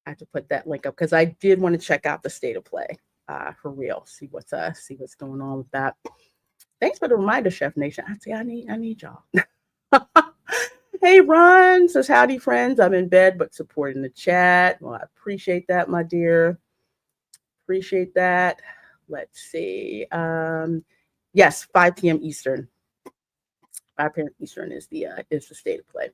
I have to put that link up because I did want to check out the state of play for real. See what's going on with that. Thanks for the reminder, Chef Nation. I need y'all. Hey, Ron says howdy, friends. I'm in bed but supporting the chat. Well, I appreciate that, my dear. Appreciate that. Let's see. Yes, 5 p.m. Eastern. 5 p.m. Eastern is the state of play.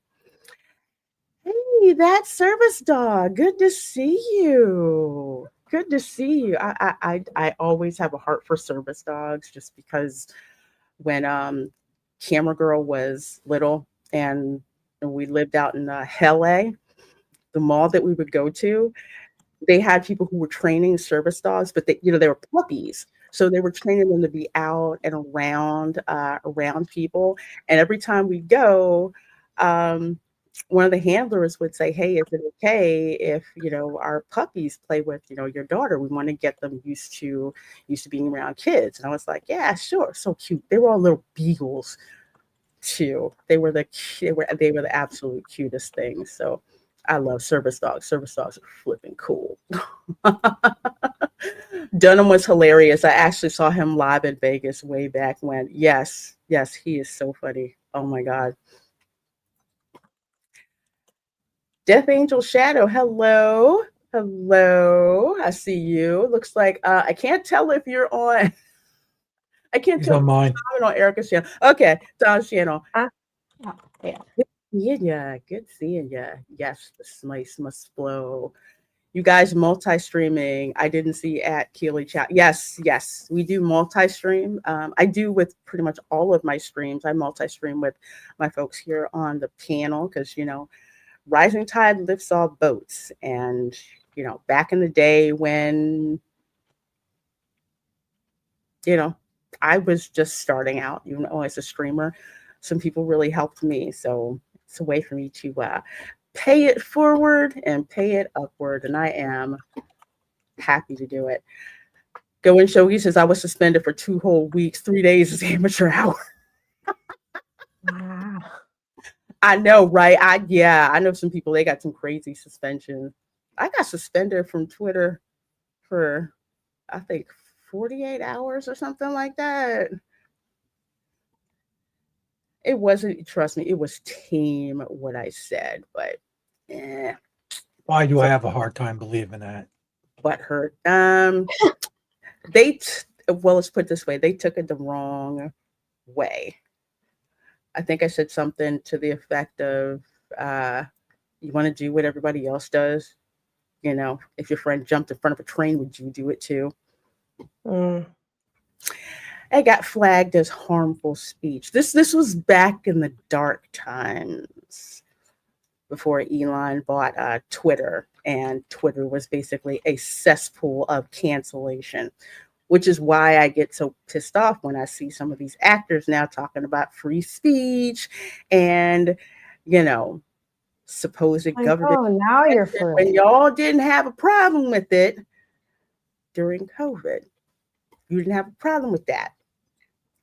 Hey, that service dog. Good to see you. Good to see you. I always have a heart for service dogs just because when Camera Girl was little and we lived out in LA, the mall that we would go to, they had people who were training service dogs, but they were puppies. So they were training them to be out and around people. And every time we go, one of the handlers would say, "Hey, is it okay if our puppies play with your daughter? We want to get them used to being around kids." And I was like, "Yeah, sure." So cute. They were all little beagles too. They were the absolute cutest things. So I love service dogs. Service dogs are flipping cool. Dunham was hilarious. I actually saw him live in Vegas way back when. Yes, he is so funny. Oh my God. Death Angel Shadow, hello. I see you. Looks like I can't tell if you're on. I can't He's tell on mine. if you're on Erica's channel. Okay, Tom's channel. Yeah. Good seeing ya. Yes, the slice must flow. You guys multi-streaming. I didn't see at Keely Chat. Yes, we do multi-stream. I do with pretty much all of my streams. I multi-stream with my folks here on the panel because rising tide lifts all boats. And back in the day when I was just starting out, as a streamer, some people really helped me. So it's a way for me to pay it forward and pay it upward. And I am happy to do it. Go in Shogi says I was suspended for 2 whole weeks, 3 days is amateur hour. Wow. I know, right? I know some people, they got some crazy suspensions. I got suspended from Twitter for, I think, 48 hours or something like that. It wasn't, trust me, it was tame what I said, but Why do I have a hard time believing that? Butt hurt. Well, let's put it this way. They took it the wrong way. I think I said something to the effect of, you want to do what everybody else does? If your friend jumped in front of a train, would you do it too? I got flagged as harmful speech. This was back in the dark times before Elon bought Twitter, and Twitter was basically a cesspool of cancellation, which is why I get so pissed off when I see some of these actors now talking about free speech and, supposed government. Oh, now you're free. When y'all didn't have a problem with it during COVID. You didn't have a problem with that.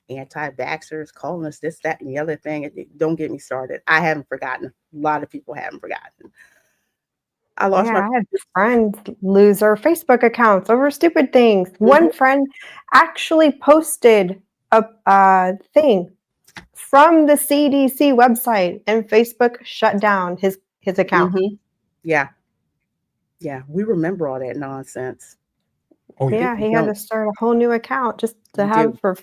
Anti-vaxxers calling us this, that, and the other thing. Don't get me started. I haven't forgotten. A lot of people haven't forgotten. I had friends lose their Facebook accounts over stupid things. Mm-hmm. One friend actually posted a thing from the CDC website, and Facebook shut down his account. Mm-hmm. Yeah, we remember all that nonsense. Oh, yeah, he had to start a whole new account just to have for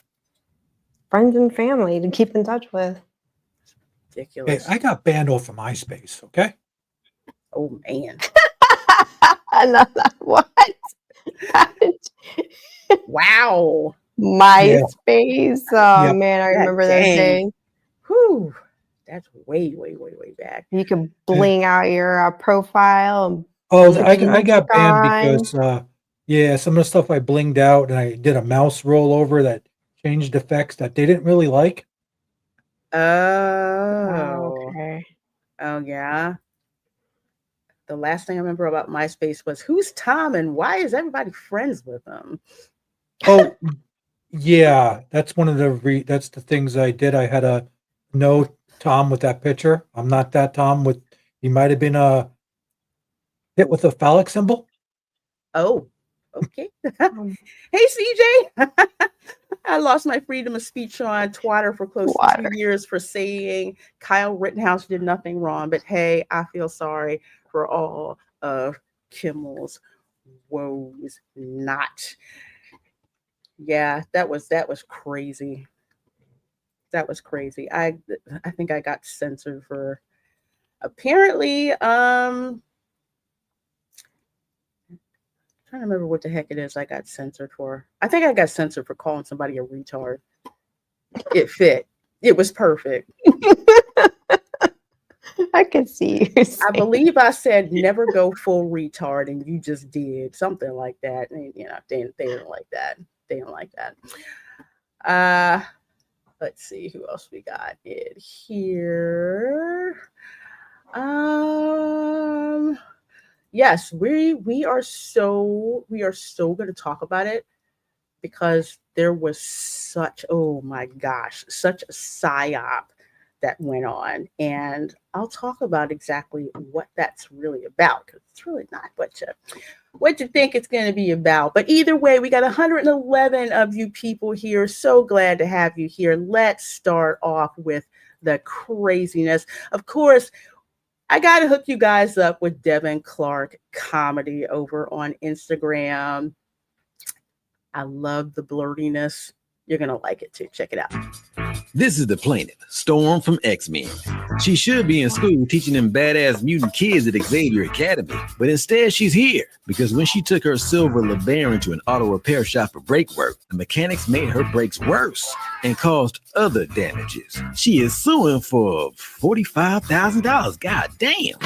friends and family to keep in touch with. Ridiculous. Hey, I got banned off of MySpace, okay? Oh, man. What? Wow. MySpace. Yeah. Oh, man, I remember those days. Whew. That's way back. You could bling out your profile. I got banned because, some of the stuff I blinged out, and I did a mouse rollover that changed effects that they didn't really like. Oh. Okay. Oh, yeah. The last thing I remember about MySpace was, who's Tom and why is everybody friends with him? Oh, yeah. That's one of that's the things I did. I had a no Tom with that picture. I'm not that Tom he might have been hit with a phallic symbol? Oh, okay. Hey, CJ. I lost my freedom of speech on Twitter for close to 2 years for saying Kyle Rittenhouse did nothing wrong. But hey, I feel sorry for all of Kimmel's woes. Not. Yeah, that was crazy. That was crazy. I think I got censored for apparently trying to remember what the heck it is I got censored for. I think I got censored for calling somebody a retard. It fit. It was perfect. I can see you. I believe I said never go full retard, and you just did something like that. And, you know, they didn't like that. They didn't like that. Let's see who else we got in here. Yes, we are so going to talk about it because there was such, oh my gosh, such a psyop that went on, and I'll talk about exactly what that's really about, because it's really not what you think it's going to be about. But either way, we got 111 of you people here. So glad to have you here. Let's start off with the craziness. Of course, I got to hook you guys up with Devin Clark Comedy over on Instagram. I love the blurtiness. You're going to like it too. Check it out. This is the plaintiff, Storm from X-Men. She should be in school teaching them badass mutant kids at Xavier Academy, but instead she's here because when she took her silver LeBaron to an auto repair shop for brake work, the mechanics made her brakes worse and caused other damages. She is suing for $45,000. God damn.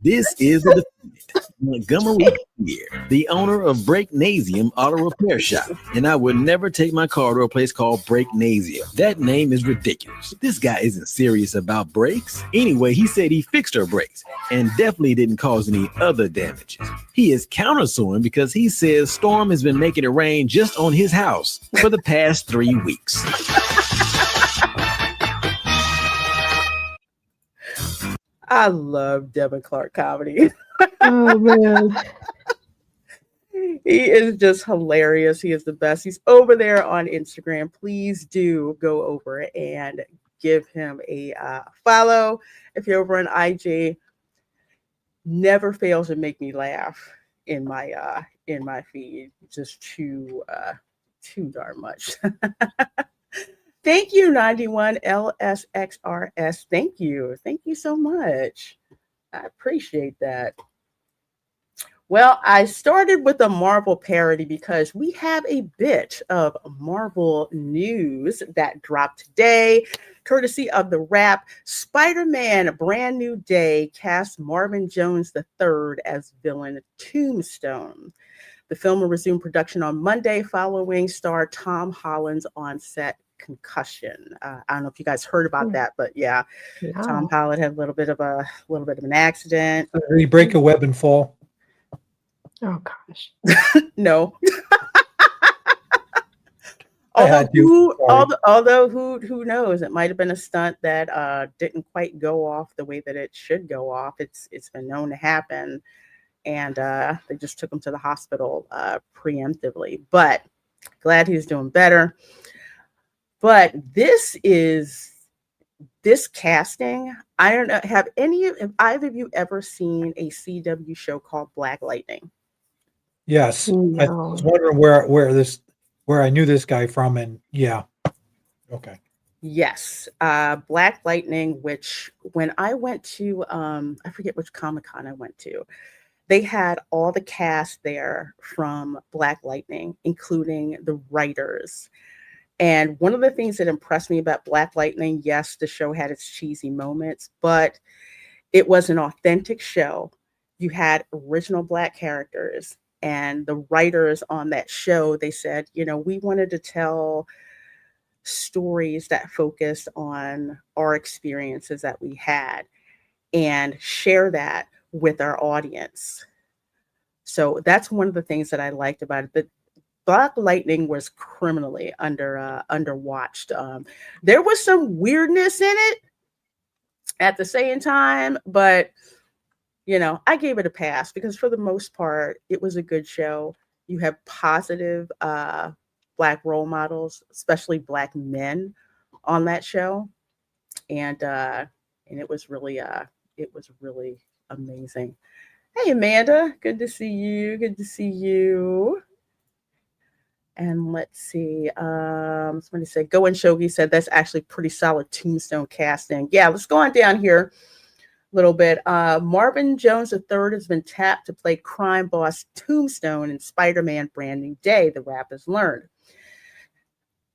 This is the defendant, Montgomery here, the owner of Breaknasium Auto Repair Shop, and I would never take my car to a place called Breaknasium. That name is ridiculous. This guy isn't serious about brakes. Anyway, he said he fixed her brakes and definitely didn't cause any other damages. He is countersuing because he says Storm has been making it rain just on his house for the past 3 weeks. I love Devin Clark Comedy. Oh, man. He is just hilarious. He is the best. He's over there on Instagram. Please do go over and give him a follow. If you're over on IG, never fails to make me laugh in my feed. Just too darn much. Thank you, 91 LSXRS. Thank you. Thank you so much. I appreciate that. Well, I started with a Marvel parody because we have a bit of Marvel news that dropped today, courtesy of The Wrap. Spider-Man: A Brand New Day cast Marvin Jones III as villain Tombstone. The film will resume production on Monday following star Tom Holland's on-set concussion. I don't know if you guys heard about that, but yeah, no. Tom Holland had a little bit of an accident. Did he break a web and fall? Oh gosh. No. Although who knows? It might have been a stunt that didn't quite go off the way that it should go off. It's been known to happen, and they just took him to the hospital preemptively. But glad he's doing better. But this casting. I don't know. Have either of you ever seen a CW show called Black Lightning? Yes. No. I was wondering where I knew this guy from, and yeah. Okay. Yes. Black Lightning, which when I went to I forget which Comic-Con I went to, they had all the cast there from Black Lightning, including the writers. And one of the things that impressed me about Black Lightning, yes, the show had its cheesy moments, but it was an authentic show. You had original Black characters, and the writers on that show, they said, we wanted to tell stories that focused on our experiences that we had and share that with our audience. So that's one of the things that I liked about it. But Black Lightning was criminally underwatched. There was some weirdness in it, at the same time, but I gave it a pass because for the most part, it was a good show. You have positive black role models, especially black men on that show. And it was really amazing. Hey Amanda, good to see you. Good to see you. And let's see. Somebody said, Go and Shogi said that's actually pretty solid Tombstone casting. Yeah, let's go on down here a little bit. Marvin Jones III has been tapped to play crime boss Tombstone in Spider-Man Brand New Day, the rap has learned.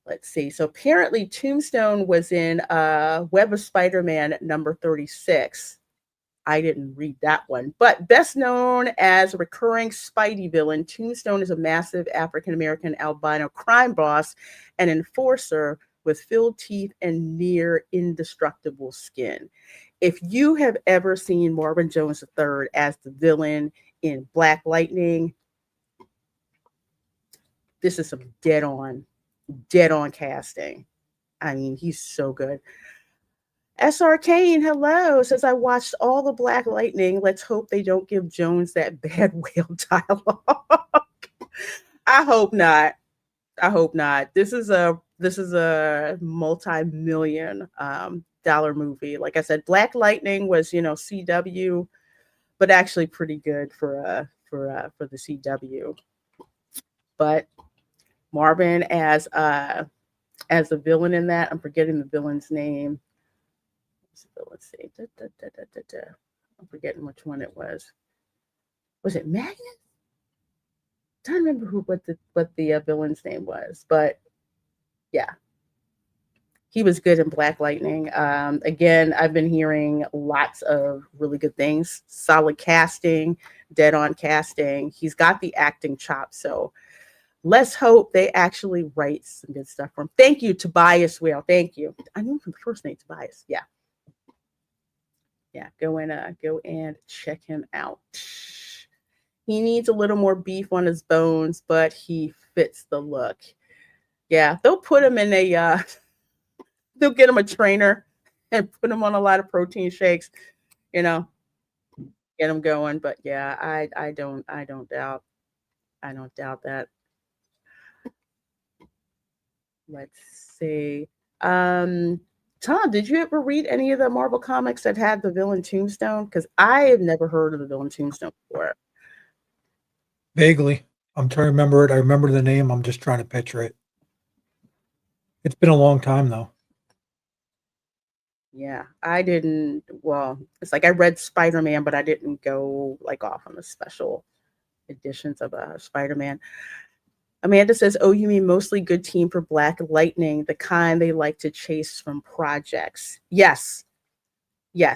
Let's see. So apparently Tombstone was in Web of Spider-Man number 36. I didn't read that one. But best known as a recurring Spidey villain, Tombstone is a massive African-American albino crime boss and enforcer with filled teeth and near indestructible skin. If you have ever seen Marvin Jones III as the villain in Black Lightning, this is some dead on casting. I mean, he's so good. SR Kane, hello, says I watched all the Black Lightning. Let's hope they don't give Jones that bad whale dialogue. I hope not. This is a multi-million dollar movie. Like I said, Black Lightning was, CW, but actually pretty good for the CW. But Marvin as the villain in that, I'm forgetting the villain's name. Let's see. I'm forgetting which one it was. Was it Magnus? I don't remember what the villain's name was, but yeah, he was good in Black Lightning. Again, I've been hearing lots of really good things. Solid casting, dead on casting. He's got the acting chops, so let's hope they actually write some good stuff for him. Thank you, Tobias Whale. Thank you. I knew him from the first name, Tobias. Yeah. Yeah, go and check him out. He needs a little more beef on his bones, but he fits the look. Yeah, they'll put him in they'll get him a trainer and put him on a lot of protein shakes, get him going. But yeah, I don't doubt that. Let's see. Tom, did you ever read any of the Marvel comics that had the villain Tombstone? Because I have never heard of the villain Tombstone before. Vaguely. I'm trying to remember it. I remember the name. I'm just trying to picture it. It's been a long time, though. Yeah, I didn't. Well, it's like I read Spider-Man, but I didn't go off on the special editions of Spider-Man. Amanda says, oh, you mean mostly good team for Black Lightning, the kind they like to chase from projects. Yes. I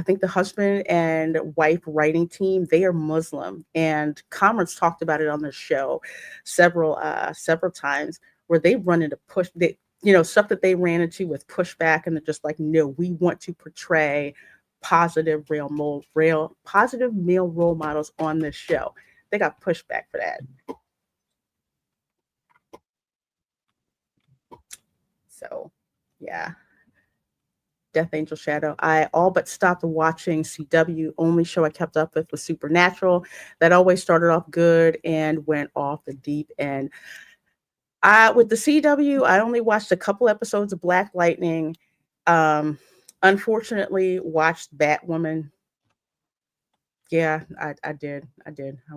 think the husband and wife writing team, they are Muslim. And Comrades talked about it on the show several times where they run into stuff that they ran into with pushback. And they're just like, no, we want to portray positive male role models on this show. They got pushback for that. So, yeah. Death Angel Shadow. I all but stopped watching CW. Only show I kept up with was Supernatural. That always started off good and went off the deep end. With the CW, I only watched a couple episodes of Black Lightning. Unfortunately, watched Batwoman. Yeah, I did. I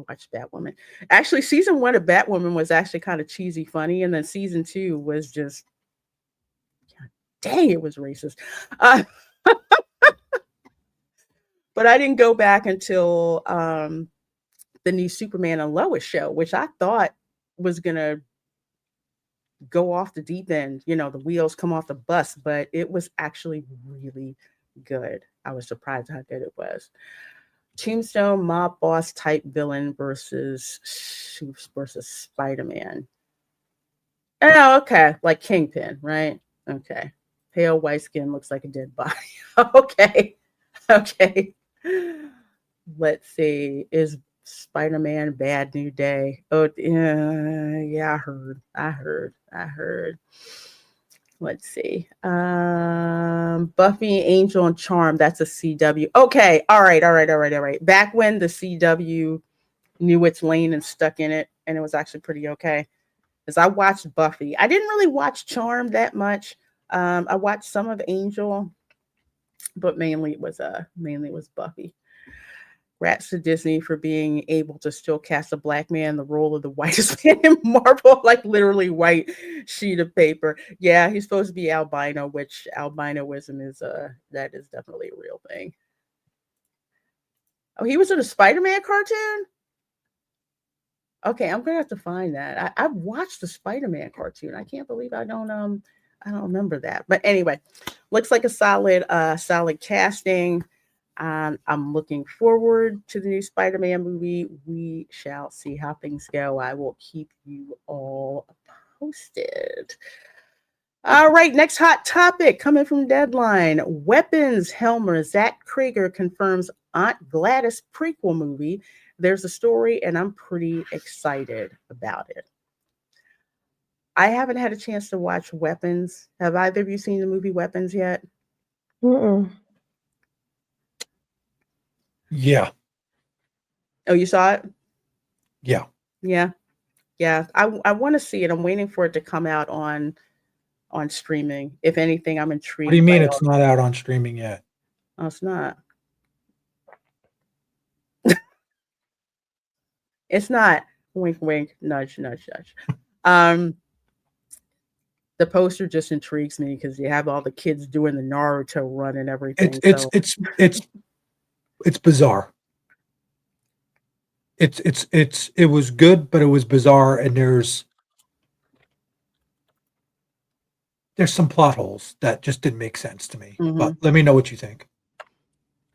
watched Batwoman. Actually, season 1 of Batwoman was actually kind of cheesy funny. And then season 2 was just, dang, it was racist. But I didn't go back until the new Superman and Lois show, which I thought was going to go off the deep end, the wheels come off the bus, but it was actually really good. I was surprised how good it was. Tombstone mob boss type villain versus Spider-Man. Oh, okay. Like Kingpin, right? Okay. Pale white skin looks like a dead body. Okay. Let's see. Is Spider-Man Bad New Day? Oh, yeah, I heard. Let's see. Buffy, Angel, and Charm. That's a CW. Okay. All right. Back when the CW knew its lane and stuck in it, and it was actually pretty okay. Because I watched Buffy. I didn't really watch Charm that much. I watched some of Angel, but mainly it was Buffy. Rats to Disney for being able to still cast a black man in the role of the whitest man in Marvel, like literally white sheet of paper. Yeah, he's supposed to be albino, which albinoism is that is definitely a real thing. Oh, he was in a Spider-Man cartoon? Okay, I'm gonna have to find that. I've watched the Spider-Man cartoon. I can't believe I don't remember that. But anyway, looks like a solid casting. I'm looking forward to the new Spider-Man movie. We shall see how things go. I will keep you all posted. All right, next hot topic coming from Deadline. Weapons Helmer Zach Krager confirms Aunt Gladys prequel movie. There's a story, and I'm pretty excited about it. I haven't had a chance to watch Weapons. Have either of you seen the movie Weapons yet? Mm-mm. Yeah. Oh, you saw it? Yeah. Yeah. I want to see it. I'm waiting for it to come out on streaming. If anything, I'm intrigued. What do you mean it's not out on streaming yet? Oh, it's not. It's not. Wink, wink, nudge, nudge, nudge. The poster just intrigues me because you have all the kids doing the Naruto run and everything. It's bizarre. It was good, but it was bizarre, and there's some plot holes that just didn't make sense to me. Mm-hmm. But let me know what you think.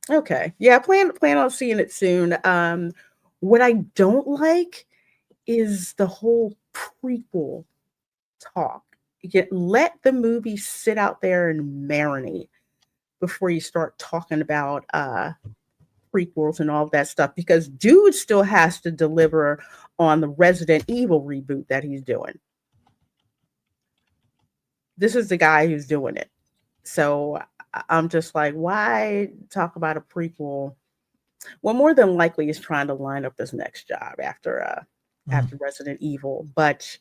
Okay. Yeah, plan on seeing it soon. What I don't like is the whole prequel talk. Let the movie sit out there and marinate before you start talking about prequels and all of that stuff, because dude still has to deliver on the Resident Evil reboot that he's doing. This is the guy who's doing it. So I'm just like, why talk about a prequel? Well, more than likely he's trying to line up his next job after Resident Evil, but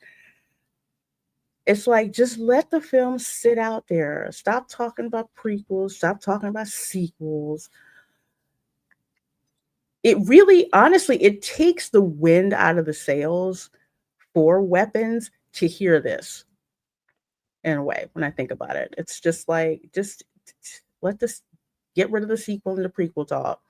it's like, just let the film sit out there. Stop talking about prequels. Stop talking about sequels. It really, honestly, it takes the wind out of the sails for Weapons to hear this, in a way, when I think about it. It's just like, just let this, get rid of the sequel and the prequel talk.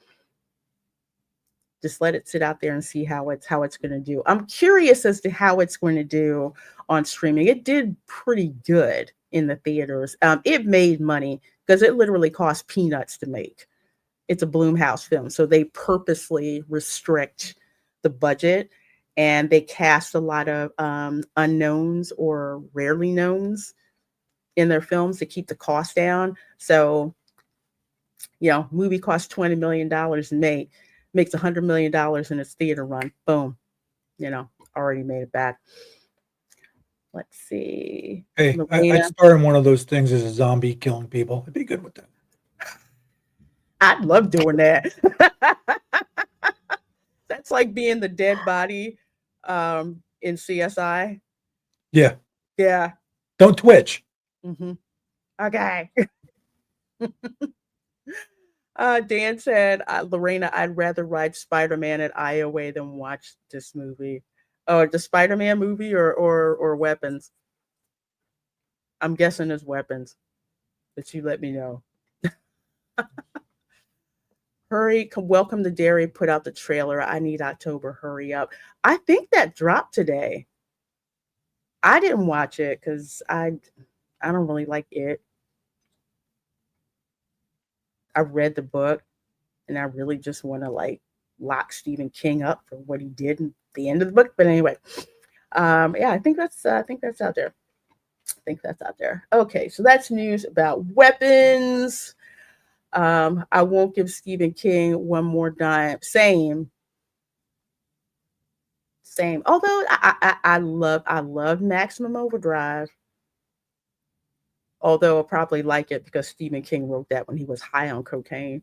Just let it sit out there and see how it's going to do. I'm curious as to how it's going to do on streaming. It did pretty good in the theaters. It made money because it literally cost peanuts to make. It's a Blumhouse film, so they purposely restrict the budget, and they cast a lot of unknowns or rarely knowns in their films to keep the cost down. So, movie costs $20 million and makes $100 million in its theater run. Boom. Already made it back. Let's see. Hey, I'd star in one of those things as a zombie killing people. I'd be good with that. I'd love doing that. That's like being the dead body in CSI. Yeah. Yeah. Don't twitch. Mm-hmm. Okay. Dan said, Lorena, I'd rather ride Spider-Man at Iowa than watch this movie. Oh, the Spider-Man movie or Weapons? I'm guessing it's Weapons, but you let me know. Hurry, welcome to Dairy, put out the trailer. I need October, hurry up. I think that dropped today. I didn't watch it because I don't really like it. I read the book and I really just want to lock Stephen King up for what he did at the end of the book. But anyway, I think that's out there. Okay, so that's news about Weapons. I won't give Stephen King one more dime. Same. Although I love Maximum Overdrive. Although I'll probably like it because Stephen King wrote that when he was high on cocaine.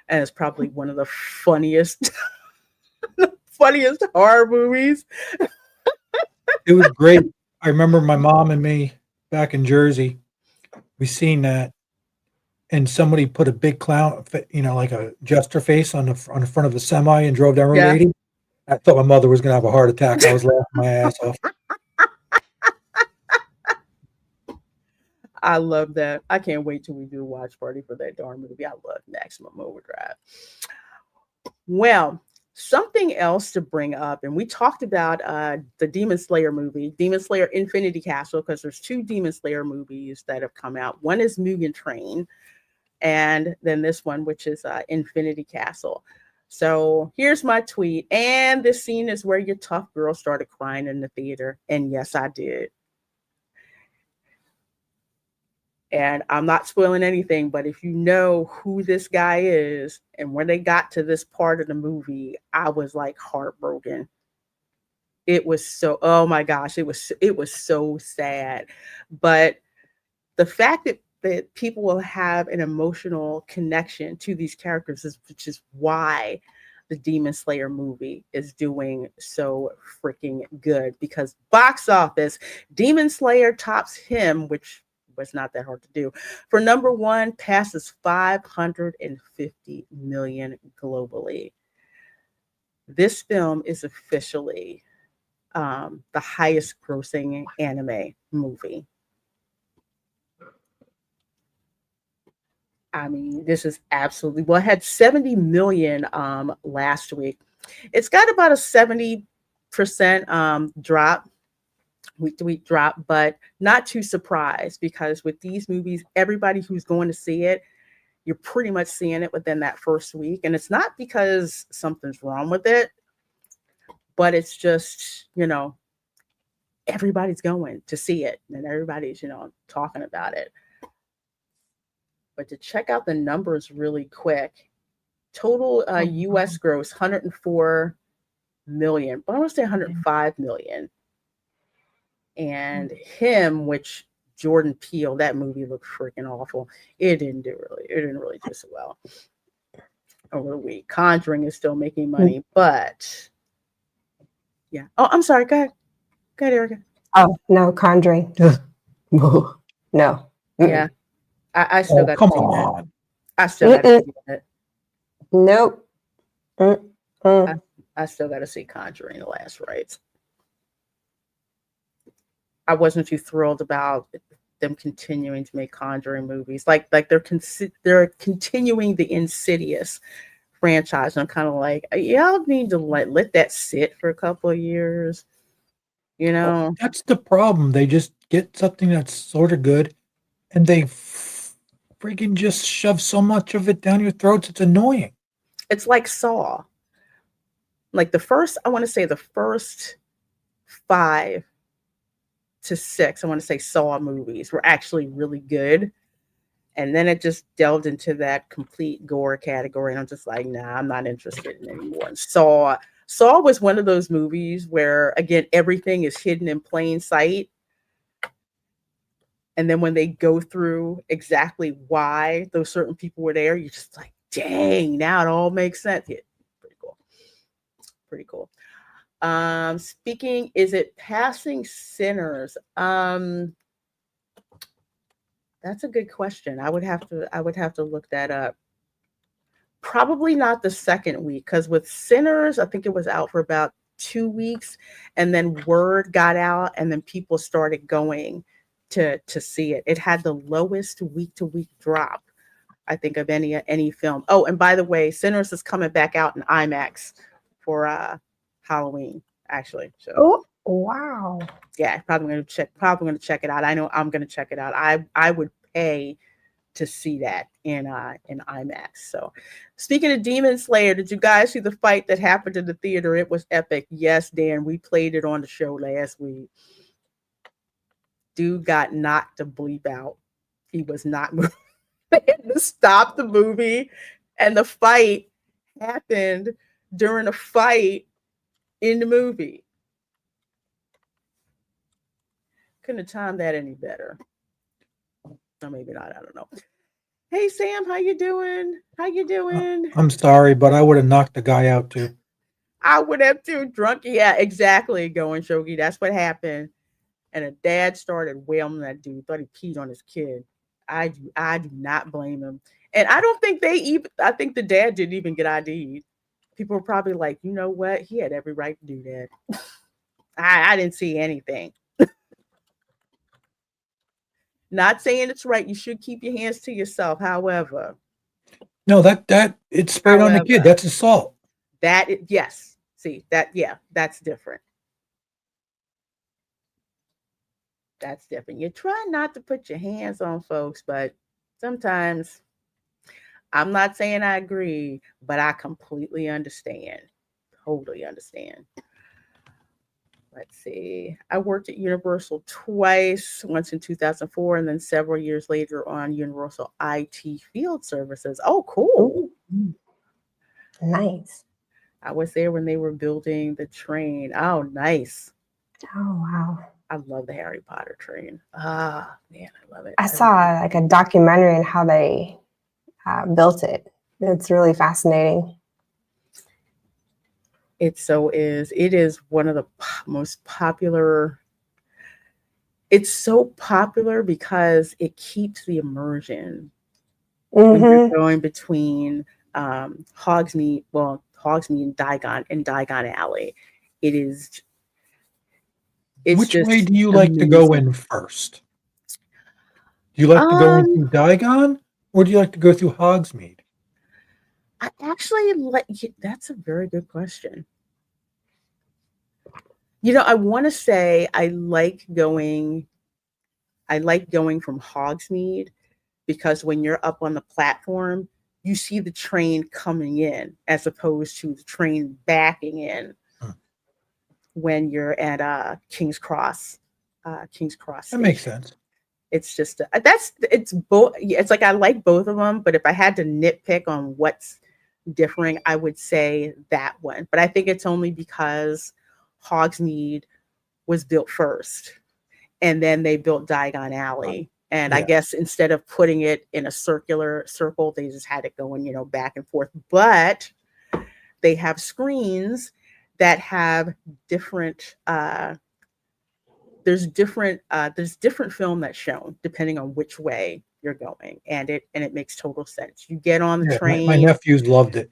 And it's probably one of the funniest funniest horror movies. It was great. I remember my mom and me back in Jersey. We seen that, and somebody put a big clown, like a jester face on the front of a semi and drove down Route Yeah. 80. I thought my mother was going to have a heart attack. I was laughing my ass off. I love that. I can't wait till we do a watch party for that darn movie. I love Maximum Overdrive. Well, something else to bring up, and we talked about the Demon Slayer movie, Demon Slayer Infinity Castle, because there's 2 Demon Slayer movies that have come out. One is Mugen Train, and then this one, which is Infinity Castle. So here's my tweet. And this scene is where your tough girl started crying in the theater. And yes, I did. And I'm not spoiling anything, but if you know who this guy is, and when they got to this part of the movie, I was like heartbroken. It was so, oh my gosh, it was so sad. But the fact that people will have an emotional connection to these characters which is why the Demon Slayer movie is doing so freaking good, because box office, Demon Slayer tops him, which was not that hard to do. For number 1, passes 550 million globally. This film is officially the highest grossing anime movie. I mean, this is absolutely, well, it had 70 million last week. It's got about a 70% drop, week-to-week drop, but not too surprised, because with these movies, everybody who's going to see it, you're pretty much seeing it within that first week. And it's not because something's wrong with it, but it's just, everybody's going to see it and everybody's, talking about it. But to check out the numbers really quick, total US gross 104 million, but I want to say 105 million. And him, which Jordan Peele, that movie looked freaking awful. It didn't really do so well over the week. Conjuring is still making money, but yeah. Oh, I'm sorry. Go ahead, Erica. Oh no, Conjuring. No. Yeah. I still got to see that. I still got to see that. Nope. I still got to see Conjuring: The Last Rites. I wasn't too thrilled about them continuing to make Conjuring movies. Like they're continuing the Insidious franchise. And I'm kind of like, y'all need to let that sit for a couple of years. Well, that's the problem. They just get something that's sort of good, and they freaking just shove so much of it down your throats. It's annoying. It's like Saw. Like I want to say the first 5 to 6, I want to say Saw movies were actually really good. And then it just delved into that complete gore category. And I'm just like, nah, I'm not interested in anymore. And Saw was one of those movies where, again, everything is hidden in plain sight. And then when they go through exactly why those certain people were there, you're just like, dang, now it all makes sense. Yeah, pretty cool. Speaking, is it passing Sinners? That's a good question. I would have to look that up. Probably not the second week, because with Sinners, I think it was out for about 2 weeks, and then word got out, and then people started going to see it. It had the lowest week-to-week drop, I think, of any film. Oh, and by the way, Sinners is coming back out in IMAX for Halloween, actually. So, oh wow. Yeah, probably gonna check it out. I know I'm gonna check it out. I would pay to see that in IMAX. So, speaking of Demon Slayer, did you guys see the fight that happened in the theater? It was epic. Yes, Dan, we played it on the show last week. Dude got knocked the bleep out. He was not moving. They had to stop the movie, and the fight happened during a fight in the movie. Couldn't have timed that any better. No, maybe not. I don't know. Hey Sam, how you doing? How you doing? I'm sorry, but I would have knocked the guy out too. I would have too. Drunk. Yeah, exactly. Going Shogi. That's what happened. And a dad started wailing that dude. Thought he peed on his kid. I do not blame him. And I don't think they even. I think the dad didn't even get ID'd. People were probably like, you know what? He had every right to do that. I didn't see anything. Not saying it's right. You should keep your hands to yourself. However, No, that it's sprayed on the kid. That's assault. Yes. See that? Yeah, that's different. That's different. You try not to put your hands on folks, but sometimes I'm not saying I agree, but I completely understand. Totally understand. Let's see. I worked at Universal twice, once in 2004, and then several years later on Universal IT Field Services. Oh, cool. Ooh. Nice. I was there when they were building the train. Oh, nice. Oh, wow. I love the Harry Potter train. Ah, man, I love it. I saw like a documentary on how they built it. It's really fascinating. It is one of the most popular. It's so popular because it keeps the immersion when you're going between Hogsmeade and Diagon Alley. It's Which just way do you like to go in first? Do you like to go in through Diagon, or do you like to go through Hogsmeade? I actually like. That's a very good question. I want to say I like going from Hogsmeade because when you're up on the platform, you see the train coming in as opposed to the train backing in when you're at King's Cross. King's Cross That Station. makes sense. It's just it's both. It's like I like both of them, but if I had to nitpick on what's differing, I would say that one. But I think it's only because Hogsmeade was built first, and then they built Diagon Alley. And I guess instead of putting it in a circular circle, they just had it going, back and forth. But they have screens that have different. There's different film that's shown depending on which way you're going, and it makes total sense. You get on the train. My nephews loved it.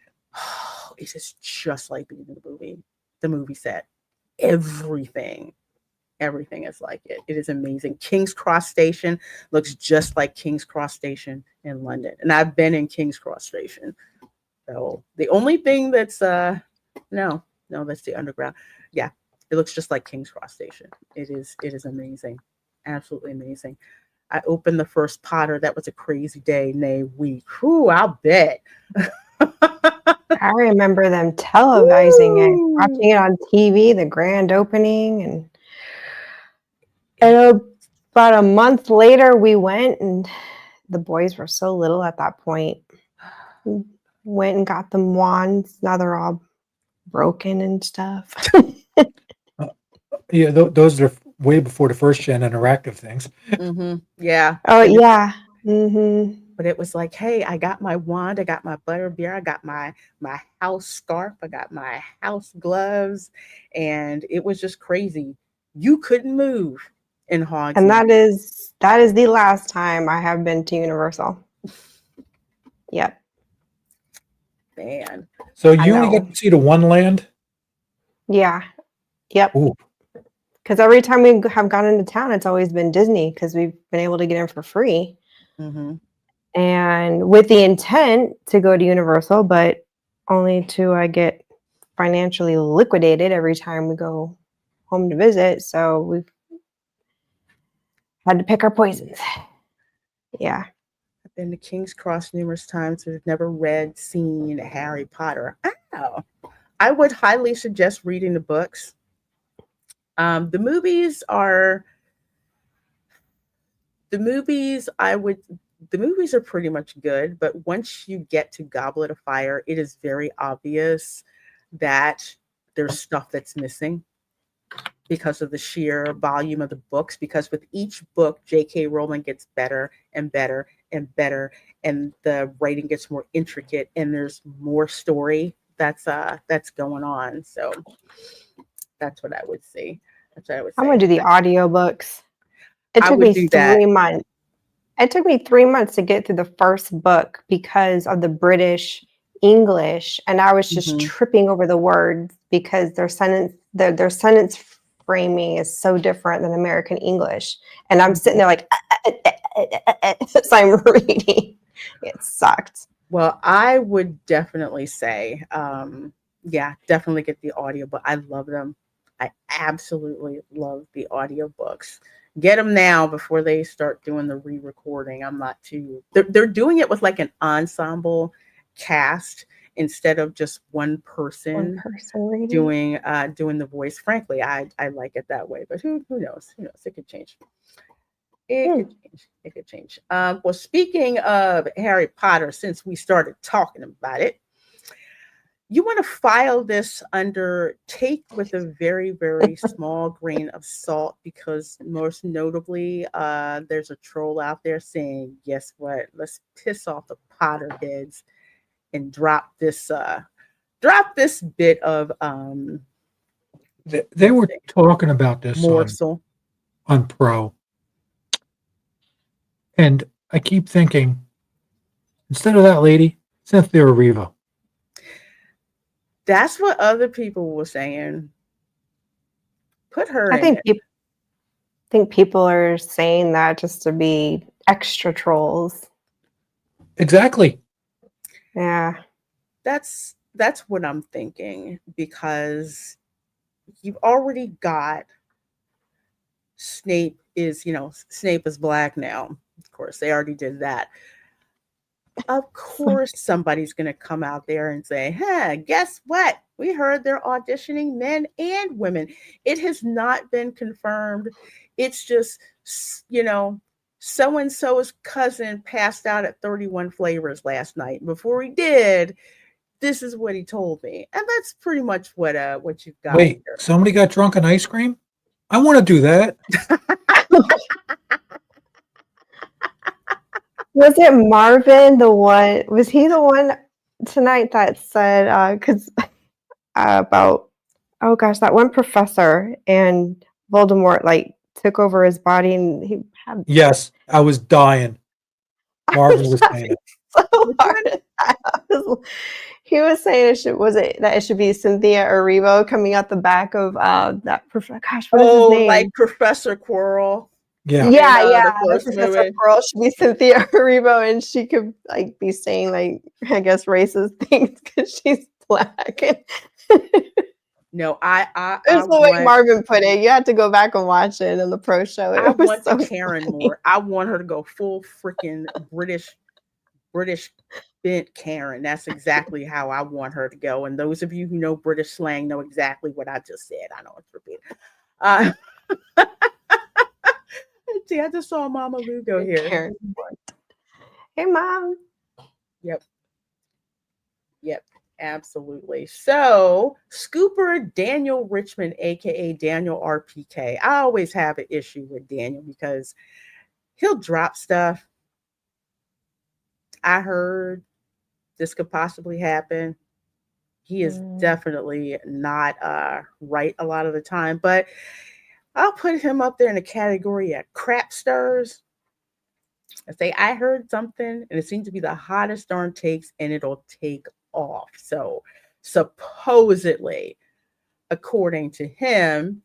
It's just like being in the movie set. Everything is like it. It is amazing. King's Cross Station looks just like King's Cross Station in London, and I've been in King's Cross Station. So the only thing that's no, that's the underground. Yeah, it looks just like King's Cross Station. It is amazing, absolutely amazing. I opened the first Potter. That was a crazy day, nay week. Whew, I'll bet. I remember them televising it, watching it on TV, the grand opening, and about a month later we went, and the boys were so little at that point. We went and got them wands. Now they're all broken and stuff. Yeah, those are way before the first gen interactive things. Mm-hmm. Yeah. Oh, yeah. Mm-hmm. But it was like, hey, I got my wand, I got my butterbeer, I got my house scarf, I got my house gloves, and it was just crazy. You couldn't move in Hogsmeade. And that is the last time I have been to Universal. Yep. Man. So you only get to see the one land? Yeah. Yep. Ooh. Because every time we have gone into town, it's always been Disney because we've been able to get in for free. Mm-hmm. And with the intent to go to Universal, but only to get financially liquidated every time we go home to visit. So we've had to pick our poisons. Yeah. I've been to King's Cross numerous times, but I've never seen Harry Potter. Oh, I would highly suggest reading the books. The movies are pretty much good, but once you get to Goblet of Fire, it is very obvious that there's stuff that's missing. because of the sheer volume of the books. Because with each book, J.K. Rowling gets better and better and better, and the writing gets more intricate, and there's more story that's going on. So that's what I would say. That's what I would say. I'm going to do the audiobooks. It I took would me do that. 3 months. It took me 3 months to get through the first book because of the British English, and I was just Mhm. tripping over the words because their sentence framing is so different than American English. And I'm sitting there like, as I'm reading. It sucked. Well, I would definitely say, yeah, definitely get the audio, but I love them. I absolutely love the audiobooks. Get them now before they start doing the re-recording. I'm not too. They're doing it with like an ensemble cast instead of just one One person person reading. doing the voice. Frankly, I like it that way, but who knows? Who knows? It could change. It could change. It could change. Well, speaking of Harry Potter, since we started talking about it, you want to file this under take with a very, very small grain of salt, because most notably, there's a troll out there saying, guess what? Let's piss off the Potterheads and drop this bit of They were talking about this morsel. on Pro. And I keep thinking, instead of that lady, Cynthia Erivo. That's what other people were saying. Put her I in think it. think people are saying that just to be extra trolls. Exactly. Yeah. That's what I'm thinking, because you've already got Snape is black now. Of course, they already did that. Of course, somebody's going to come out there and say, guess what? We heard they're auditioning men and women. It has not been confirmed. It's just, so-and-so's cousin passed out at 31 Flavors last night. Before he did, this is what he told me. And that's pretty much what you've got Wait, here. somebody got drunk on ice cream? I want to do that. Was it Marvin the one? Was he the one tonight that said about, oh gosh, that one professor and Voldemort like took over his body and he had Yes, I was dying. Marvin was saying it. so hard. He was saying it should be Cynthia Erivo coming out the back of that professor. Gosh, what is his name? Like Professor Quirrell. Yeah. Yeah. The first Professor movie. Pearl should be Cynthia Erivo, and she could like be saying like, I guess, racist things because she's black. No, I It's the way Marvin put it. You had to go back and watch it in the pro show. I want so Karen funny. more. I want her to go full freaking British bent Karen. That's exactly how I want her to go. And those of you who know British slang know exactly what I just said. I know it's repeated. See, I just saw Mama Lou go here. Karen. Hey, Mom. Yep, absolutely. So, Scooper Daniel Richmond, aka Daniel RPK. I always have an issue with Daniel because he'll drop stuff. I heard this could possibly happen. He is definitely not right a lot of the time, but I'll put him up there in the category of crap stars. I say, I heard something and it seems to be the hottest darn takes and it'll take off. So supposedly, according to him,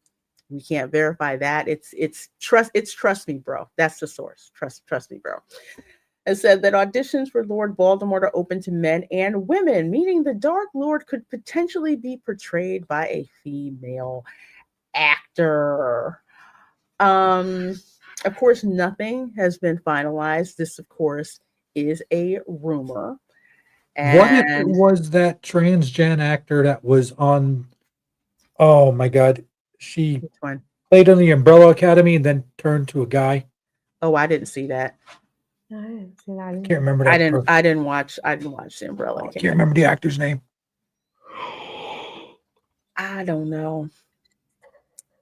we can't verify that. It's trust me, bro. That's the source. Trust me, bro. And said that auditions for Lord Voldemort are open to men and women, meaning the Dark Lord could potentially be portrayed by a female actor. Of course, nothing has been finalized. This, of course, is a rumor. And what if it was that transgen actor that was on? Oh my God, she played on the Umbrella Academy and then turned to a guy. Oh, I didn't see that. I didn't see that. I can't remember that. I didn't watch the Umbrella Academy. I can't remember the actor's name. I don't know.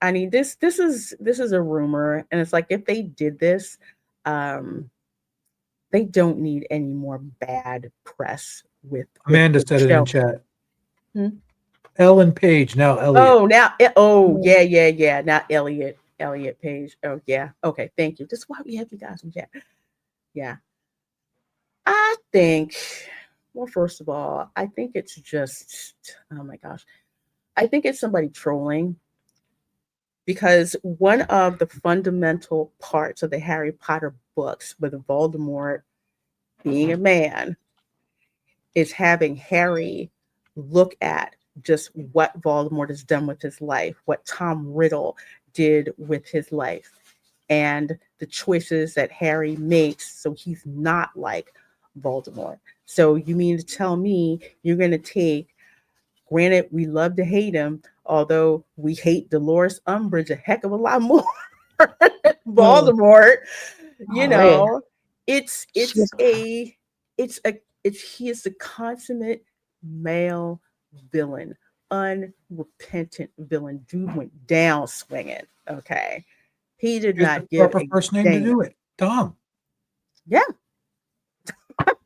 I mean, this is a rumor, and it's like if they did this, um, they don't need any more bad press with Amanda the said it in show. chat. Hmm? Ellen Page, now Elliot. Oh, now, yeah. Not Elliot Page. Oh, yeah. Okay, thank you. This is why we have you guys in chat. Yeah, I think. Well, first of all, I think it's just. Oh my gosh, I think it's somebody trolling because one of the fundamental parts of the Harry Potter books, with Voldemort being a man, is having Harry look at just what Voldemort has done with his life, what Tom Riddle did with his life, and the choices that Harry makes so he's not like Voldemort. So you mean to tell me you're going to take, granted, we love to hate him, although we hate Dolores Umbridge a heck of a lot more than Voldemort, you Golly. know, it's She's he is the consummate male villain, unrepentant villain. Dude went down swinging. Okay, he did Here's the not give proper a first name to damn. do it. Tom. Yeah, but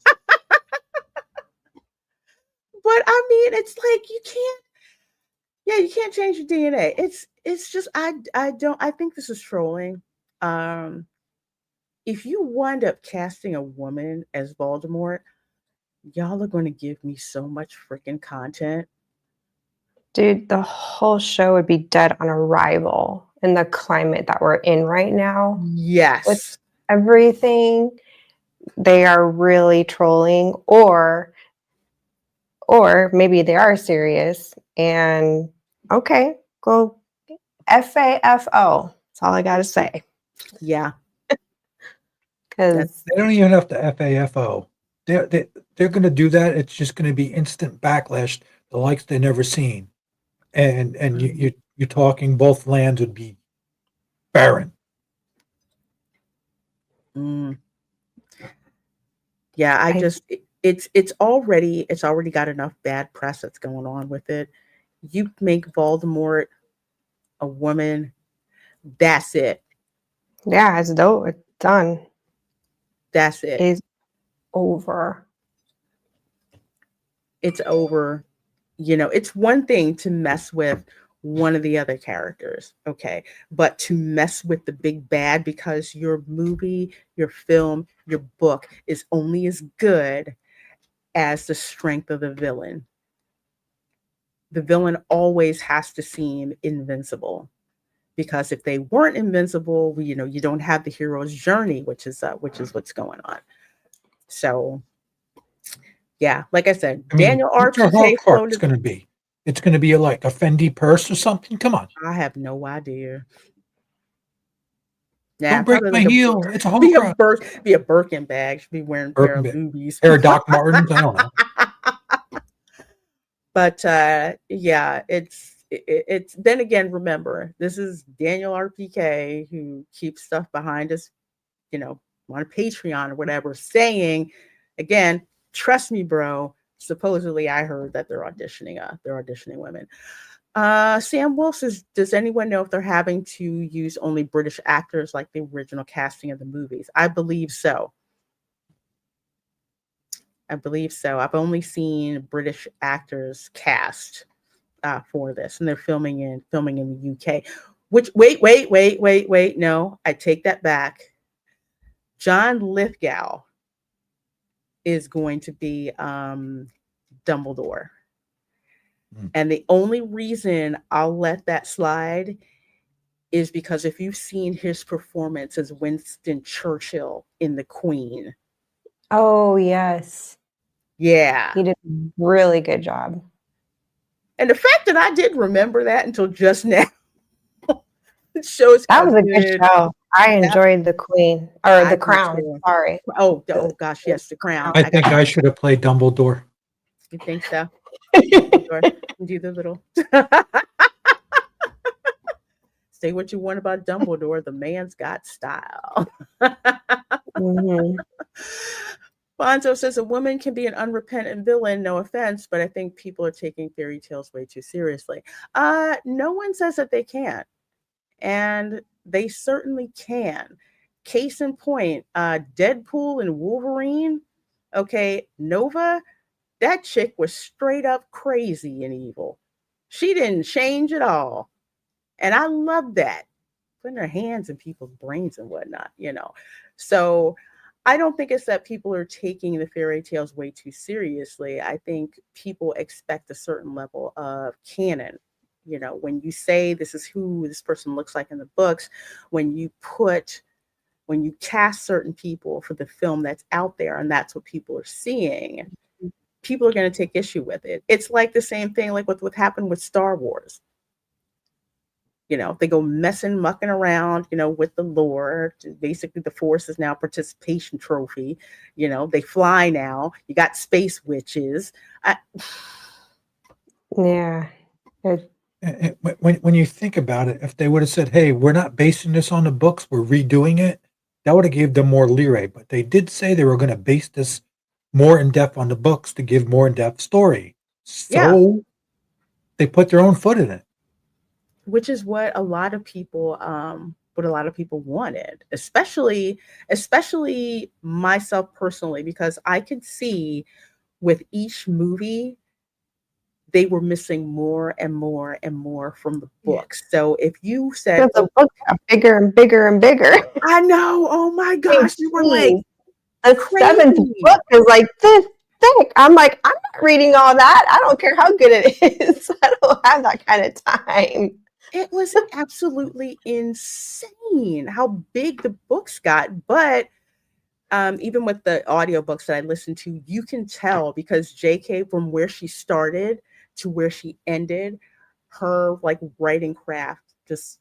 I mean, it's like you can't. Yeah, you can't change your DNA. It's just I don't. I think this is trolling. Um, if you wind up casting a woman as Voldemort, y'all are going to give me so much freaking content. Dude, the whole show would be dead on arrival in the climate that we're in right now. Yes. Everything, they are really trolling, or maybe they are serious. And okay, go FAFO. That's all I gotta say. Yeah. Because They don't even have to FAFO. They're going to do that. It's just going to be instant backlash, the likes they never seen. And you're talking both lands would be barren. Mm. Yeah, it's already got enough bad press that's going on with it. You make Voldemort a woman, that's it. yeah, it's dope. It's done. That's it. It's over. It's over. You know, it's one thing to mess with one of the other characters, okay, but to mess with the big bad because your movie, your film, your book is only as good as the strength of the villain. The villain always has to seem invincible, because if they weren't invincible, you don't have the hero's journey, which is what's going on. So yeah, like I said, I mean, Daniel what's your RPK Horcrux floated. going to be? It's going to be like a Fendi purse or something? Come on. I have no idea. Yeah, Don't break probably my like heel. It's a be a Birkin bag. Should be wearing a pair of boobies. Pair of Doc Martens. I don't know. But yeah, it's then again, remember, this is Daniel RPK who keeps stuff behind us, on Patreon or whatever, saying again, trust me, bro. Supposedly, I heard that they're auditioning women. Sam Wolf says, does anyone know if they're having to use only British actors like the original casting of the movies? I believe so. I've only seen British actors cast for this, and they're filming in the UK. Which wait. No, I take that back. John Lithgow is going to be Dumbledore. And the only reason I'll let that slide is because if you've seen his performance as Winston Churchill in The Queen. Oh, yes. Yeah. He did a really good job. And the fact that I didn't remember that until just now shows that was a good show. I enjoyed The Queen, or The Crown. Sorry. Oh gosh, yes, The Crown. I think I should have played Dumbledore. You think so? Do the little say what you want about Dumbledore. The man's got style. Mm-hmm. Bonzo says a woman can be an unrepentant villain. No offense, but I think people are taking fairy tales way too seriously. No one says that they can't. and they certainly can. Case in point, Deadpool and Wolverine. Okay, Nova, that chick was straight up crazy and evil. She didn't change at all. And I love that. Putting her hands in people's brains and whatnot, you know. So I don't think it's that people are taking the fairy tales way too seriously. I think people expect a certain level of canon. You know, when you say this is who this person looks like in the books, when you cast certain people for the film that's out there and that's what people are seeing, people are going to take issue with it. It's like the same thing like what happened with Star Wars. You know, they go mucking around, you know, with the lore. Basically, the Force is now a participation trophy. You know, they fly now. You got space witches. Yeah. When you think about it, if they would have said, "Hey, we're not basing this on the books, we're redoing it," that would have gave them more leeway. But they did say they were going to base this more in depth on the books to give more in depth story. So they put their own foot in it. Which is what a lot of people wanted, especially myself personally, because I could see with each movie they were missing more and more and more from the books. So if you said the book got bigger and bigger and bigger. I know, oh my gosh, you were like the crazy. 7th book is like this thick. I'm like, I'm not reading all that. I don't care how good it is. I don't have that kind of time. It was absolutely insane how big the books got. But even with the audiobooks that I listened to, you can tell because JK, from where she started to where she ended, her like writing craft just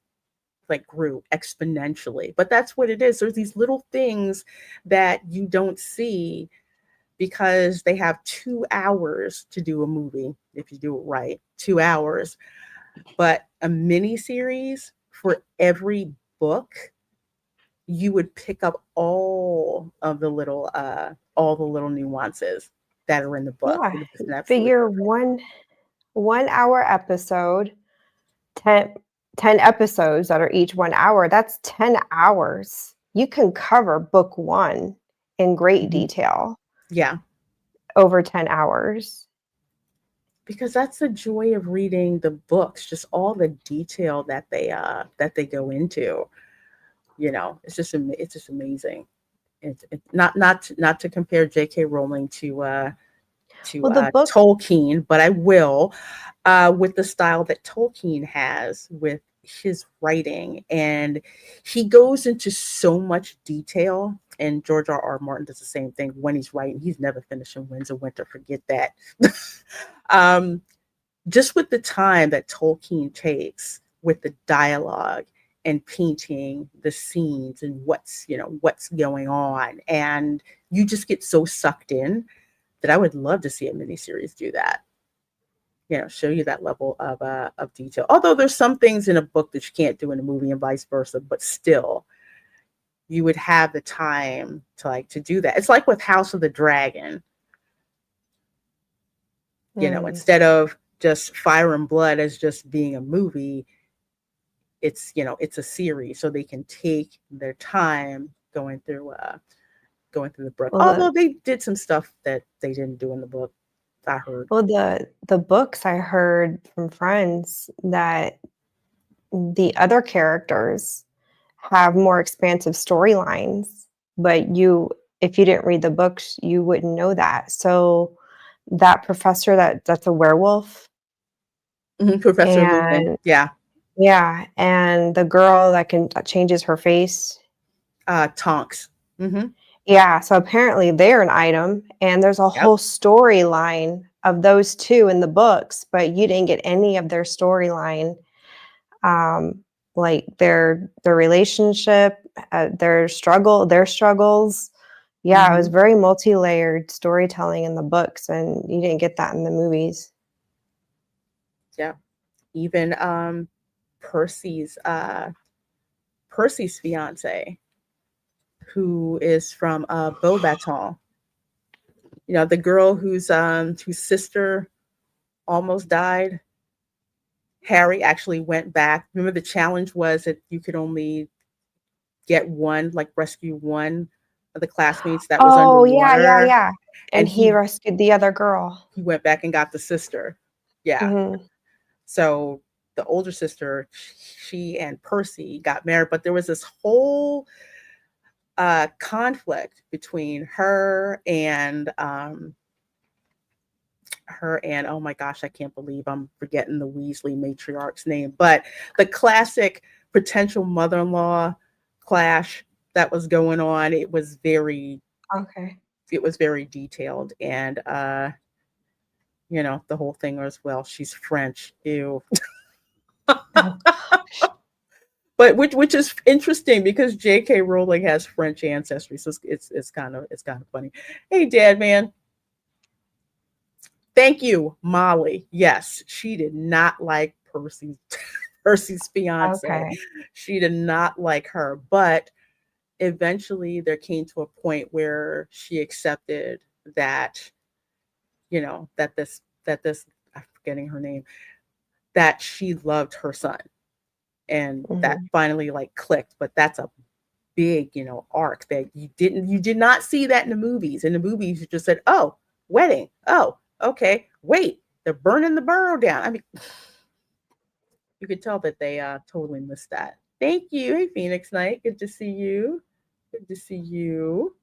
like grew exponentially. But that's what it is. There's these little things that you don't see because they have 2 hours to do a movie if you do it right. 2 hours. But a mini series for every book, you would pick up all the little nuances that are in the book. Yeah. Figure 1 hour episode, 10 episodes that are each 1 hour. That's 10 hours. You can cover book 1 in great detail. Yeah. Over 10 hours. Because that's the joy of reading the books, just all the detail that they go into. You know, it's just amazing. It's not to compare J.K. Rowling to Tolkien, but I will with the style that Tolkien has with his writing, and he goes into so much detail. And George R.R. Martin does the same thing when he's writing. He's never finishing Winds of Winter. Forget that. Just with the time that Tolkien takes with the dialogue and painting the scenes and what's going on, and you just get so sucked in that I would love to see a miniseries do that. You know, show you that level of detail. Although there's some things in a book that you can't do in a movie and vice versa, but still, you would have the time to do that. It's like with House of the Dragon. You know, instead of just Fire and Blood as just being a movie, it's a series, so they can take their time going through the book. Although they did some stuff that they didn't do in the book, I heard. Well, the books, I heard from friends that the other characters have more expansive storylines, but if you didn't read the books, you wouldn't know that. So that professor that's a werewolf, Professor Lupin, yeah, and the girl that changes her face, Tonks. Mm-hmm. Yeah, so apparently they're an item, and there's a whole storyline of those two in the books, but you didn't get any of their storyline, like their relationship, their struggles. Yeah, It was very multi-layered storytelling in the books, and you didn't get that in the movies. Yeah, even Percy's fiance, who is from Beaubaton. You know, the girl whose sister almost died. Harry actually went back. Remember, the challenge was that you could only get one, like rescue one of the classmates that was Oh, yeah, yeah, underwater. yeah. And And he rescued the other girl. he went back and got the sister. Yeah. Mhm. So the older sister, she and Percy got married, but there was this whole conflict between her and oh my gosh, I can't believe I'm forgetting the Weasley matriarch's name, but the classic potential mother-in-law clash that was going on. It was very Okay. detailed, and the whole thing was, well, she's French. Ew. Oh, But which is interesting because J.K. Rowling has French ancestry, so it's kind of funny. Hey, Dad, man. Thank you, Molly. Yes, she did not like Percy's fiance. okay. She did not like her, but eventually there came to a point where she accepted that, that this I'm forgetting her name, that she loved her son, and that Mhm. finally like clicked. But that's a big, arc that you did not see that in the movies. In the movies, you just said, "Oh, wedding. Oh, okay. Wait, they're burning the borough down." I mean, you could tell that they totally missed that. Thank you. Hey, Phoenix Knight. Good to see you. Good to see you.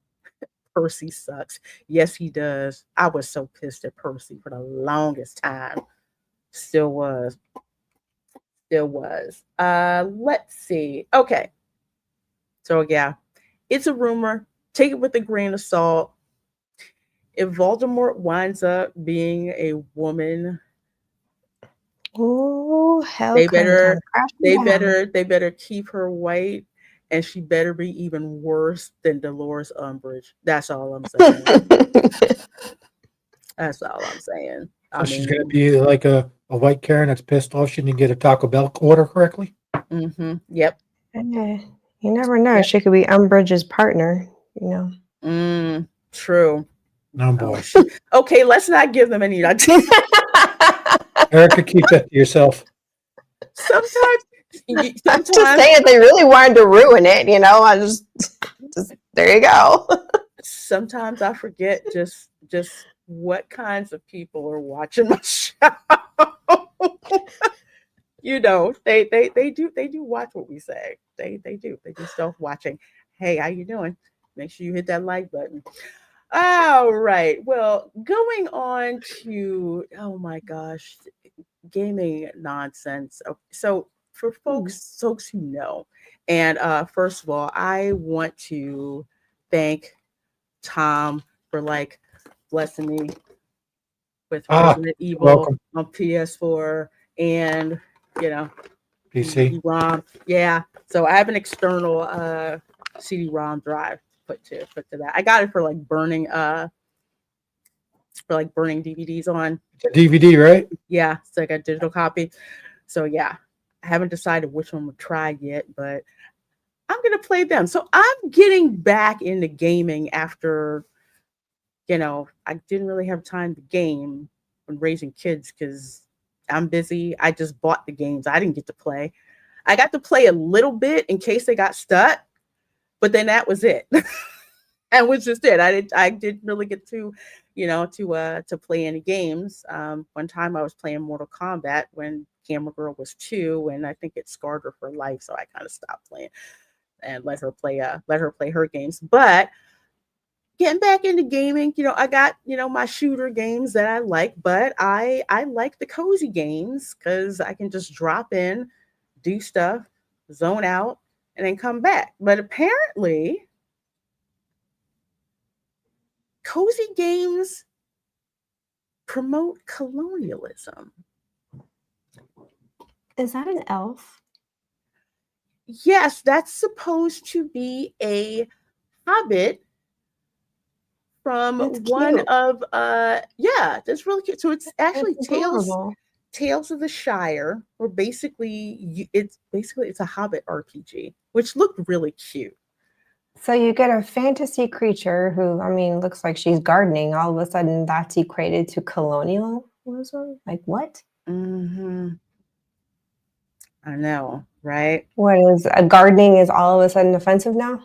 Percy sucks. Yes, he does. I was so pissed at Percy for the longest time. Still was. Still was. Let's see. Okay. So yeah, it's a rumor. Take it with a grain of salt. If Voldemort winds up being a woman, Ooh, hell they comes better down crashing down. they better keep her white, and she better be even worse than Dolores Umbridge. That's all I'm saying. That's all I'm saying. I So she's going to mean, be like a white Karen that's pissed off she didn't get a Taco Bell order correctly. yep, Eh, you never know. yep. She could be Umbridge's partner, you know. True. Oh Oh, boy. okay, let's not give them any. Erica, keep that to yourself. Sometimes, I'm just saying they really wanted to ruin it, I just there you go. sometimes I forget just what kinds of people are watching my show. They do watch what we say. They do self watching. Hey, how you doing? Make sure you hit that like button. All right. Well, going on to, oh my gosh, gaming nonsense. So for folks who know, and first of all, I want to thank Tom for like blessing me with Resident Evil welcome. on PS4 and PC. CD-ROM. Yeah. So I have an external CD-ROM drive put to that. I got it for like burning DVDs on. It's a DVD, right? Yeah, it's like a digital copy. So yeah, I haven't decided which one to try yet, but I'm gonna play them. So I'm getting back into gaming after, I didn't really have time to game when raising kids because I'm busy. I just bought the games. I didn't get to play. I got to play a little bit in case they got stuck, but then that was it. And was just it. I didn't really get to, to play any games. One time I was playing Mortal Kombat when Camera Girl was 2, and I think it scarred her for life. So I kind of stopped playing and let her play her games. But getting back into gaming, I got, my shooter games that I like, but I like the cozy games because I can just drop in, do stuff, zone out, and then come back. But apparently, cozy games promote colonialism. Is that an elf? Yes, that's supposed to be a hobbit from That's one cute. of that's really cute. So it's actually That's adorable. Tales of the Shire, or basically it's a hobbit RPG, which looked really cute. So you get a fantasy creature who, looks like she's gardening. All of a sudden, that's equated to colonialism? Like what? Mm-hmm. I know, right? What is gardening is all of a sudden offensive now?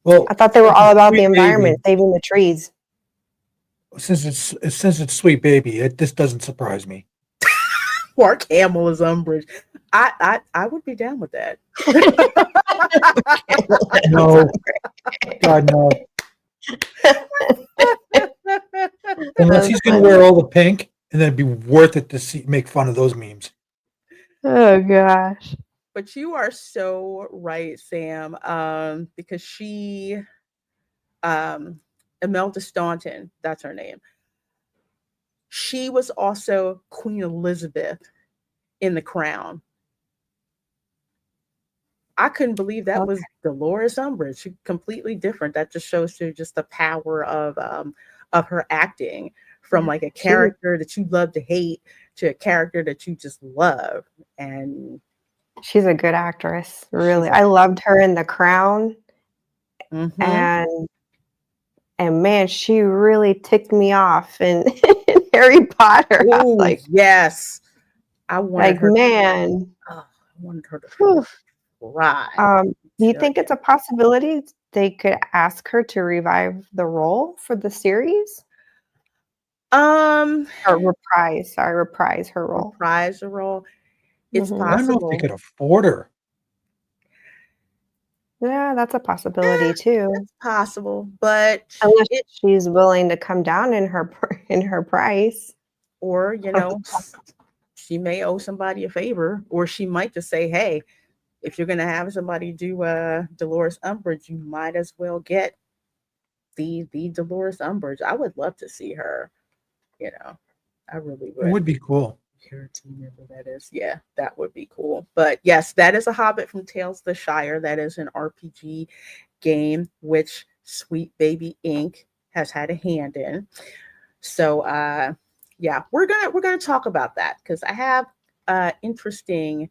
Well, I thought they were since all it's about the Sweet environment, Baby, saving the trees. since it's Sweet Baby, this doesn't surprise me. Poor Camel is Umbridge. I would be down with that. No, God no. Unless he's That's going to funny. wear all the pink, and then it'd be worth it to see make fun of those memes. Oh gosh. But you are so right, Sam. Because she, Imelda Staunton, that's her name. She was also Queen Elizabeth in The Crown. I couldn't believe that Okay. was Dolores Umbridge. She completely different. That just shows you just the power of her acting from like a character that you love to hate to a character that you just love. And She's a good actress, really. a- I loved her in The Crown, Mhm. and man, she really ticked me off in, in Harry Potter. I was Ooh, like, yes. I wanted her. man. I wanted her to Whew. cry. Do you Tell think ya. it's a possibility they could ask her to revive the role for the series? Um, Or reprise her role. reprise the role. It's Mhm. I don't know if they possible. could afford her. Yeah, that's a possibility too. It's possible, but Unless it she's willing to come down in her price. or she may owe somebody a favor, or she might just say, "Hey, if you're gonna have somebody do Dolores Umbridge, you might as well get the Dolores Umbridge." I would love to see her. I really It would. would be cool. Charity member, that is. Yeah, that would be cool. But yes, that is a Hobbit from Tales of the Shire. That is an RPG game which Sweet Baby Inc. has had a hand in. So yeah, we're gonna talk about that because I have interesting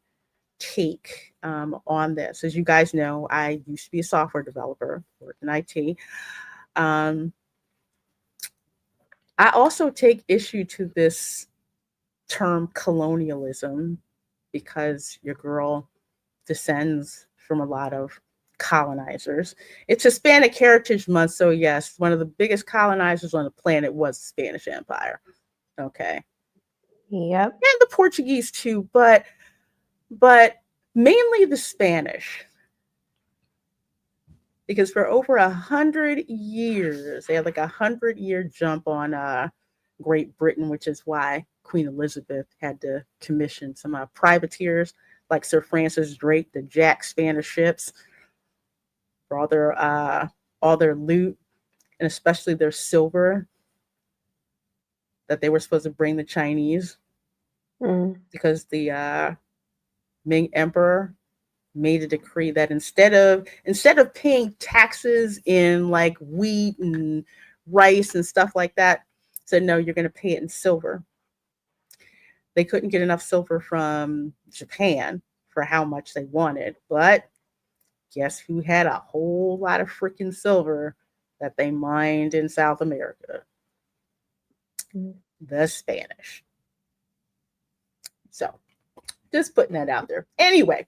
take on this. As you guys know, I used to be a software developer, worked in IT. Um, I also take issue to this term colonialism because your girl descends from a lot of colonizers. It's Hispanic Heritage Month, so yes, one of the biggest colonizers on the planet was the Spanish Empire. Okay. Yep. And the Portuguese too, but mainly the Spanish. Because for over 100 years, they had like 100-year jump on Great Britain, which is why Queen Elizabeth had to commission some privateers like Sir Francis Drake to jack Spanish ships for all their loot and especially their silver that they were supposed to bring the Chinese because the Ming Emperor made a decree that instead of paying taxes in like wheat and rice and stuff like that, said no, you're going to pay it in silver. They couldn't get enough silver from Japan for how much they wanted, but guess who had a whole lot of freaking silver that they mined in South America? The Spanish. So just putting that out there. Anyway,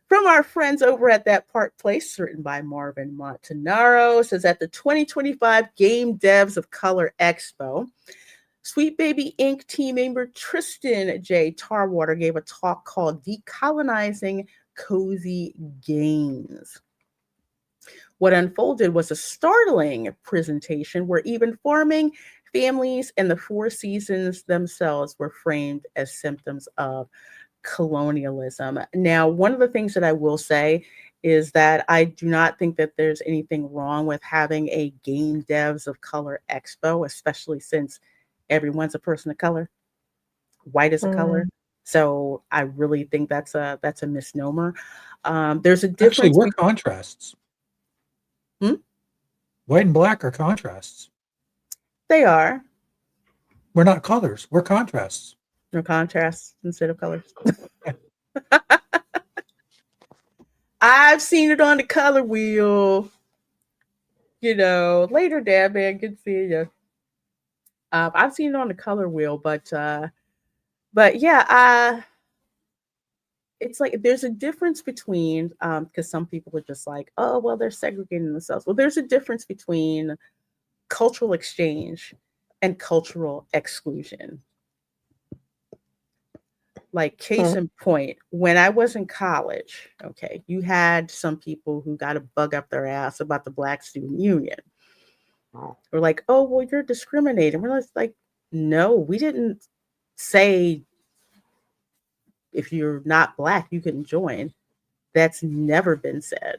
from our friends over at That Park Place, written by Marvin Montanaro, says at the 2025 Game Devs of Color Expo, Sweet Baby Inc. team member Tristan J. Tarwater gave a talk called Decolonizing Cozy Games. What unfolded was a startling presentation where even farming, families, and the Four Seasons themselves were framed as symptoms of colonialism. Now, one of the things that I will say is that I do not think that there's anything wrong with having a Game Devs of Color Expo, especially since everyone's a person of color. White is a color. So I really think that's a misnomer. There's a Actually, difference. we're contrasts. White and black are contrasts. They are. We're not colors. We're contrasts. No contrasts instead of colors. I've seen it on the color wheel. Later, Dad, man, good seeing you. I've seen it on the color wheel, but yeah, it's like there's a difference between because some people are just like, oh well, they're segregating themselves. Well, there's a difference between cultural exchange and cultural exclusion. Like case in point, when I was in college, okay, you had some people who got a bug up their ass about the Black Student Union. We're like, oh well, you're discriminating. We're like, no, we didn't say if you're not Black, you couldn't join. That's never been said.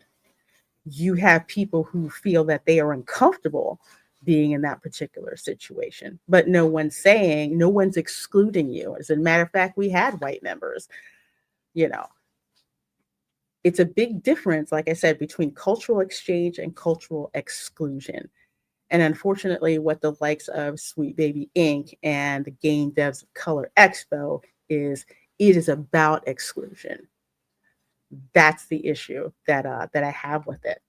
You have people who feel that they are uncomfortable being in that particular situation, but no one's excluding you. As a matter of fact, we had white members, you know. It's a big difference, like I said, between cultural exchange and cultural exclusion. And unfortunately, what the likes of Sweet Baby Inc. and the Game Devs of Color Expo is, it is about exclusion. That's the issue that I have with it.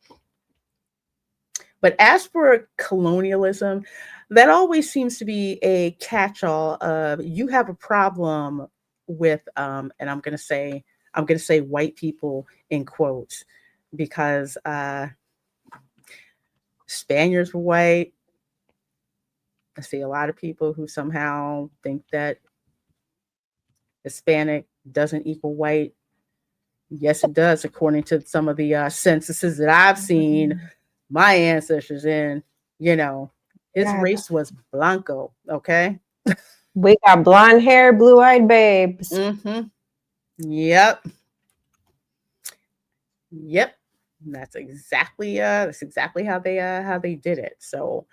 But as for colonialism, that always seems to be a catch-all of you have a problem with, and I'm going to say white people in quotes, because Spaniards were white. I see a lot of people who somehow think that Hispanic doesn't equal white. Yes, it does, according to some of the censuses that I've seen my ancestors in. You know, his race was Blanco, okay? We got blonde hair, blue-eyed babes. Mm-hmm. Yep. That's exactly how they did it. So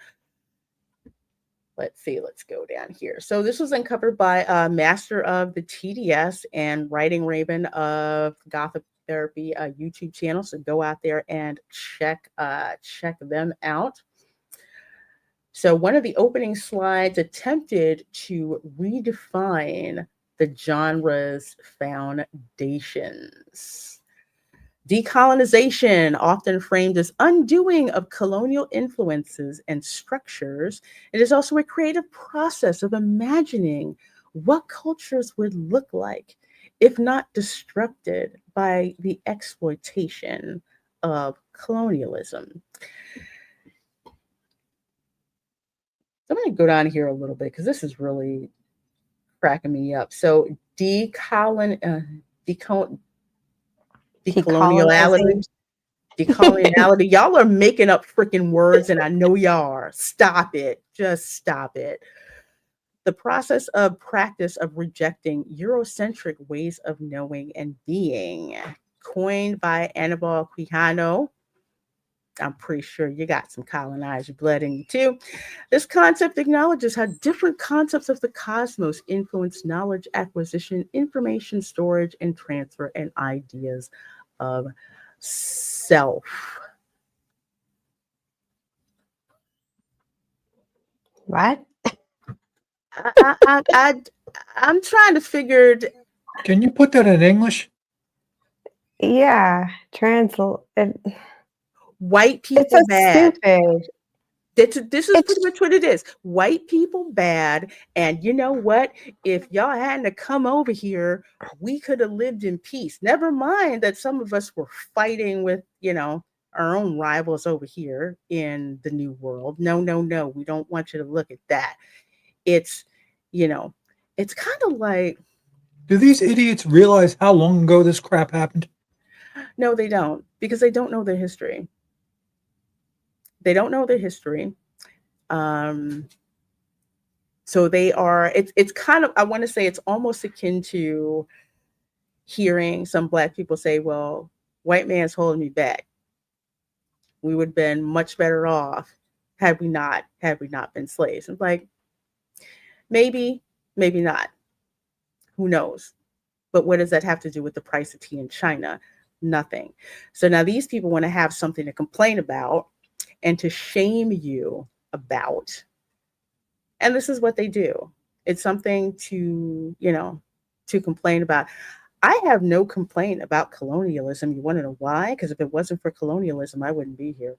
let's see, let's go down here. So this was uncovered by Master of the TDS and Writing Raven of Gothic Therapy YouTube channel. So go out there and check them out. So one of the opening slides attempted to redefine the genre's foundations. Decolonization, often framed as undoing of colonial influences and structures, it is also a creative process of imagining what cultures would look like if not disrupted by the exploitation of colonialism. I'm going to go down here a little bit because this is really cracking me up. So decoloniality. Y'all are making up freaking words, and I know y'all are. Stop it. Just stop it. The process of practice of rejecting Eurocentric ways of knowing and being, coined by Annabelle Quijano. I'm pretty sure you got some colonizer blood in you too. This concept acknowledges how different concepts of the cosmos influence knowledge acquisition, information storage and transfer, and ideas of self. What? I'm trying to figure. Can you put that in English? Yeah, translate. White people it's so bad. Stupid. This is pretty much what it is. White people bad. And you know what? If y'all hadn't to come over here, we could have lived in peace. Never mind that some of us were fighting with, our own rivals over here in the New World. No. We don't want you to look at that. It's, it's kind of like. Do these idiots realize how long ago this crap happened? No, they don't, because they don't know their history. They don't know their history. So they are, it's kind of, I want to say it's almost akin to hearing some Black people say, well, white man's holding me back. We would have been much better off had we not been slaves. And like, maybe not. Who knows? But what does that have to do with the price of tea in China? Nothing. So now these people want to have something to complain about and to shame you about. And this is what they do. It's something to, to complain about. I have no complaint about colonialism. You want to know why? Because if it wasn't for colonialism, I wouldn't be here.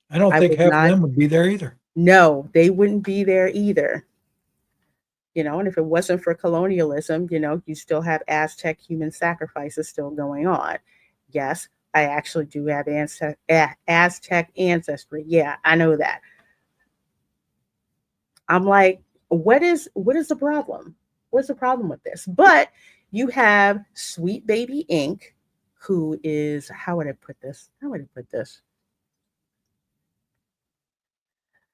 I don't think half of them would be there either. No, they wouldn't be there either. And if it wasn't for colonialism, you still have Aztec human sacrifices still going on. Yes, I actually do have Aztec ancestry. Yeah, I know that. I'm like, what is the problem? What's the problem with this? But you have Sweet Baby Inc., who is, how would I put this?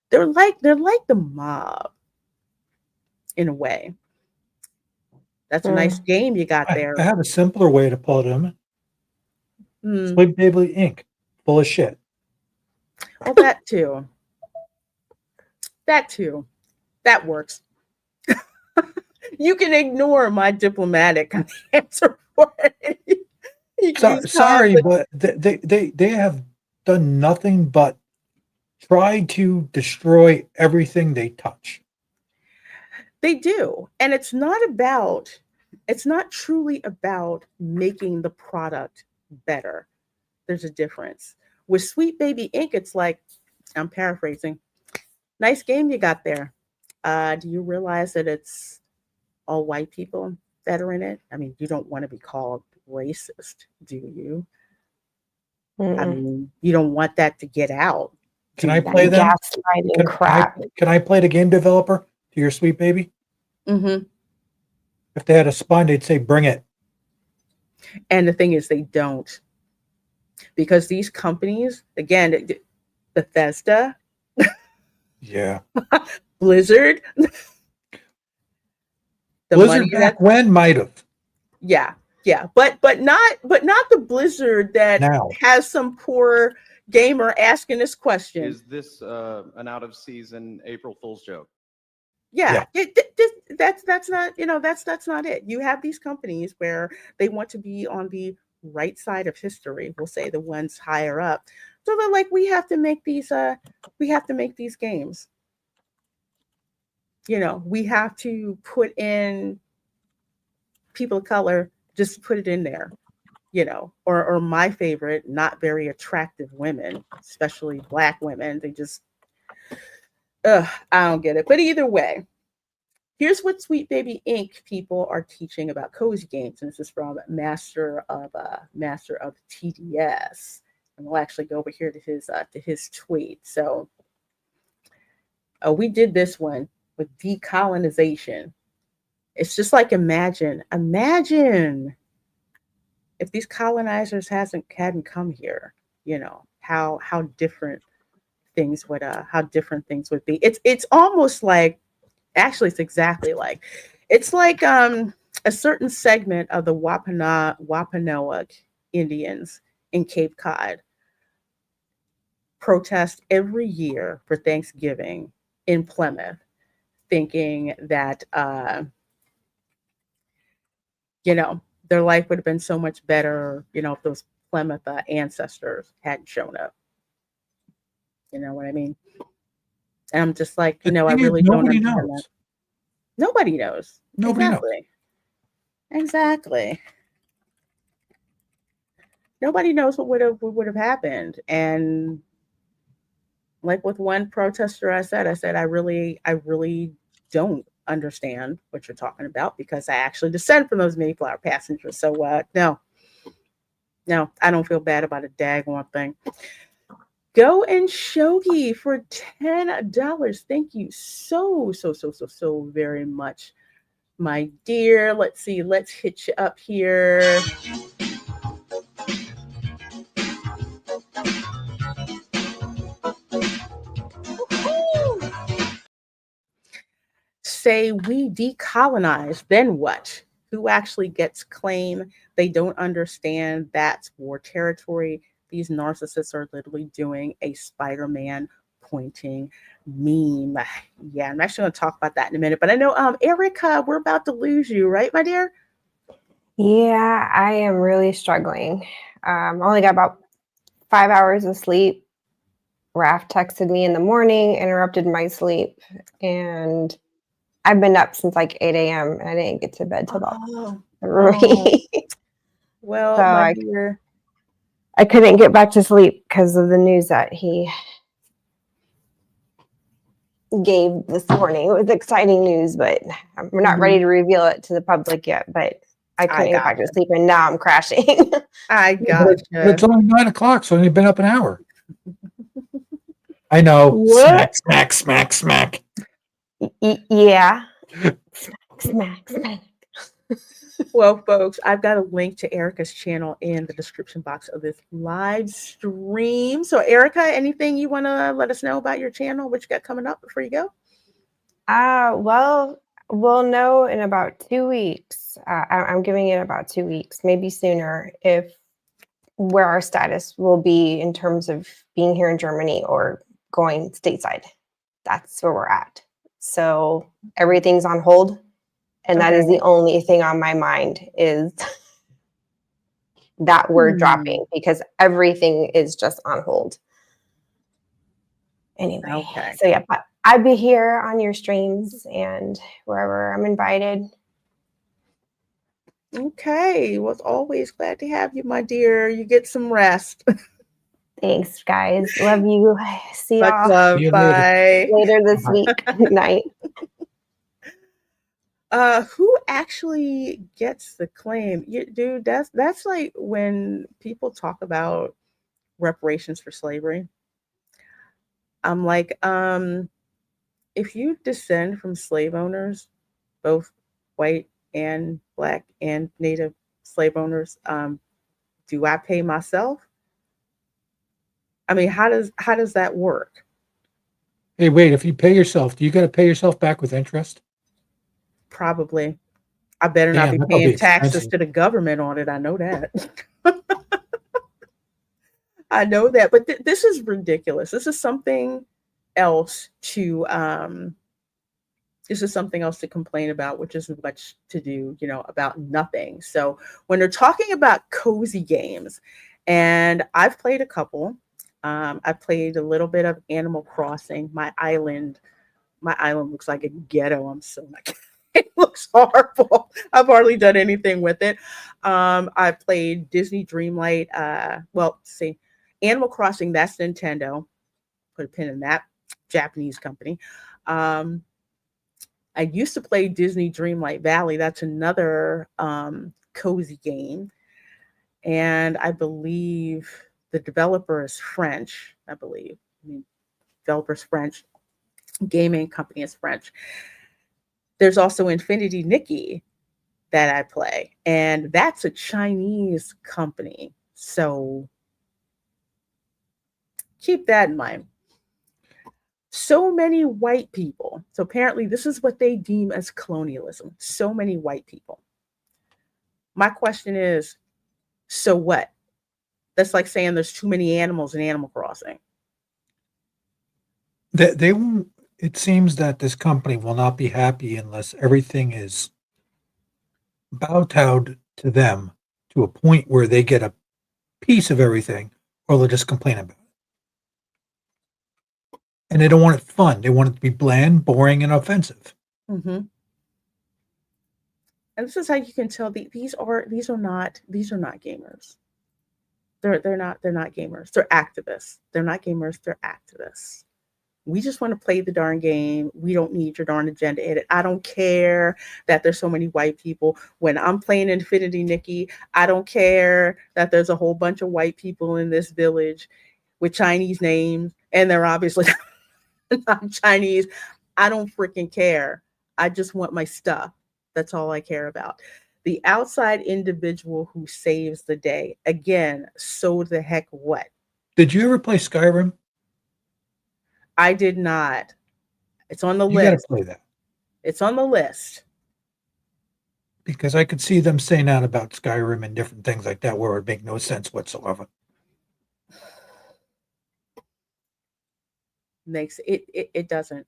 They're like the mob in a way. That's a nice game you got there. I have a simpler way to put them. Sweet Baby Inc. Full of shit. Well, that too. That works. You can ignore my diplomatic answer for it. Sorry, but they have done nothing but try to destroy everything they touch. They do. And it's not truly about making the product better. There's a difference. With Sweet Baby Inc., it's like, I'm paraphrasing, nice game you got there. Do you realize that it's all white people that are in it? I mean, you don't want to be called racist, do you? I mean, you don't want that to get out. Can I play them? Gaslighting crap. Can I play the game developer to your Sweet Baby? Mm-hmm. If they had a spine, they'd say, bring it. And the thing is, they don't. Because these companies, again, Bethesda, yeah, Blizzard, Blizzard back when might have. Yeah, but not the Blizzard that now has some poor gamer asking this question. Is this an out of season April Fool's joke? Yeah. That's not that's not it. You have these companies where they want to be on the right side of history. We'll say the ones higher up. So they're like, we have to make these games. We have to put in people of color, just put it in there. Or my favorite, not very attractive women, especially Black women. They just, I don't get it. But either way, here's what Sweet Baby Inc. people are teaching about cozy games. And this is from Master of TDS. And we'll actually go over here to his tweet. So we did this one with decolonization. It's just like imagine if these colonizers hadn't come here, how different things would be. It's almost like, actually it's exactly like, it's like a certain segment of the Wampanoag Indians in Cape Cod protest every year for Thanksgiving in Plymouth, thinking that their life would have been so much better, if those Plymouth ancestors hadn't shown up. You know what I mean? And I'm just like, I really don't understand that. Nobody knows. Nobody knows. Exactly. Nobody knows what would have happened. And like with one protester, I said, I really don't understand what you're talking about, because I actually descend from those Mayflower passengers. So no, I don't feel bad about a daggone thing. Go and Shogi for $10. Thank you so very much, my dear. Let's see, let's hit you up here. Say we decolonize, then what? Who actually gets claim? They don't understand that's war territory. These narcissists are literally doing a Spider-Man pointing meme. Yeah, I'm actually going to talk about that in a minute. But I know, Erica, we're about to lose you, right, my dear? Yeah, I am really struggling. Only got about 5 hours of sleep. Raph texted me in the morning, interrupted my sleep, and I've been up since like 8 a.m. and I didn't get to bed till about 3. Well, so my dear, I couldn't get back to sleep because of the news that he gave this morning. It was exciting news, but we're not ready to reveal it to the public yet. But I couldn't get back to sleep, and now I'm crashing. I But gotcha. it's only 9 o'clock, so you've been up an hour. I know. What? Smack, smack, smack, smack. Yeah. Smack, smack. Well, folks, I've got a link to Erica's channel in the description box of this live stream. So, Erica, anything you want to let us know about your channel, what you got coming up before you go? Well, we'll know in about 2 weeks. I'm giving it about 2 weeks, maybe sooner, if where our status will be in terms of being here in Germany or going stateside. That's where we're at. So everything's on hold. And that is Okay. the only thing on my mind is that we're dropping, because everything is just on hold. Anyway, Okay. so yeah, but I'd be here on your streams and wherever I'm invited. Okay. Well, it's always glad to have you, my dear. You get some rest. Thanks, guys. Love you. See Much y'all love. See you Bye. later this Bye. week. Night. Who actually gets the claim? Dude, that's like when people talk about reparations for slavery. I'm like, if you descend from slave owners, both white and black and native slave owners, do I pay myself? I mean, how does that work? Hey, wait, if you pay yourself, do you got to pay yourself back with interest? Probably. I better not Damn, be that'll be paying taxes expensive. to the government on it. I know that. I know that, but this is ridiculous. This is something else to complain about, which is much to do, about nothing. So when they're talking about cozy games, and I've played a couple, I played a little bit of Animal Crossing. My island looks like a ghetto. I'm so not. It looks horrible. I've hardly done anything with it. I played Disney Dreamlight. See, Animal Crossing, that's Nintendo. Put a pin in that. Japanese company. I used to play Disney Dreamlight Valley. That's another cozy game. And I believe the developer is French. Developer's French. Gaming company is French. There's also Infinity Nikki that I play, and that's a Chinese company. So keep that in mind. So many white people. So apparently this is what they deem as colonialism. So many white people. My question is, so what? That's like saying there's too many animals in Animal Crossing. They won't. It seems that this company will not be happy unless everything is kowtowed to them to a point where they get a piece of everything, or they'll just complain about it. And they don't want it fun. They want it to be bland, boring, and offensive. Mm-hmm. And this is how you can tell these are not gamers. They're not gamers. They're activists. They're not gamers. They're activists. We just want to play the darn game. We don't need your darn agenda in it. I don't care that there's so many white people. When I'm playing Infinity Nikki, I don't care that there's a whole bunch of white people in this village with Chinese names, and they're obviously not Chinese. I don't freaking care. I just want my stuff. That's all I care about. The outside individual who saves the day. Again, so the heck what? Did you ever play Skyrim? I did not. It's on the You got to list. play that. It's on the list. Because I could see them saying that about Skyrim and different things like that where it would make no sense whatsoever. It doesn't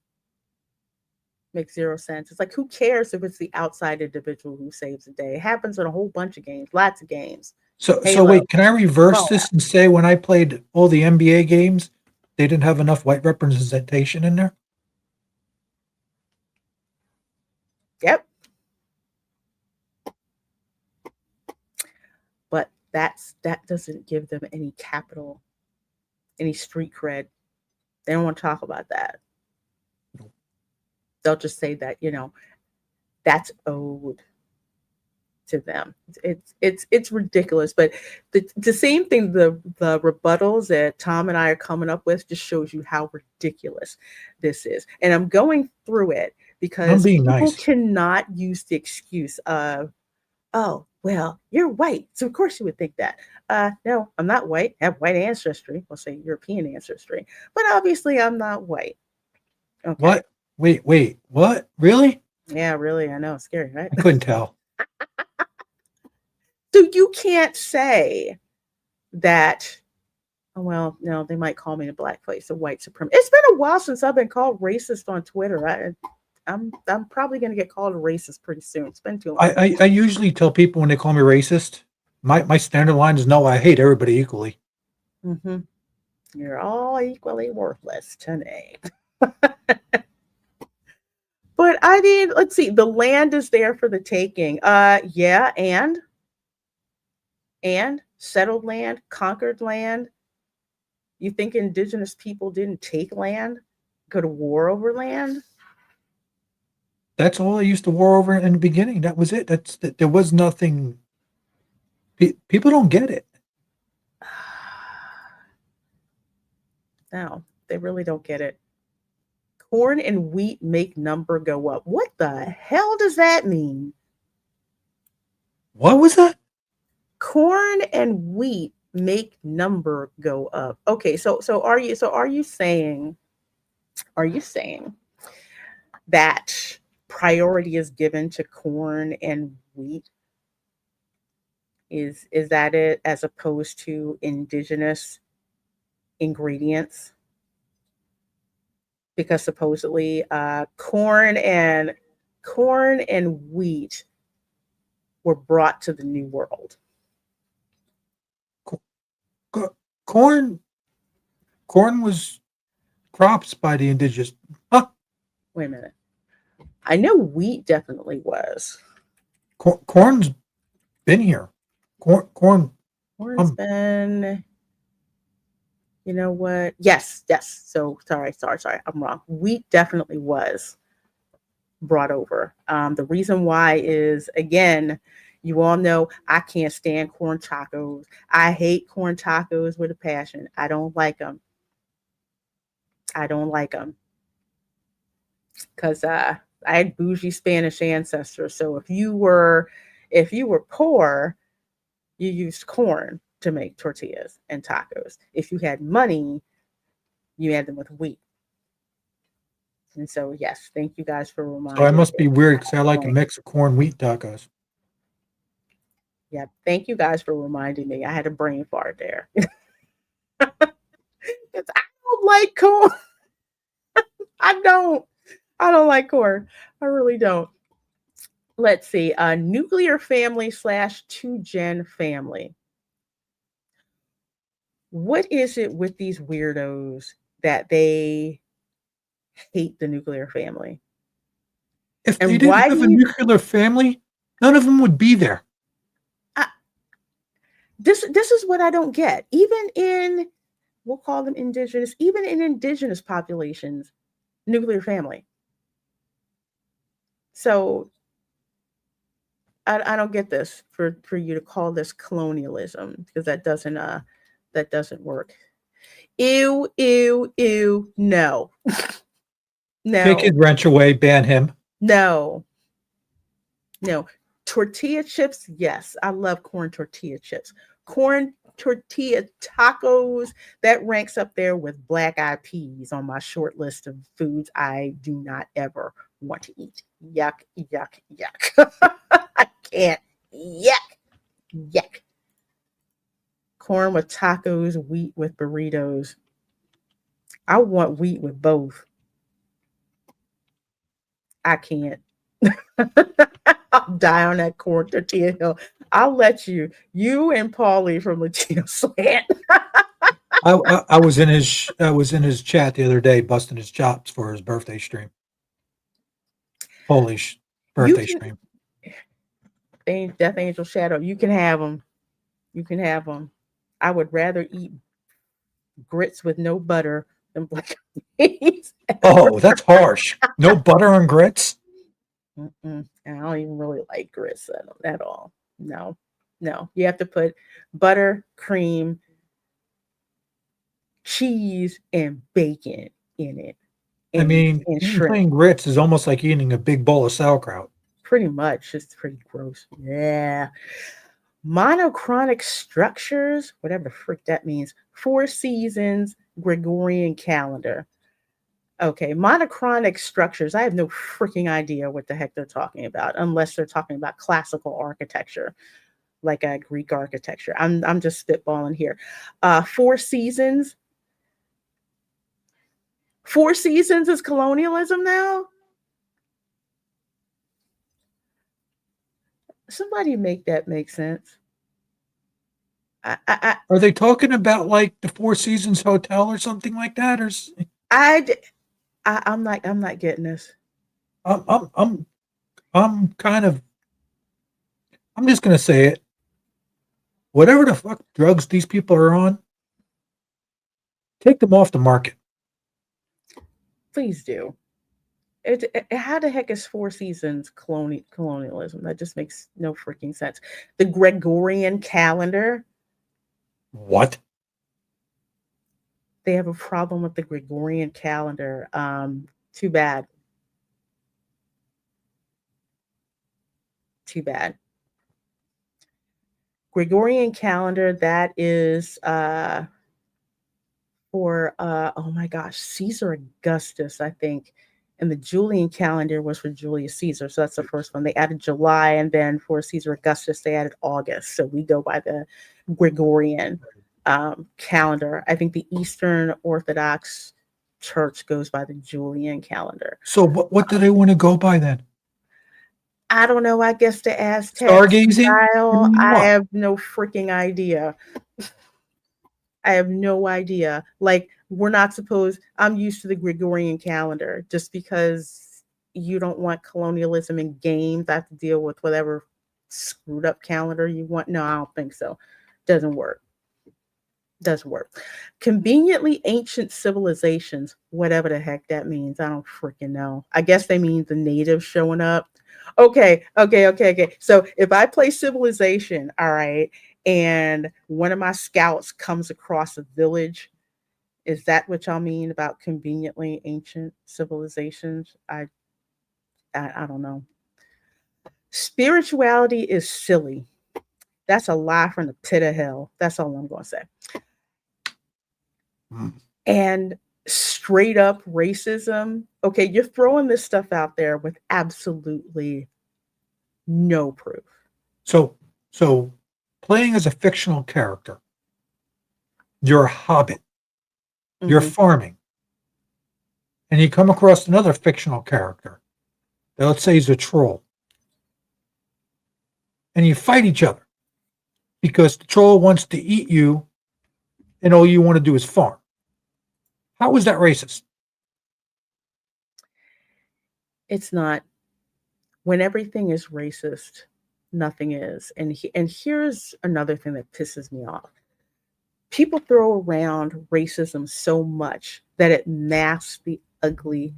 make zero sense. It's like, who cares if it's the outside individual who saves the day? It happens in a whole bunch of games, lots of games. So Halo. wait, can I reverse Well, this and say when I played all the NBA games, they didn't have enough white representation in there? Yep. But that doesn't give them any capital, any street cred. They don't want to talk about that. they'll just say that, that's owed to them. It's ridiculous. But the same thing, the rebuttals that Tom and I are coming up with just shows you how ridiculous this is. And I'm going through it because being people nice. cannot use the excuse of, oh, well, you're white, so of course you would think that. No, I'm not white. I have white ancestry. We'll say European ancestry, but obviously I'm not white. Okay. What? Wait. What? Really? Yeah, really. I know. It's scary, right? I couldn't tell. So you can't say that, oh, well, no, they might call me a blackface, a white supremacist. It's been a while since I've been called racist on Twitter. I'm probably going to get called a racist pretty soon. It's been too long. I usually tell people when they call me racist, my standard line is no, I hate everybody equally. Mm-hmm. You're all equally worthless tonight. But I mean, let's see. The land is there for the taking. Yeah, and settled land, conquered land. You think indigenous people didn't take land, go to war over land? That's all they used to war over in the beginning. That was it. There was nothing. People don't get it. No, they really don't get it. Corn and wheat make number go up. What the hell does that mean? What was that? Corn and wheat make number go up. Okay, so are you saying that priority is given to corn and wheat? Is that it, as opposed to indigenous ingredients? Because supposedly corn and wheat were brought to the New World. Corn was crops by the indigenous. Huh? Wait a minute. I know wheat definitely was. Corn's been here. Corn's been. You know what? Yes. So sorry. I'm wrong. Wheat definitely was brought over. The reason why is, again, you all know I can't stand corn tacos. I hate corn tacos with a passion. I don't like them. Because I had bougie Spanish ancestors. So if you were poor, you used corn to make tortillas and tacos. If you had money, you had them with wheat. And so, yes, thank you guys for reminding me. So I must be weird because I like a mix of corn wheat tacos. Yeah, thank you guys for reminding me. I had a brain fart there. I don't like corn. I don't like corn. I really don't. Let's see. Nuclear family / 2-gen family. What is it with these weirdos that they hate the nuclear family? If they didn't have a nuclear family, none of them would be there. This is what I don't get. Even in, we'll call them indigenous, even in indigenous populations, nuclear family. So I don't get this for you to call this colonialism, because that doesn't work. Ew, no. No. Take his wrench away, ban him. No. Tortilla chips, yes. I love corn tortilla chips. Corn tortilla tacos, that ranks up there with black eyed peas on my short list of foods I do not ever want to eat. Yuck. I can't. Yuck. Corn with tacos, wheat with burritos. I want wheat with both. I can't. I'll die on that corn tortilla hill. I'll let you and Paulie from Latino Slant. I was in his chat the other day, busting his chops for his birthday stream. Polish birthday stream. Death Angel Shadow. You can have them. I would rather eat grits with no butter and black beans. Oh, that's harsh. No butter on grits? Mm-mm. I don't even really like grits at all. No, no. You have to put butter, cream, cheese, and bacon in it, I and mean, eating shrimp. plain grits is almost like eating a big bowl of sauerkraut. Pretty much, it's pretty gross. Yeah. Monochronic structures, whatever the frick that means. 4 seasons, Gregorian calendar. Okay, monochronic structures. I have no freaking idea what the heck they're talking about, unless they're talking about classical architecture, like a Greek architecture. I'm just spitballing here. 4 seasons. 4 seasons is colonialism now? Somebody make that make sense. Are they talking about like the Four Seasons Hotel or something like that? I'm not getting this. I'm kind of. I'm just gonna say it. Whatever the fuck drugs these people are on, take them off the market. Please do. How the heck is 4 seasons colonialism? That just makes no freaking sense. The Gregorian calendar. What? They have a problem with the Gregorian calendar. Too bad. Too bad. Gregorian calendar, that is for oh my gosh, Caesar Augustus, I think. And the Julian calendar was for Julius Caesar. So that's the first one. They added July, and then for Caesar Augustus, they added August. So we go by the Gregorian calendar. I think the Eastern Orthodox Church goes by the Julian calendar. So what do they want to go by then? I don't know. I guess the Aztec Stargazing? style. I What? have no freaking idea. I have no idea. Like, we're not supposed, I'm used to the Gregorian calendar. Just because you don't want colonialism in games, I have to deal with whatever screwed up calendar you want. No, I don't think so. Doesn't work. Doesn't work. Conveniently ancient civilizations, whatever the heck that means. I don't freaking know. I guess they mean the natives showing up. Okay. So if I play Civilization, all right, and one of my scouts comes across a village, is that what y'all mean about conveniently ancient civilizations? I don't know. Spirituality is silly. That's a lie from the pit of hell. That's all I'm going to say. And straight up racism. Okay, you're throwing this stuff out there with absolutely no proof. So playing as a fictional character, you're a hobbit, you're farming, and you come across another fictional character, let's say he's a troll, and you fight each other because the troll wants to eat you and all you want to do is farm. How is that racist? It's not. When everything is racist, nothing is. And here's another thing that pisses me off. People throw around racism so much that it masks the ugly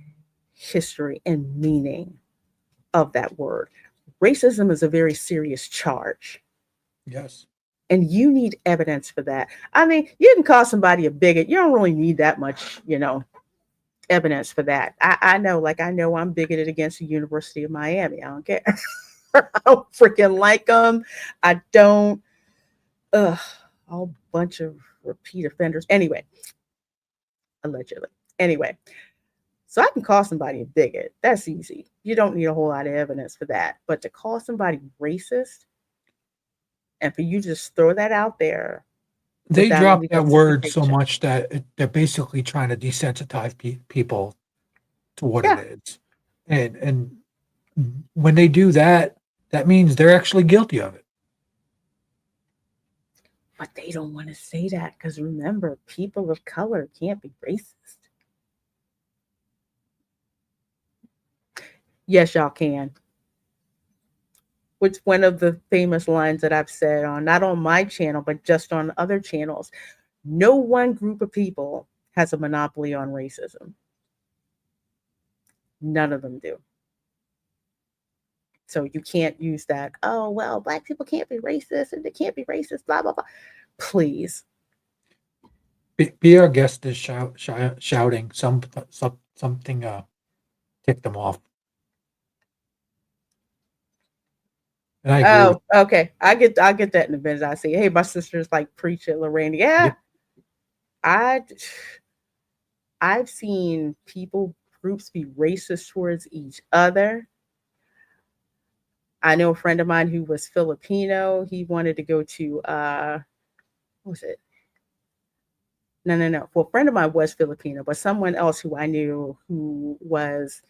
history and meaning of that word. Racism is a very serious charge. Yes. And you need evidence for that. I mean, you can call somebody a bigot. You don't really need that much, evidence for that. I know I'm bigoted against the University of Miami. I don't care. I don't freaking like them. I don't. A whole bunch of repeat offenders. Anyway, allegedly. Anyway, so I can call somebody a bigot. That's easy. You don't need a whole lot of evidence for that. But to call somebody racist and for you to just throw that out there. They drop that word so much that they're basically trying to desensitize people to what it is. And when they do that, that means they're actually guilty of it. But they don't want to say that because remember, people of color can't be racist. Yes, y'all can. Which one of the famous lines that I've said on, not on my channel, but just on other channels. No one group of people has a monopoly on racism. None of them do. So you can't use that, oh, well, Black people can't be racist and they can't be racist, blah, blah, blah. Please. Be our guest is shouting something ticked them off. And I agree with Oh, okay. I get that in the bins. I see, hey, my sister's like preaching Lorraine. Yeah. Yep. I've seen groups be racist towards each other. I know a friend of mine who was Filipino. He wanted to go to what was it? No. Well, a friend of mine was Filipino, but someone else who I knew who was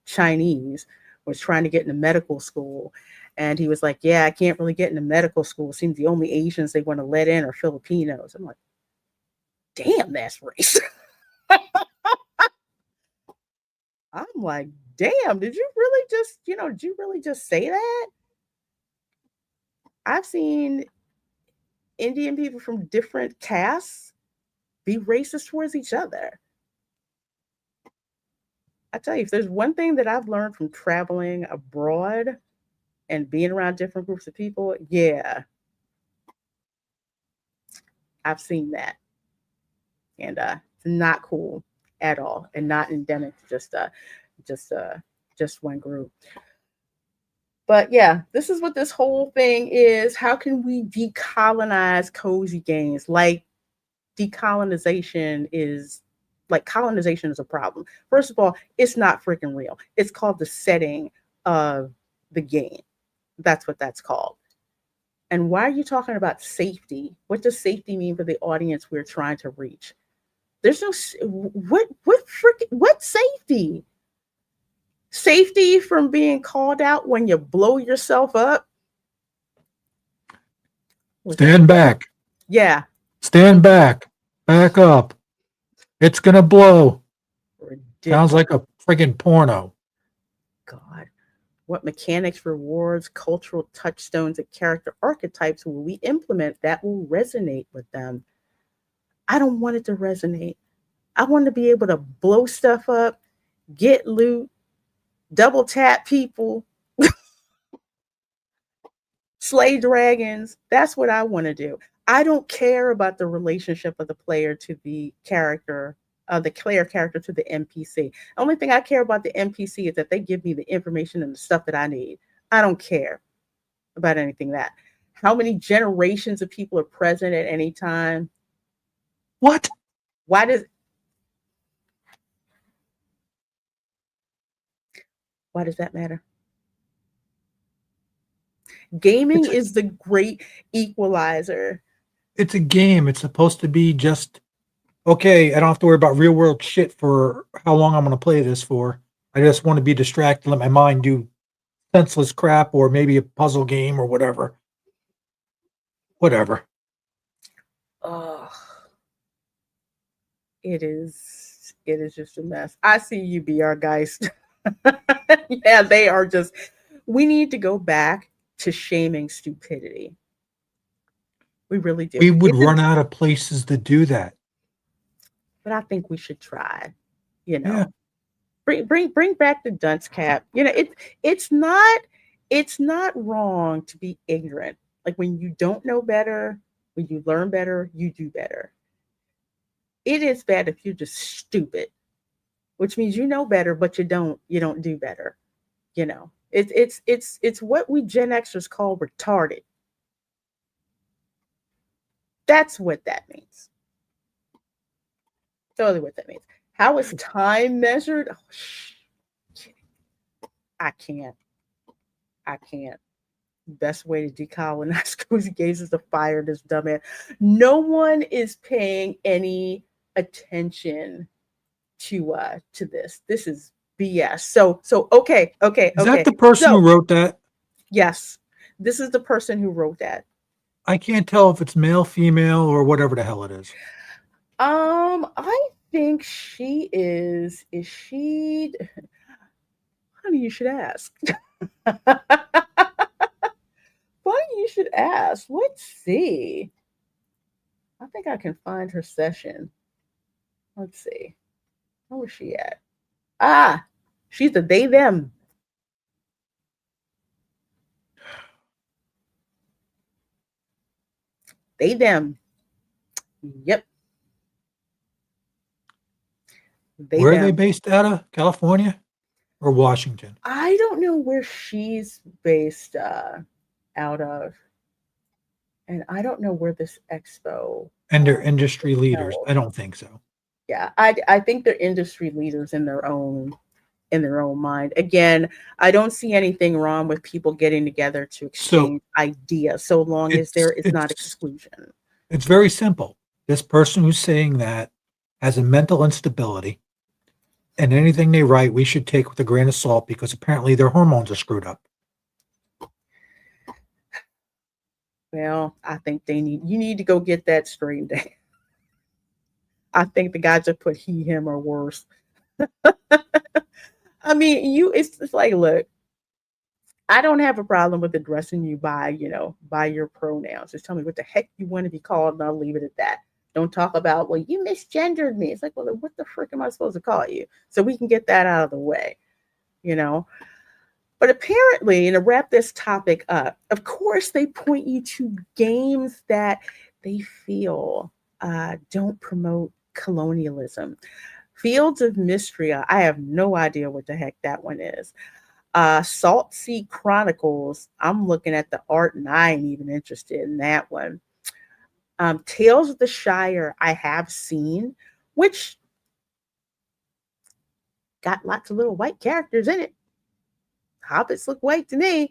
Chinese was trying to get into medical school. And he was like, yeah, I can't really get into medical school. It seems the only Asians they want to let in are Filipinos. I'm like, damn, that's racist. I'm like, damn, did you really just say that? I've seen Indian people from different castes be racist towards each other. I tell you, if there's one thing that I've learned from traveling abroad and being around different groups of people, yeah, I've seen that. And it's not cool at all and not endemic to just one group. But yeah, this is what this whole thing is. How can we decolonize cozy games? Like colonization is a problem. First of all, it's not freaking real. It's called the setting of the game. That's what that's called. And why are you talking about safety? What does safety mean for the audience we're trying to reach? There's no what safety? Safety from being called out when you blow yourself up? Stand back. Yeah. Stand back. Back up. It's gonna blow. Ridiculous. Sounds like a friggin' porno. God. What mechanics, rewards, cultural touchstones, and character archetypes will we implement that will resonate with them? I don't want it to resonate. I want to be able to blow stuff up, get loot, double tap people, slay dragons. That's what I want to do. I don't care about the relationship of the player to the character, the player character to the NPC. The only thing I care about the NPC is that they give me the information and the stuff that I need. I don't care about anything that. How many generations of people are present at any time? What? Why does that matter? Gaming is the great equalizer. It's a game. It's supposed to be just okay. I don't have to worry about real world shit for how long I'm going to play this for. I just want to be distracted, let my mind do senseless crap, or maybe a puzzle game or whatever. Whatever. Oh, it is just a mess. I see you, BR guys. Yeah, they are just. We need to go back to shaming stupidity. We really do. We would run out of places to do that. But I think we should try. You know, Yeah. bring back the dunce cap. You know, it's not wrong to be ignorant. Like when you don't know better, when you learn better, you do better. It is bad if you're just stupid, which means you know better, but you don't do better. You know, it's what we Gen Xers call retarded. That's what that means. Totally what that means. How is time measured? Oh, I can't. Best way to decolonize cozy games is to fire this dumbass. No one is paying any attention to this. This is BS. So okay. Is that the person who wrote that? Yes, this is the person who wrote that. I can't tell if it's male, female, or whatever the hell it is. I think she is. Is she? Honey, you should ask. Funny you should ask. Let's see. I think I can find her session. Let's see. Where was she at? Ah, she's a they them. They them. Yep. They Where are they them. based out of? California or Washington? I don't know where she's based out of, and I don't know where this expo And they're industry leaders? held. I don't think so. Yeah, I think they're industry leaders in their own mind. Again, I don't see anything wrong with people getting together to So exchange ideas, so long as there is not it's exclusion. it's very simple. This person who's saying that has a mental instability, and anything they write we should take with a grain of salt because apparently their hormones are screwed up. Well, I think you need to go get that straightened out. I think the guys that put he, him, or worse. I mean, it's like, look, I don't have a problem with addressing you by your pronouns. Just tell me what the heck you want to be called, and I'll leave it at that. Don't talk about, well, you misgendered me. It's like, well, what the frick am I supposed to call you? So we can get that out of the way, you know? But apparently, and to wrap this topic up, of course, they point you to games that they feel don't promote colonialism. Fields of Mystery, I have no idea what the heck that one is. Salt Sea Chronicles, I'm looking at the art and I ain't even interested in that one. Tales of the Shire, I have seen, which got lots of little white characters in it. Hobbits look white to me.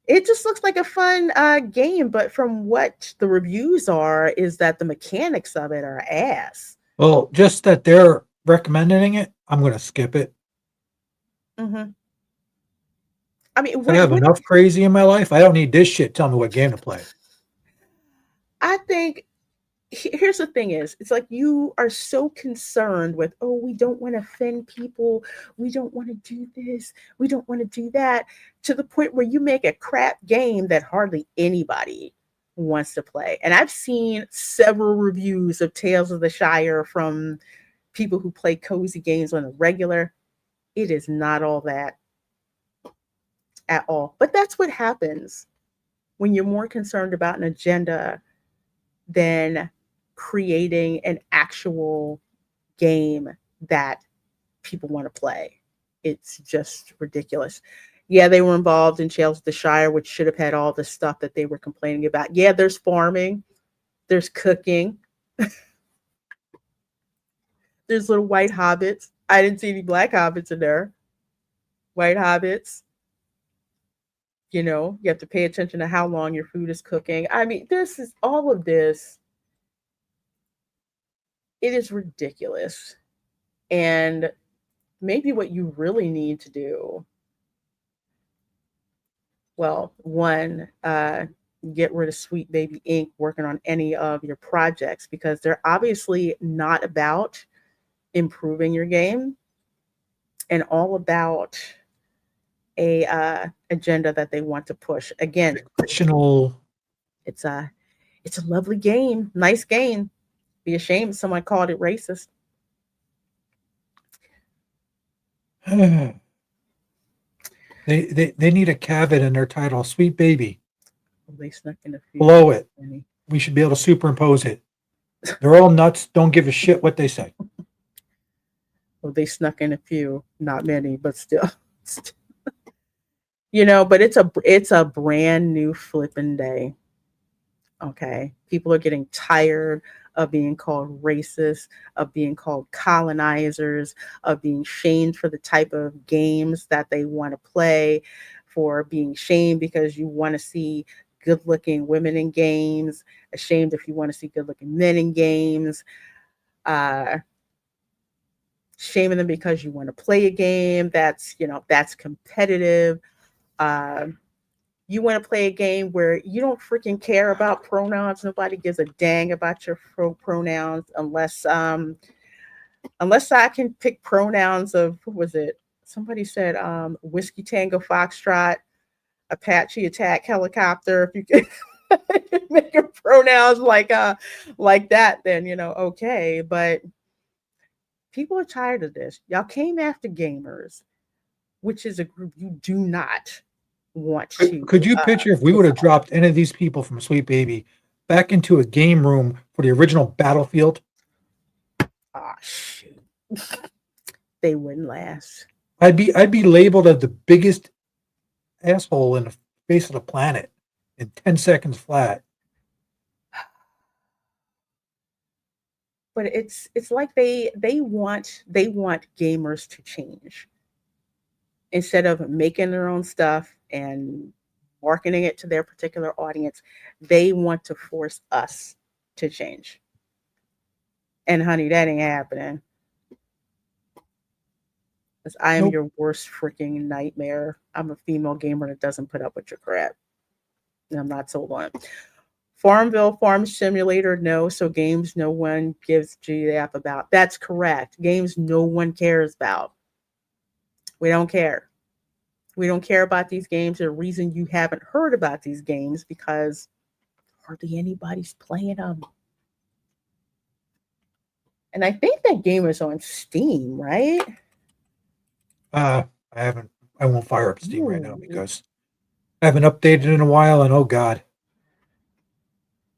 It just looks like a fun game, but from what the reviews are, is that the mechanics of it are ass. Well, just that they're recommending it, I'm going to skip it. Mm-hmm. I mean, I have enough crazy in my life. I don't need this shit. Tell me what game to play. I think here's the thing is, it's like you are so concerned with, oh, we don't want to offend people, we don't want to do this, we don't want to do that, to the point where you make a crap game that hardly anybody wants to play. And I've seen several reviews of Tales of the Shire from people who play cozy games on a regular. It is not all that at all. But that's what happens when you're more concerned about an agenda than creating an actual game that people want to play. It's just ridiculous. Yeah, they were involved in Tales of the Shire, which should have had all the stuff that they were complaining about. Yeah, there's farming, there's cooking, there's little white hobbits. I didn't see any black hobbits in there. White hobbits. You have to pay attention to how long your food is cooking. I mean, this is all of this. It is ridiculous. And maybe what you really need to do, well, one, get rid of Sweet Baby Inc. working on any of your projects, because they're obviously not about improving your game and all about a agenda that they want to push. Again, Fictional. it's a lovely game, nice game. Be ashamed if someone called it racist. They need a caveat in their title. Sweet Baby. They snuck in a few. Below it. We should be able to superimpose it. They're all nuts. Don't give a shit what they say. Well, they snuck in a few, not many, but still. But it's a brand new flipping day. Okay. People are getting tired of being called racist, of being called colonizers, of being shamed for the type of games that they want to play, for being shamed because you want to see good-looking women in games, ashamed if you want to see good-looking men in games, shaming them because you want to play a game that's competitive. You want to play a game where you don't freaking care about pronouns. Nobody gives a dang about your pronouns unless I can pick pronouns of, what was it? Somebody said Whiskey Tango Foxtrot, Apache Attack Helicopter. If you can make your pronouns like that, then okay. But People are tired of this. Y'all came after gamers, which is a group you do not want to. Could you picture if we would have dropped any of these people from Sweet Baby back into a game room for the original Battlefield? Shoot. They wouldn't last. I'd be labeled as the biggest asshole in the face of the planet in 10 seconds flat. But it's like they want gamers to change. Instead of making their own stuff and marketing it to their particular audience, they want to force us to change. And honey, that ain't happening. Because I am Nope. your worst freaking nightmare. I'm a female gamer that doesn't put up with your crap. And I'm not sold on it. Farmville Farm Simulator, no. So games no one gives GF about. That's correct. Games no one cares about. We don't care. We don't care about these games. The reason you haven't heard about these games because hardly anybody's playing them. And I think that game is on Steam, right? I won't fire up Steam right now because I haven't updated in a while, and oh god.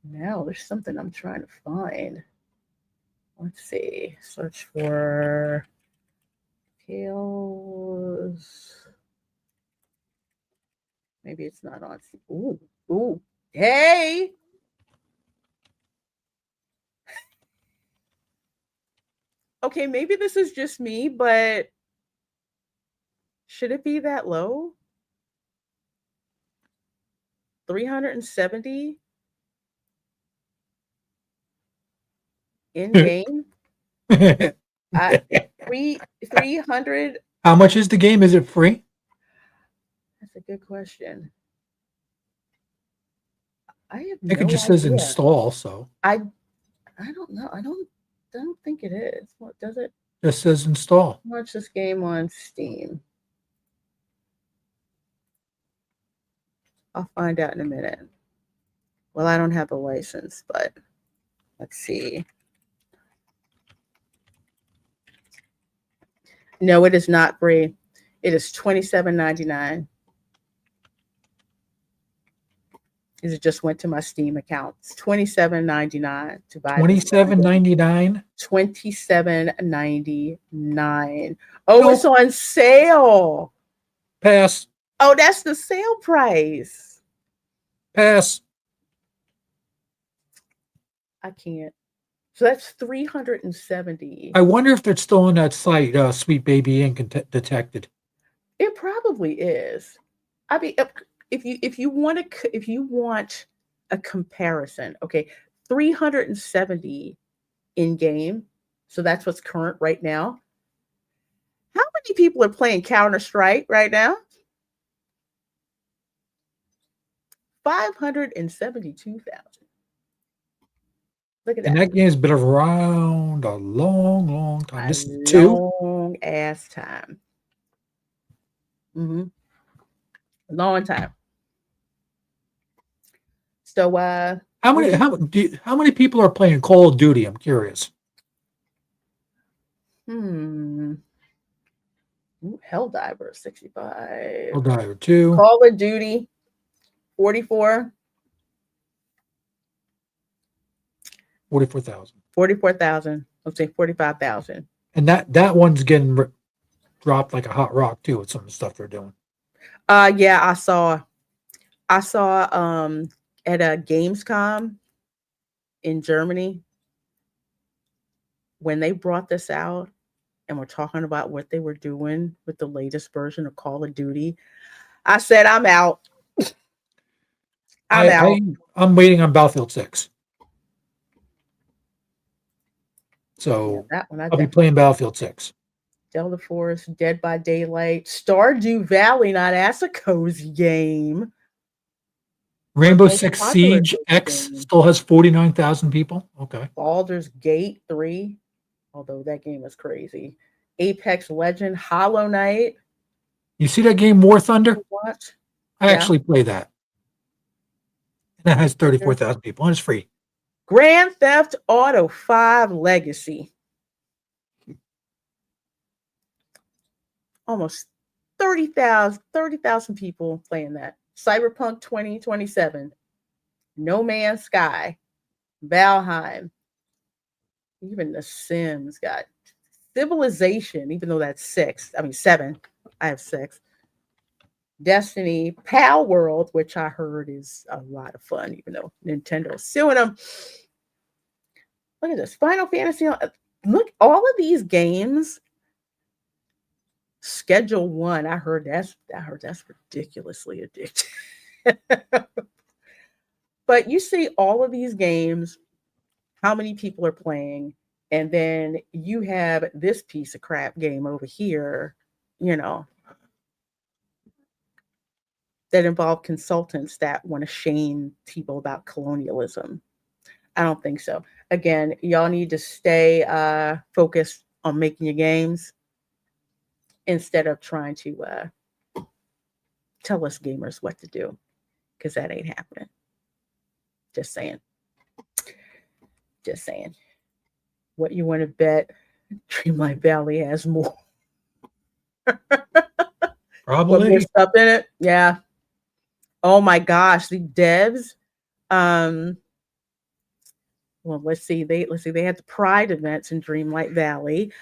Now there's something I'm trying to find. Let's see. Search for Tales. Maybe it's not on. Ooh. Hey. Okay, maybe this is just me, but should it be that low? 370 in game? 300. How much is the game? Is it free? That's a good question. I have I no think it just says idea. install, so I don't know. I don't think it is. What does it? just says install. Watch this game on Steam. I'll find out in a minute. Well, I don't have a license, but let's see. No, it is not free. It is $27.99. It just went to my Steam account. It's $27.99 to buy. $27.99. $27.99. Oh, Nope. It's on sale. Pass. Oh, that's the sale price. Pass. I can't. So that's 370. I wonder if they're still on that site, Sweet Baby Inc. Detected. It probably is. I mean, if you want a comparison, okay, 370 in game. So that's what's current right now. How many people are playing Counter-Strike right now? 572,000. Look at that. And that game's been around a long time. This is A 2. long ass time. A long time. So How many people are playing Call of Duty? I'm curious. Ooh, Helldiver 65. Helldiver 2. Call of Duty 44. 44,000. 44,000. Let's say 45,000. And that one's getting dropped like a hot rock too with some of the stuff they're doing. Yeah, I saw at a Gamescom in Germany when they brought this out and were talking about what they were doing with the latest version of Call of Duty. I said, I'm out. I'm out. I'm waiting on Battlefield 6. So Yeah, that one I'll be playing Battlefield 6. Delta Force, Dead by Daylight, Stardew Valley. Now that's a cozy game. Rainbow Most Six popular Siege cozy X game. still has 49,000 people. Okay. Baldur's Gate 3, although that game is crazy. Apex Legend, Hollow Knight. You see that game War Thunder? What? I Yeah. actually play that. And that has 34,000 people and it's free. Grand Theft Auto 5 Legacy. almost 30,000 people playing that. Cyberpunk 2027, No Man's Sky, Valheim, even The Sims got Civilization, even though that's 7. I have 6. Destiny, Pal World, which I heard is a lot of fun, even though Nintendo's suing them. Look at this. Final Fantasy. Look, all of these games. Schedule 1. I heard that's ridiculously addictive. But you see all of these games, how many people are playing, and then you have this piece of crap game over here, that involve consultants that want to shame people about colonialism. I don't think so. Again, y'all need to stay focused on making your games instead of trying to tell us gamers what to do, because that ain't happening. Just saying. What you want to bet? Dreamlight Valley has more. Probably. More stuff in it. Yeah. Oh my gosh, the devs. Well, let's see. They had the Pride events in Dreamlight Valley.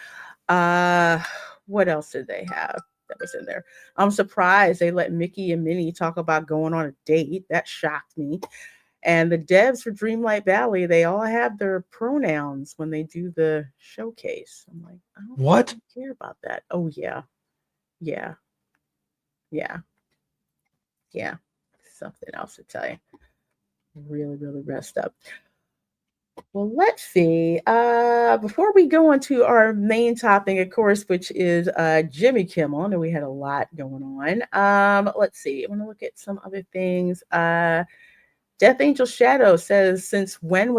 What else did they have that was in there? I'm surprised they let Mickey and Minnie talk about going on a date. That shocked me. And the devs for Dreamlight Valley, they all have their pronouns when they do the showcase. I'm like, I don't care about that. Oh yeah. Something else to tell you. Really, really messed up. Well, let's see. Before we go on to our main topic, of course, which is Jimmy Kimmel. I know we had a lot going on. Let's see. I want to look at some other things. Death Angel Shadow says, since when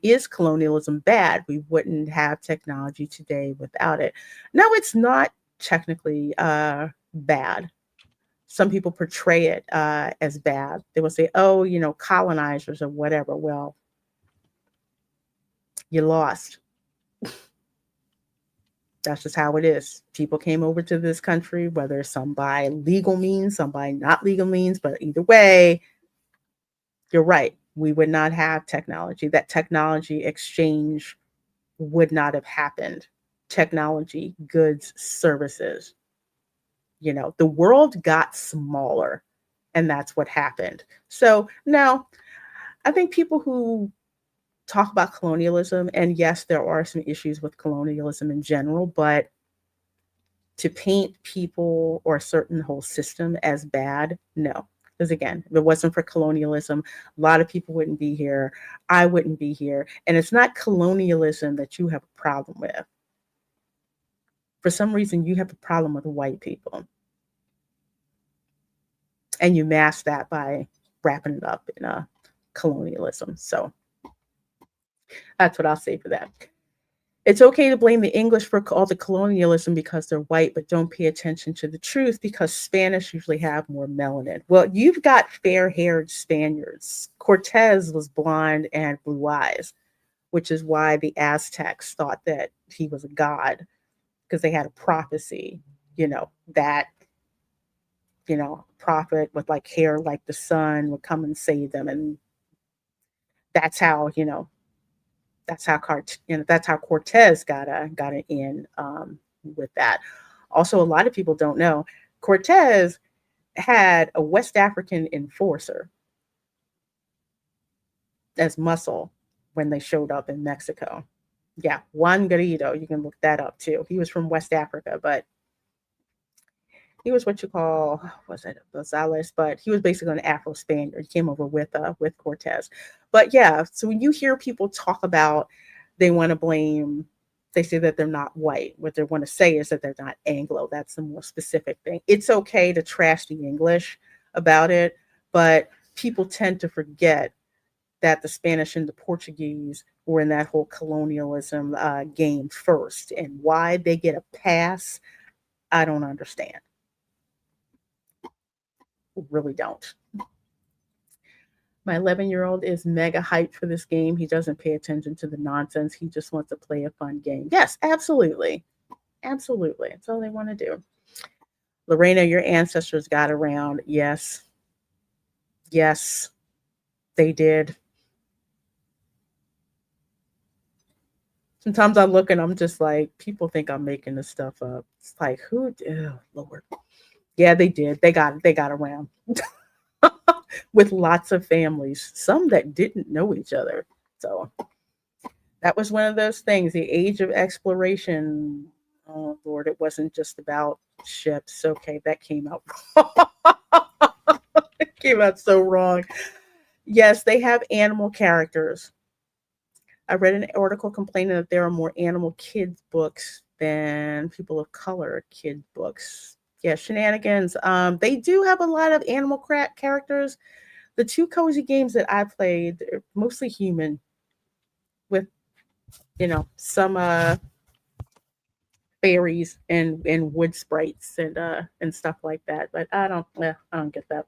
is colonialism bad? We wouldn't have technology today without it. No, it's not technically bad. Some people portray it as bad. They will say, oh, colonizers or whatever. Well, you lost. That's just how it is. People came over to this country, whether some by legal means, some by not legal means, but either way, you're right. We would not have technology. That technology exchange would not have happened. Technology, goods, services. The world got smaller, and that's what happened. So now, I think people who talk about colonialism, and yes, there are some issues with colonialism in general, but to paint people or a certain whole system as bad, no. Because again, if it wasn't for colonialism, a lot of people wouldn't be here. I wouldn't be here. And it's not colonialism that you have a problem with. For some reason, you have a problem with white people. And you mask that by wrapping it up in colonialism. So that's what I'll say for that. It's okay to blame the English for all the colonialism because they're white, but don't pay attention to the truth because Spanish usually have more melanin. Well, you've got fair-haired Spaniards. Cortez was blonde and blue eyes, which is why the Aztecs thought that he was a god, because they had a prophecy, that, prophet with like hair like the sun would come and save them. And that's how, that's how Cortez got an in with that. Also, a lot of people don't know Cortez had a West African enforcer as muscle when they showed up in Mexico. Yeah, Juan Garrido, you can look that up too. He was from West Africa, but he was what you call, was it Rosales? But he was basically an Afro Spaniard. He came over with Cortez. But yeah, so when you hear people talk about they want to blame, they say that they're not white. What they want to say is that they're not Anglo. That's the more specific thing. It's okay to trash the English about it, but people tend to forget that the Spanish and the Portuguese were in that whole colonialism game first. And why they get a pass, I don't understand. Really don't. My 11-year-old is mega hyped for this game. He doesn't pay attention to the nonsense. He just wants to play a fun game. Yes, absolutely. Absolutely. That's all they want to do. Lorena, your ancestors got around. Yes. Yes, they did. Sometimes I look and I'm just like, people think I'm making this stuff up. It's like, who? Oh, Lord. Yeah, they did. They got around with lots of families, some that didn't know each other. So that was one of those things. The age of exploration. Oh Lord, it wasn't just about ships. Okay, that came out wrong. It came out so wrong. Yes, they have animal characters. I read an article complaining that there are more animal kids books than people of color kid books. Yeah, shenanigans. They do have a lot of animal characters. The two cozy games that I played, they're mostly human, with some fairies and wood sprites and stuff like that. But I don't get that.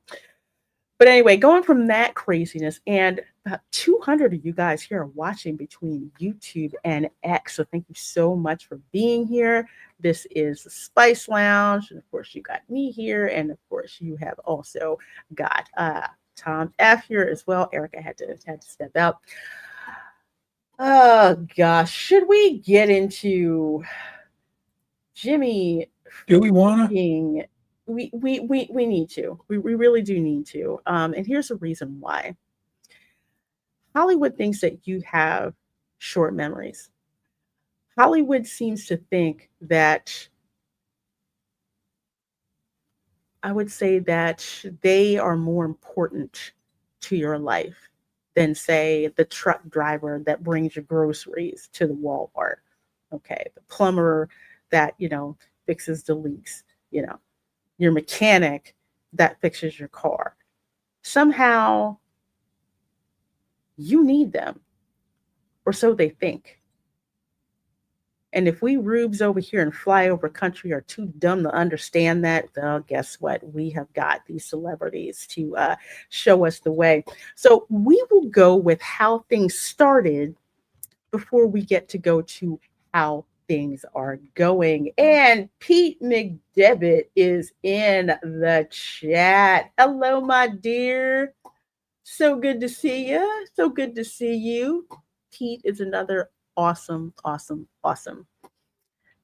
But anyway, going from that craziness, and about 200 of you guys here are watching between YouTube and X. So thank you so much for being here. This is the Spice Lounge. And of course, you got me here. And of course, you have also got Tom F here as well. Erica had to step out. Oh, gosh. Should we get into Jimmy? Do we want to? Being we need to. We really do need to. And here's the reason why. Hollywood thinks that you have short memories. Hollywood seems to think that, I would say that they are more important to your life than, say, the truck driver that brings your groceries to the Walmart. Okay, the plumber that, fixes the leaks, your mechanic that fixes your car. Somehow you need them, or so they think. And if we rubes over here and flyover country are too dumb to understand that, well, guess what? We have got these celebrities to show us the way. So we will go with how things started before we get to go to how things are going. And Pete McDevitt is in the chat. Hello, my dear. So good to see you. So good to see you. Pete is another awesome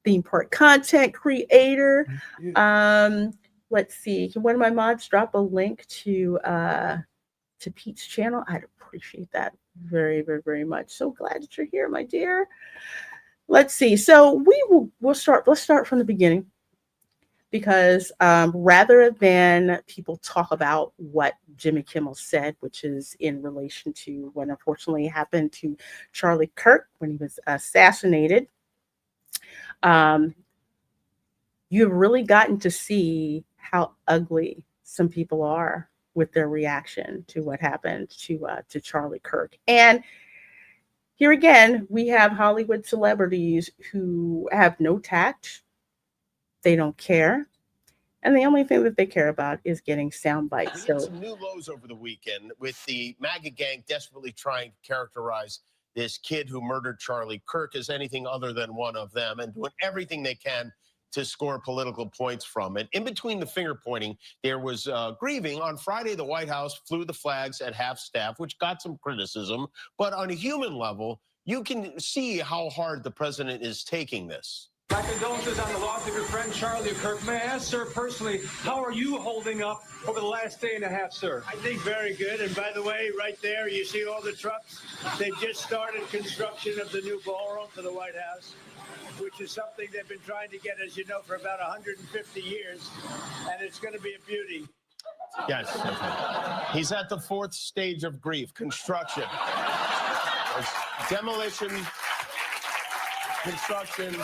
theme park content creator. Let's see. Can one of my mods drop a link to Pete's channel? I'd appreciate that very, very, very much. So glad that you're here, my dear. Let's see. So let's start from the beginning, because rather than people talk about what Jimmy Kimmel said, which is in relation to what unfortunately happened to Charlie Kirk when he was assassinated, you've really gotten to see how ugly some people are with their reaction to what happened to Charlie Kirk. And here again, we have Hollywood celebrities who have no tact. They don't care. And the only thing that they care about is getting sound bites. We had some new lows over the weekend with the MAGA gang desperately trying to characterize this kid who murdered Charlie Kirk as anything other than one of them, and doing everything they can to score political points from it. In between the finger pointing, there was grieving. On Friday, the White House flew the flags at half staff, which got some criticism. But on a human level, you can see how hard the president is taking this. My condolences on the loss of your friend Charlie Kirk. May I ask, sir, personally, how are you holding up over the last day and a half, sir? I think very good. And by the way, right there, you see all the trucks? They just started construction of the new ballroom for the White House, which is something they've been trying to get, as you know, for about 150 years. And it's going to be a beauty. Yes. He's at the fourth stage of grief, construction. Demolition, construction.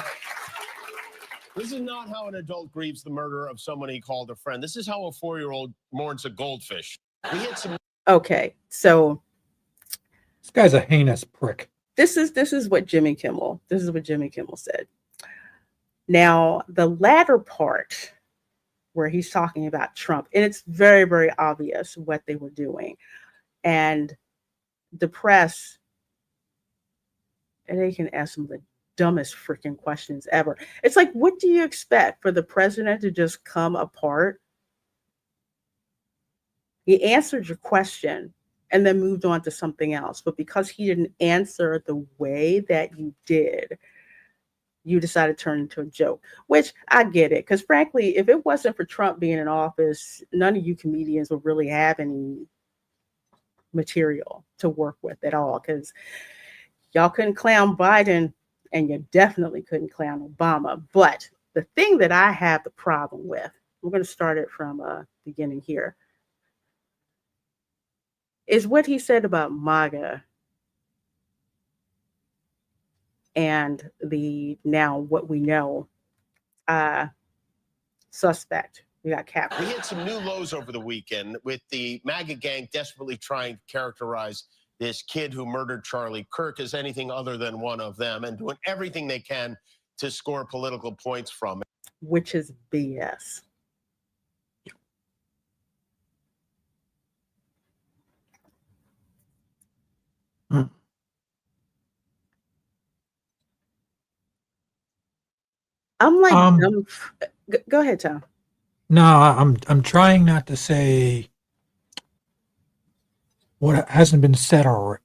This is not how an adult grieves the murder of someone he called a friend. This is how a 4-year-old mourns a goldfish. We hit some. Okay, so This guy's a heinous prick. this is what Jimmy Kimmel. This is what Jimmy Kimmel said. Now, the latter part where he's talking about Trump, and it's very, very obvious what they were doing, and the press, and they can ask him the dumbest freaking questions ever. It's like, what do you expect for the president to just come apart? He answered your question and then moved on to something else. But because he didn't answer the way that you did, you decided to turn into a joke, which I get it. Because frankly, if it wasn't for Trump being in office, none of you comedians would really have any material to work with at all. Because y'all couldn't clown Biden and you definitely couldn't clown Obama. But the thing that I have the problem with, we're going to start it from beginning here, is what he said about MAGA and the now what we know suspect. We got Cap. We hit some new lows over the weekend with the MAGA gang desperately trying to characterize this kid who murdered Charlie Kirk as anything other than one of them and doing everything they can to score political points from it. Which is BS. I'm like, go ahead, Tom. No, I'm trying not to say what hasn't been said or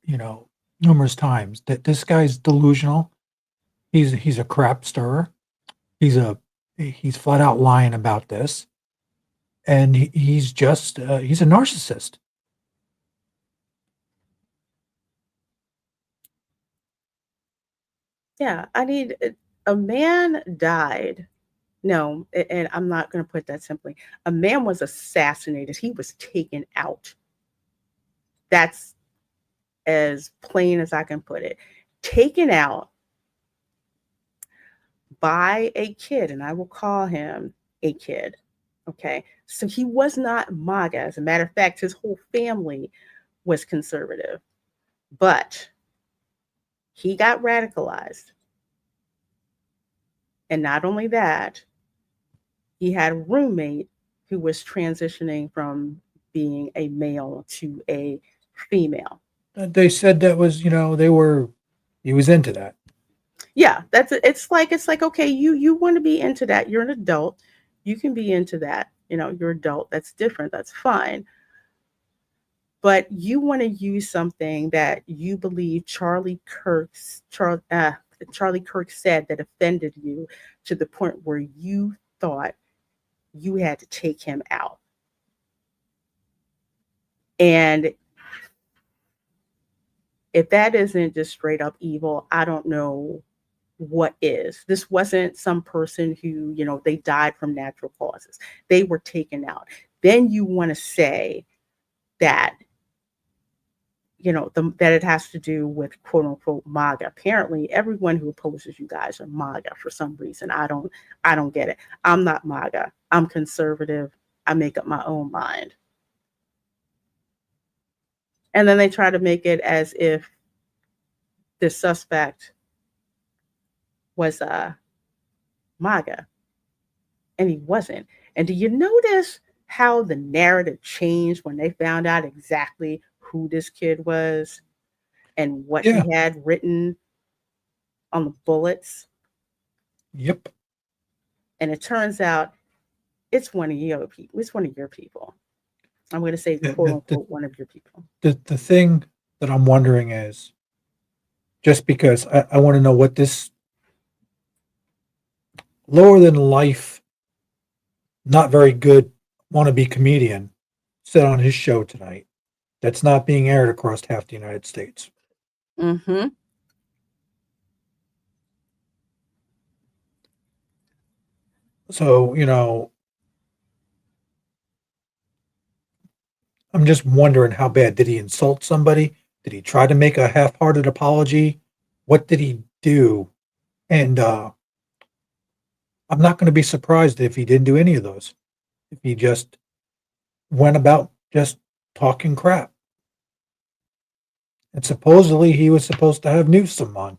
numerous times, that this guy's delusional. He's a crap stirrer. He's flat out lying about this, and he's just he's a narcissist. Yeah, I need a man died. No, and I'm not going to put that simply. A man was assassinated. He was taken out. That's as plain as I can put it. Taken out by a kid, and I will call him a kid. Okay. So he was not MAGA. As a matter of fact, his whole family was conservative. But he got radicalized. And not only that, he had a roommate who was transitioning from being a male to a female. They said that was, he was into that. Yeah, it's like, okay, you want to be into that. You're an adult. You can be into that. You're adult. That's different. That's fine. But you want to use something that you believe Charlie Kirk said that offended you to the point where you thought you had to take him out. And if that isn't just straight up evil, I don't know what is. This wasn't some person who, they died from natural causes. They were taken out. Then you want to say that, that it has to do with quote unquote MAGA. Apparently, everyone who opposes you guys are MAGA for some reason. I don't get it. I'm not MAGA. I'm conservative. I make up my own mind. And then they try to make it as if the suspect was MAGA, and he wasn't. And do you notice how the narrative changed when they found out exactly who this kid was and what he had written on the bullets? Yep. And it turns out it's one of your people. It's one of your people. I'm going to say quote unquote one of your people. The thing that I'm wondering is, just because I want to know what this lower than life, not very good wannabe comedian said on his show tonight, that's not being aired across half the United States. Mm-hmm. So, I'm just wondering, how bad did he insult somebody? Did he try to make a half-hearted apology? What did he do? And I'm not going to be surprised if he didn't do any of those. If he just went about just talking crap. And supposedly he was supposed to have Newsom on.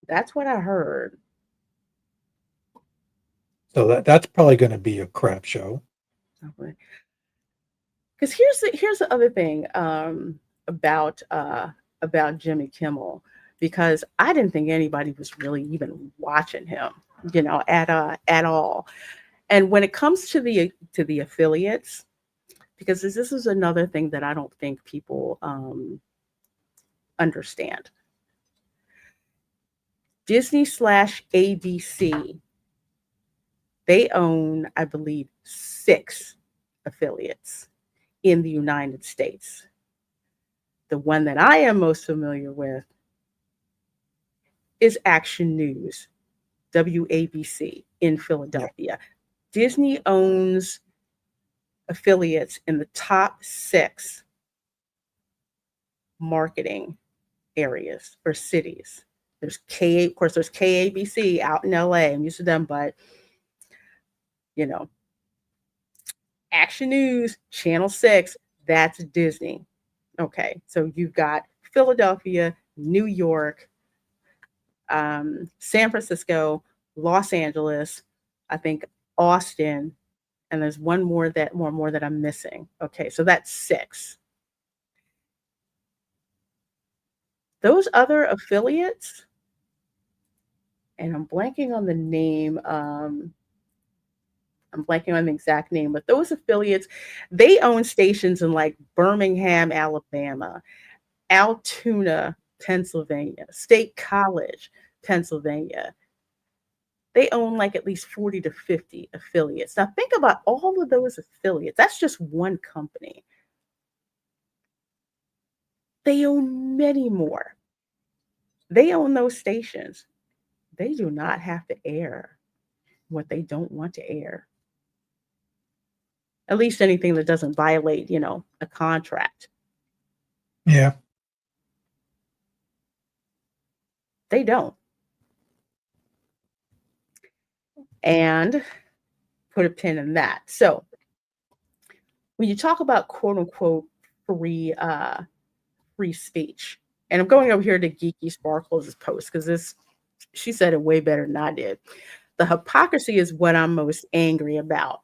That's what I heard. So that's probably going to be a crap show. Because here's the other thing about Jimmy Kimmel. because I didn't think anybody was really even watching him, at all. And when it comes to the affiliates, because this is another thing that I don't think people understand. Disney/ABC, they own, I believe, 6 affiliates in the United States. The one that I am most familiar with is Action News, WABC, in Philadelphia. Disney owns affiliates in the top 6 marketing areas or cities. There's of course, there's KABC out in LA. I'm used to them, but Action News, Channel 6, that's Disney. Okay, so you've got Philadelphia, New York, San Francisco, Los Angeles, I think Austin, and there's one more that I'm missing. Okay, so that's 6. Those other affiliates, and I'm blanking on the name. I'm blanking on the exact name, but those affiliates, they own stations in like Birmingham, Alabama, Altoona, Pennsylvania, State College, Pennsylvania. They own like at least 40 to 50 affiliates. Now think about all of those affiliates. That's just one company. They own many more. They own those stations. They do not have to air what they don't want to air. At least anything that doesn't violate, a contract. Yeah. They don't. And put a pin in that. So when you talk about quote unquote free speech, and I'm going over here to Geeky Sparkles' post because she said it way better than I did. The hypocrisy is what I'm most angry about.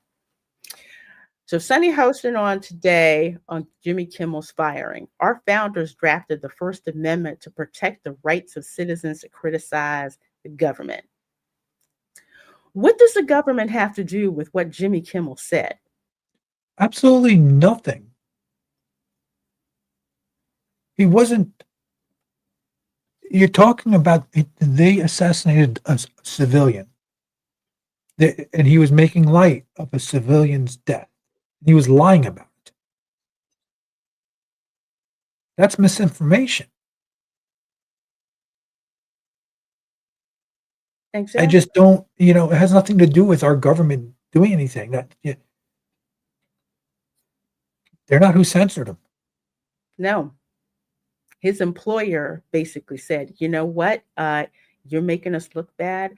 So Sunny hosted on today on Jimmy Kimmel's firing. Our founders drafted the First Amendment to protect the rights of citizens to criticize the government. What does the government have to do with what Jimmy Kimmel said? Absolutely nothing. He wasn't. You're talking about they assassinated a civilian. And he was making light of a civilian's death. He was lying about it. That's misinformation. Exactly. I just don't, it has nothing to do with our government doing anything. They're not who censored him. No. His employer basically said, you know what? You're making us look bad.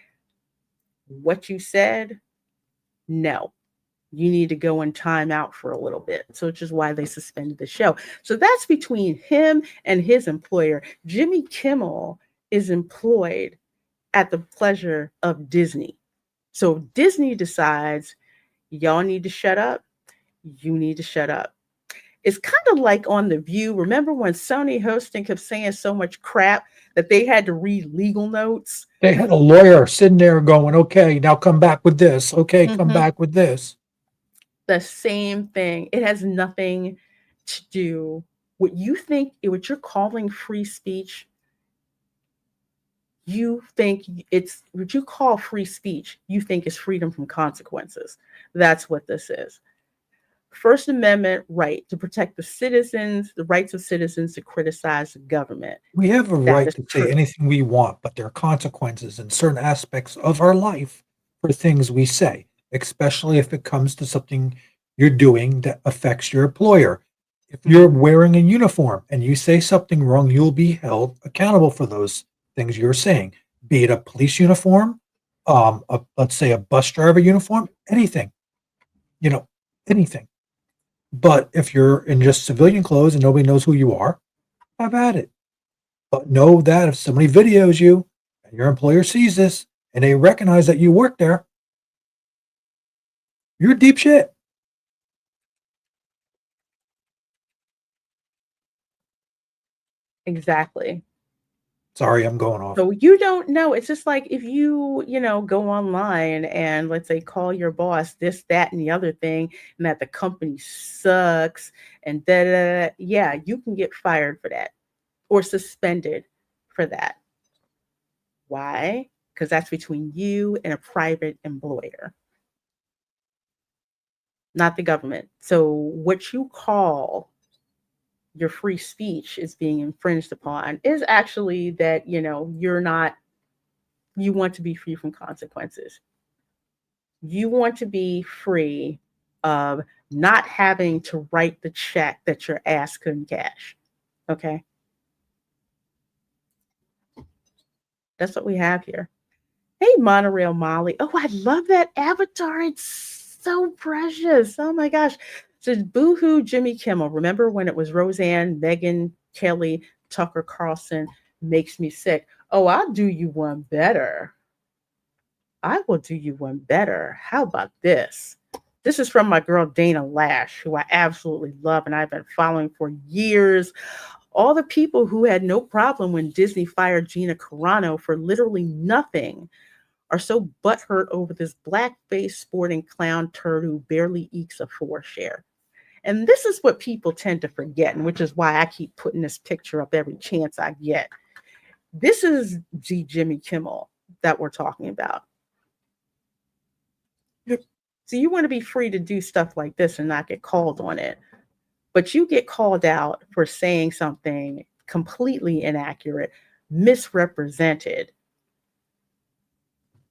What you said, no. You need to go in timeout for a little bit. So which is why they suspended the show. So that's between him and his employer. Jimmy Kimmel is employed at the pleasure of Disney. So if Disney decides y'all need to shut up, you need to shut up. It's kind of like on The View. Remember when Sony hosting kept saying so much crap that they had to read legal notes? They had a lawyer sitting there going, okay, now come back with this. Okay, come back with this. The same thing. It has nothing to do with what you're calling free speech. You think it's what you call free speech. You think is freedom from consequences. That's what this is. First Amendment right to protect the rights of citizens to criticize the government. We have a right to say anything we want, but there are consequences in certain aspects of our life for things we say, especially if it comes to something you're doing that affects your employer. If you're wearing a uniform and you say something wrong, you'll be held accountable for those things you're saying, be it a police uniform, let's say a bus driver uniform, anything, anything. But if you're in just civilian clothes and nobody knows who you are, have at it. But know that if somebody videos you and your employer sees this and they recognize that you work there, you're deep shit. Exactly. Sorry, I'm going off. So you don't know. It's just like if you, go online and let's say call your boss this, that, and the other thing, and that the company sucks and da da da. Yeah, you can get fired for that or suspended for that. Why? Because that's between you and a private employer, not the government. So what you call your free speech is being infringed upon is actually that, you want to be free from consequences. You want to be free of not having to write the check that your ass couldn't cash. Okay. That's what we have here. Hey, Monorail Molly. Oh, I love that avatar. It's so precious. Oh my gosh. So boohoo Jimmy Kimmel. Remember when it was Roseanne, Megan, Kelly, Tucker Carlson makes me sick. Oh, I'll do you one better. I will do you one better. How about this? This is from my girl Dana Lash, who I absolutely love and I've been following for years. All the people who had no problem when Disney fired Gina Carano for literally nothing are so butthurt over this black-faced sporting clown turd who barely ekes a 4 share. And this is what people tend to forget, and which is why I keep putting this picture up every chance I get. This is Jimmy Kimmel that we're talking about. Yep. So you want to be free to do stuff like this and not get called on it. But you get called out for saying something completely inaccurate, misrepresented,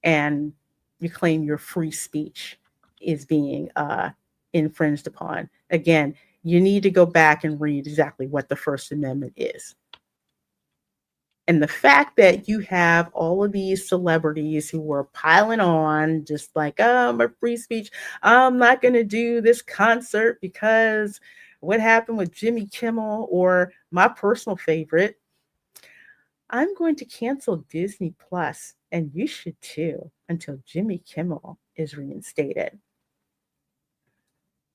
and you claim your free speech is being infringed upon. Again, you need to go back and read exactly what the First Amendment is. And the fact that you have all of these celebrities who were piling on, just like, oh, my free speech, I'm not going to do this concert because what happened with Jimmy Kimmel, or my personal favorite, I'm going to cancel Disney Plus, and you should too, until Jimmy Kimmel is reinstated.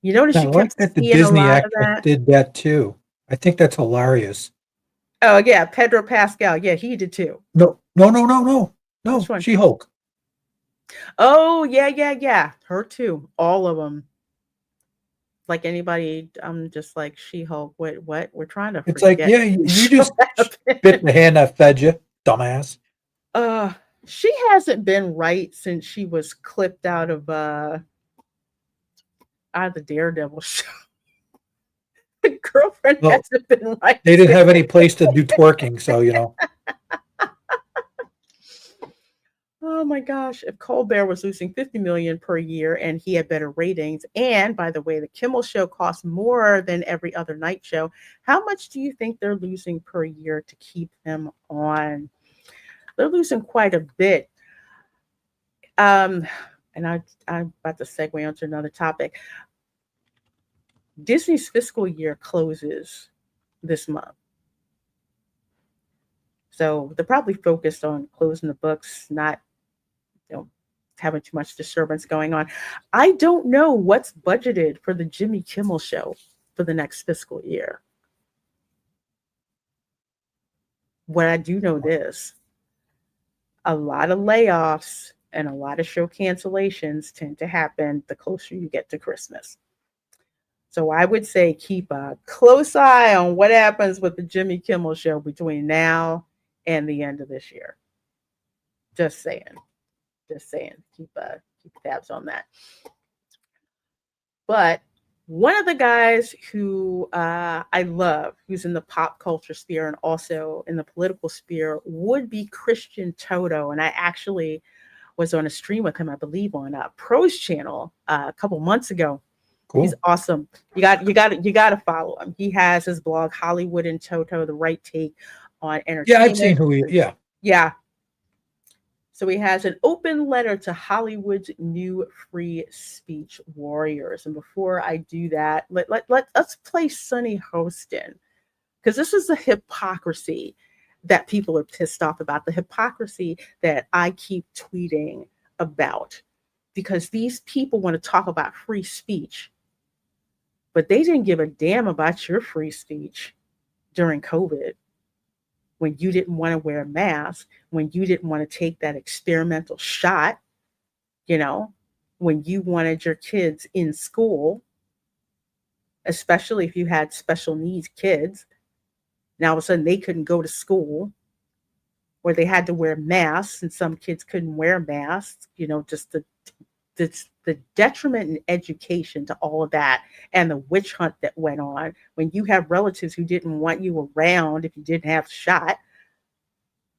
You notice I you like kept that the seeing a Disney lot of actress that. did that too. I think that's hilarious. Oh yeah, Pedro Pascal. Yeah, he did too. No, Which one? She-Hulk. Oh yeah. Her too. All of them. Like anybody, I'm just like She-Hulk. What? We're trying to It's like, forget. yeah, you just bit the hand that fed you, dumbass. She hasn't been right since she was clipped out of the Daredevil show. The girlfriend Well, hasn't been right. they didn't have any place to do twerking, so Oh my gosh, if Colbert was losing 50 million per year and he had better ratings, and by the way, the Kimmel show costs more than every other night show, how much do you think they're losing per year to keep him on? They're losing quite a bit. And I'm about to segue onto another topic. Disney's fiscal year closes this month. So they're probably focused on closing the books, not having too much disturbance going on. I don't know what's budgeted for the Jimmy Kimmel show for the next fiscal year. What I do know this, a lot of layoffs and a lot of show cancellations tend to happen the closer you get to Christmas. So I would say keep a close eye on what happens with the Jimmy Kimmel show between now and the end of this year. Just saying. Keep tabs on that. But one of the guys who I love, who's in the pop culture sphere and also in the political sphere, would be Christian Toto. And I actually was on a stream with him, I believe, on Pro's channel a couple months ago. Cool. He's awesome. You got to follow him. He has his blog, Hollywood and Toto, the right take on entertainment. Yeah, I've seen who he is. Yeah. So he has an open letter to Hollywood's new free speech warriors. And before I do that, let's play Sunny Hostin, because this is the hypocrisy that people are pissed off about, the hypocrisy that I keep tweeting about, because these people want to talk about free speech, but they didn't give a damn about your free speech during COVID. when you didn't want to wear a mask, when you didn't want to take that experimental shot, you know, when you wanted your kids in school, especially if you had special needs kids. Now all of a sudden they couldn't go to school, or they had to wear masks, and some kids couldn't wear masks, just the detriment in education to all of that, and the witch hunt that went on when you have relatives who didn't want you around if you didn't have a shot.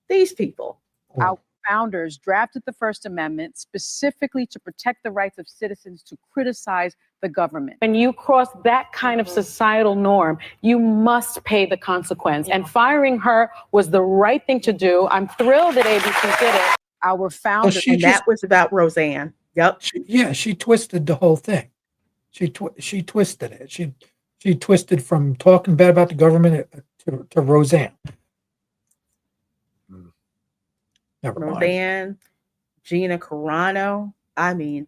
These people. Our founders drafted the First Amendment specifically to protect the rights of citizens to criticize the government. When you cross that kind of societal norm, you must pay the consequence. And firing her was the right thing to do. I'm thrilled that ABC did it. Our founders. And that was about Roseanne. Yep. She twisted the whole thing. She twisted it. She twisted from talking bad about the government to Roseanne. Never mind. Roseanne, Gina Carano. I mean,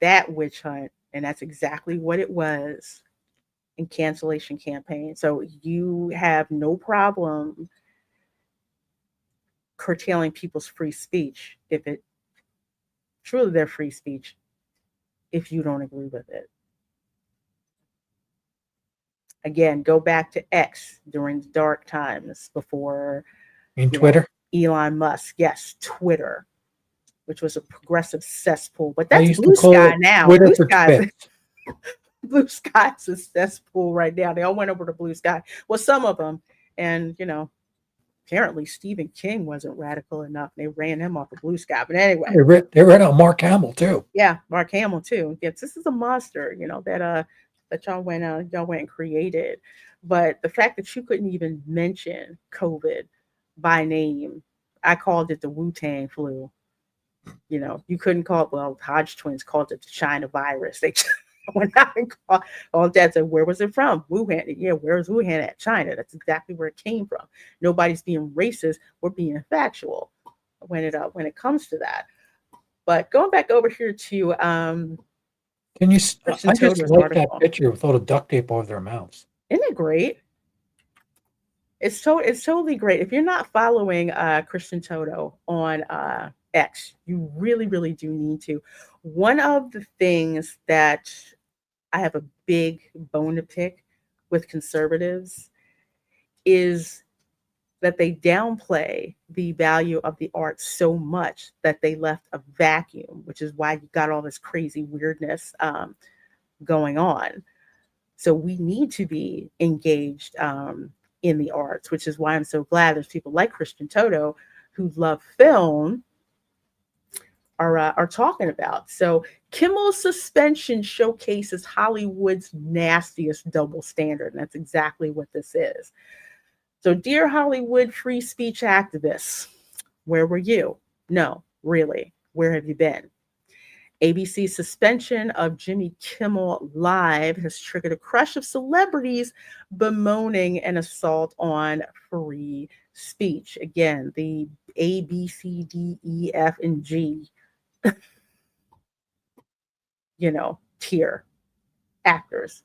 that witch hunt, and that's exactly what it was in cancellation campaign. So you have no problem curtailing people's free speech if it truly their free speech if you don't agree with it. Again, go back to X during the dark times before Twitter. Elon Musk, yes, Twitter, which was a progressive cesspool, but that's Blue Sky now. Blue Sky's a cesspool right now. They all went over to Blue Sky. Well, some of them, and apparently Stephen King wasn't radical enough. They ran him off of Blue Sky. But anyway, they ran out Mark Hamill too. Yeah, Mark Hamill too. Yes, this is a monster, that y'all went and created. But the fact that you couldn't even mention COVID by name, I called it the Wu-Tang flu. You couldn't call it. Well, Hodge twins called it the China virus. They went out and called. All Dad said, "Where was it from? Wuhan." Yeah, where's Wuhan at? China. That's exactly where it came from. Nobody's being racist. We're being factual when it comes to that. But going back over here to can you? I just like that picture with all the duct tape over their mouths. Isn't it great? It's totally great. If you're not following Christian Toto on X, you really, really do need to. One of the things that I have a big bone to pick with conservatives is that they downplay the value of the arts so much that they left a vacuum, which is why you got all this crazy weirdness going on. So we need to be engaged in the arts, which is why I'm so glad there's people like Christian Toto who love film are talking about. So Kimmel's suspension showcases Hollywood's nastiest double standard, and that's exactly what this is. So dear Hollywood free speech activists, where were you? No, really, where have you been? ABC's suspension of Jimmy Kimmel Live has triggered a crush of celebrities bemoaning an assault on free speech. Again, the A, B, C, D, E, F, and G, tier actors.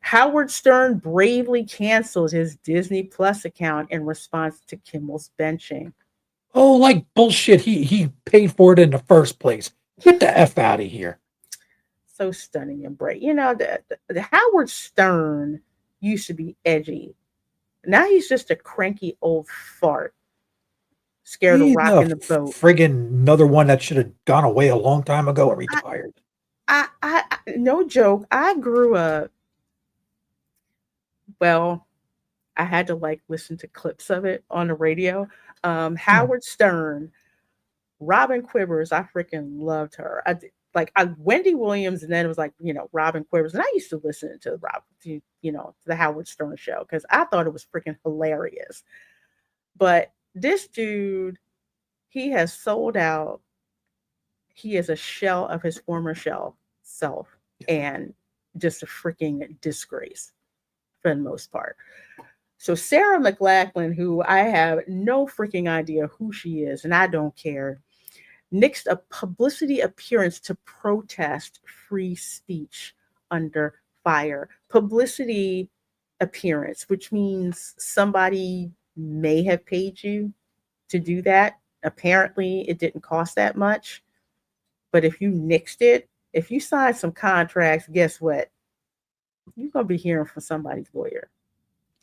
Howard Stern bravely canceled his Disney Plus account in response to Kimmel's benching. Oh, like bullshit. He paid for it in the first place. Get the F out of here. So stunning and brave. The Howard Stern used to be edgy. Now he's just a cranky old fart. Scared of rocking the boat. Friggin' another one that should have gone away a long time ago and retired. I no joke. I grew up. Well, I had to listen to clips of it on the radio. Howard Stern, Robin Quivers, I freaking loved her. Wendy Williams, and then it was Robin Quivers, and I used to listen to the Howard Stern show because I thought it was freaking hilarious. But this dude, he has sold out. He is a shell of his former self, and just a freaking disgrace for the most part. So Sarah McLachlan, who I have no freaking idea who she is, and I don't care, nixed a publicity appearance to protest free speech under fire. Publicity appearance, which means somebody may have paid you to do that. Apparently, it didn't cost that much. But if you nixed it, if you signed some contracts, guess what? You're going to be hearing from somebody's lawyer.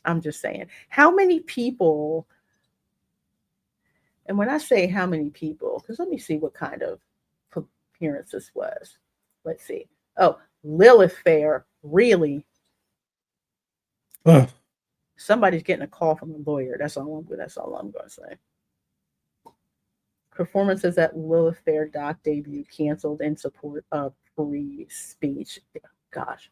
I'm just saying. How many people, and when I say how many people, because let me see what kind of appearance this was. Let's see. Oh, Lilith Fair, really? Ugh. Somebody's getting a call from a lawyer. That's all I'm going to say. Performances at Lilith Fair doc debut canceled in support of free speech. Gosh.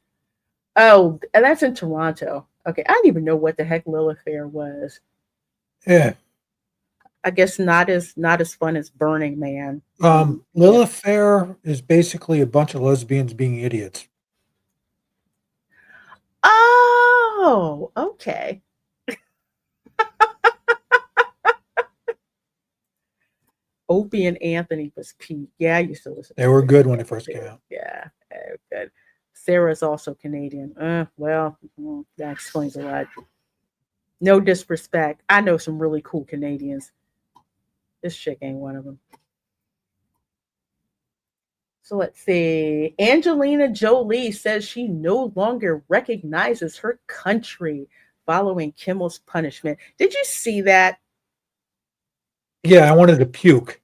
Oh, and that's in Toronto. Okay, I didn't even know what the heck Lilith Fair was. Yeah. I guess not as fun as Burning Man. Lilith Fair is basically a bunch of lesbians being idiots. Oh, okay. Opie and Anthony was peak. Yeah, I used to listen. They were good when they first came out. Yeah, good. Sarah's also Canadian. Well, that explains a lot. No disrespect. I know some really cool Canadians. This chick ain't one of them. So let's see. Angelina Jolie says she no longer recognizes her country following Kimmel's punishment. Did you see that? Yeah, I wanted to puke.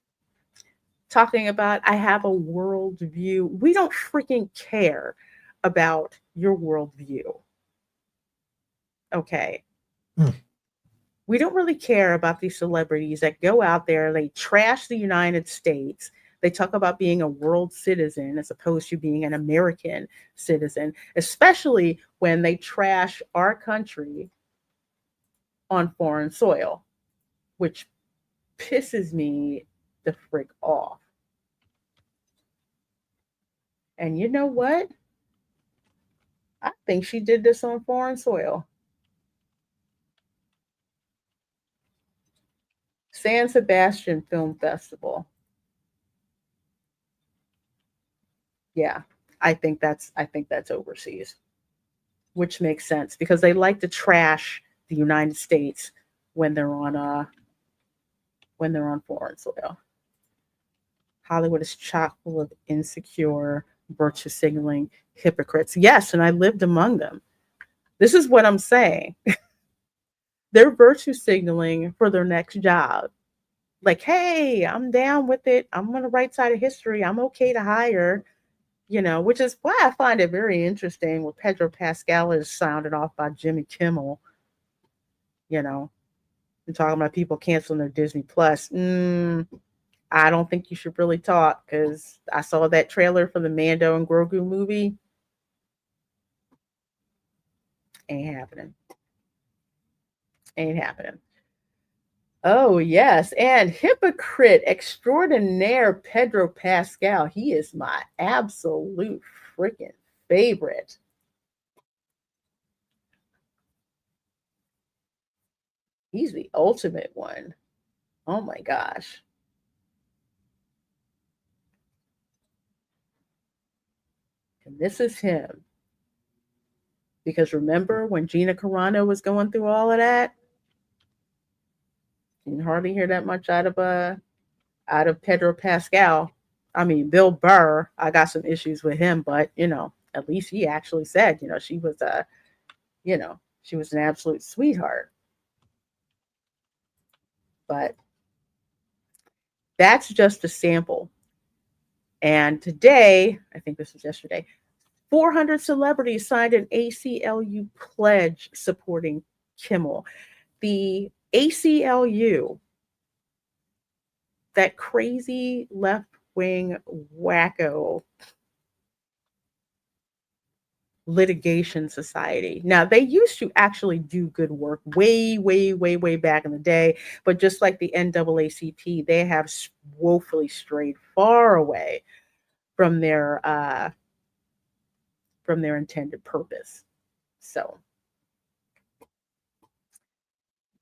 Talking about, I have a world view. We don't freaking care about your worldview. Okay. We don't really care about these celebrities that go out there, they trash the United States. They talk about being a world citizen as opposed to being an American citizen, especially when they trash our country on foreign soil, which pisses me the frick off. And you know what? I think she did this on foreign soil. San Sebastian Film Festival. Yeah, I think that's overseas, which makes sense because they like to trash the United States when they're on foreign soil. Hollywood is chock full of insecure, virtue signaling hypocrites. Yes, and I lived among them. This is what I'm saying. They're virtue signaling for their next job. Like, hey, I'm down with it. I'm on the right side of history. I'm okay to hire, which is why I find it very interesting when Pedro Pascal is sounded off by Jimmy Kimmel, and talking about people canceling their Disney Plus. I don't think you should really talk because I saw that trailer for the Mando and Grogu movie. Ain't happening. Ain't happening. Oh, yes. And hypocrite extraordinaire Pedro Pascal. He is my absolute freaking favorite. He's the ultimate one. Oh my gosh. And this is him. Because remember when Gina Carano was going through all of that? You can hardly hear that much out of Pedro Pascal. I mean, Bill Burr, I got some issues with him, but at least he actually said, she was she was an absolute sweetheart. But that's just a sample. And today, I think this was yesterday, 400 celebrities signed an ACLU pledge supporting Kimmel. The ACLU, that crazy left-wing wacko litigation society. Now, they used to actually do good work way, way, way, way back in the day, but just like the NAACP, they have woefully strayed far away from their intended purpose. So,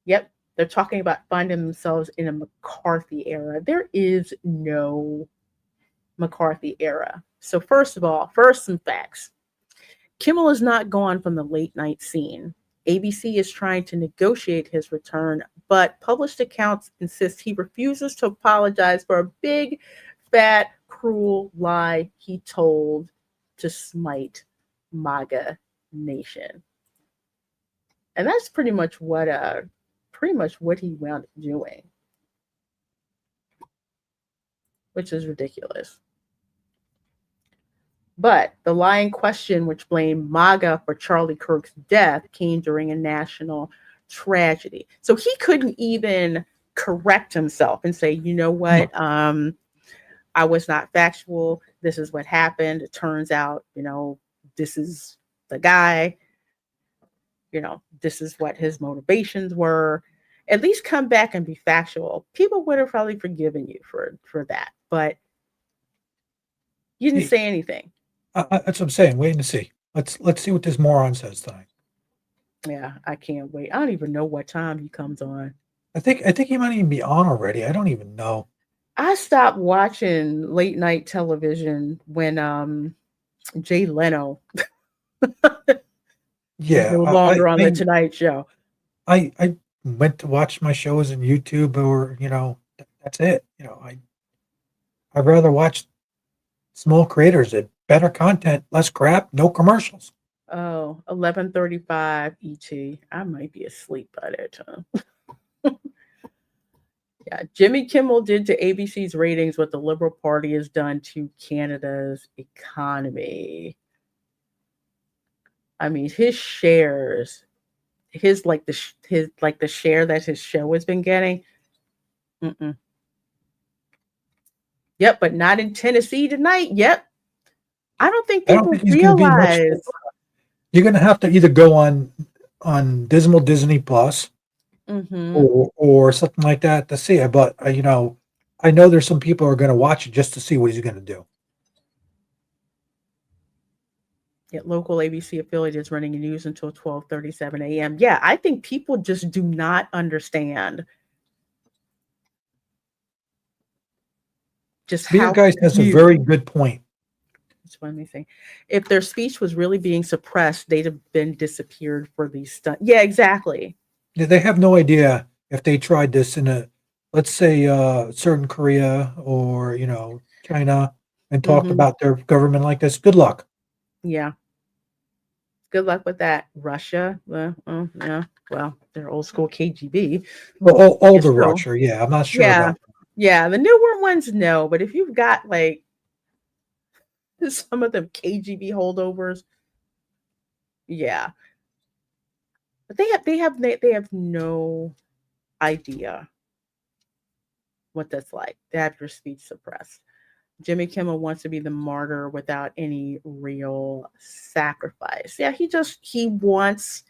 yep, they're talking about finding themselves in a McCarthy era. There is no McCarthy era. So first of all, some facts. Kimmel is not gone from the late night scene. ABC is trying to negotiate his return, but published accounts insist he refuses to apologize for a big, fat, cruel lie he told to smite MAGA Nation. And that's pretty much what he wound up doing, which is ridiculous. But the lie in question, which blamed MAGA for Charlie Kirk's death, came during a national tragedy. So he couldn't even correct himself and say, you know what, I was not factual. This is what happened. It turns out, this is the guy. This is what his motivations were. At least come back and be factual. People would have probably forgiven you for that. But you didn't say anything. That's what I'm saying. Waiting to see. Let's see what this moron says tonight. Yeah, I can't wait. I don't even know what time he comes on. I think he might even be on already. I don't even know. I stopped watching late night television when Jay Leno Yeah, no longer on the Tonight Show. I went to watch my shows on YouTube, or that's it. I'd rather watch small creators that better content, less crap, no commercials. Oh, 11:35 ET. I might be asleep by that time. Yeah, Jimmy Kimmel did to ABC's ratings what the Liberal Party has done to Canada's economy. I mean, his shares, the share that his show has been getting. Yep, but not in Tennessee tonight. Yep. I don't think people realize. You're going to have to either go on Dismal Disney Plus or something like that to see it. But, I know there's some people who are going to watch it just to see what he's going to do. Yeah, local ABC affiliate is running news until 12:37 a.m. Yeah, I think people just do not understand just Beer how Guys has a very good point. That's what I'm saying. If their speech was really being suppressed, they'd have been disappeared for these stunts. Yeah, exactly. They have no idea if they tried this in let's say, certain Korea or, China and talked about their government like this. Good luck. Yeah. Good luck with that. Russia. Yeah. Well, they're old school KGB. Well, older Russia. Yeah. I'm not sure about that. Yeah. The newer ones, no. But if you've got some of them KGB holdovers, yeah. But they have no idea what that's like. They have your speech suppressed. Jimmy Kimmel wants to be the martyr without any real sacrifice. Yeah, he wants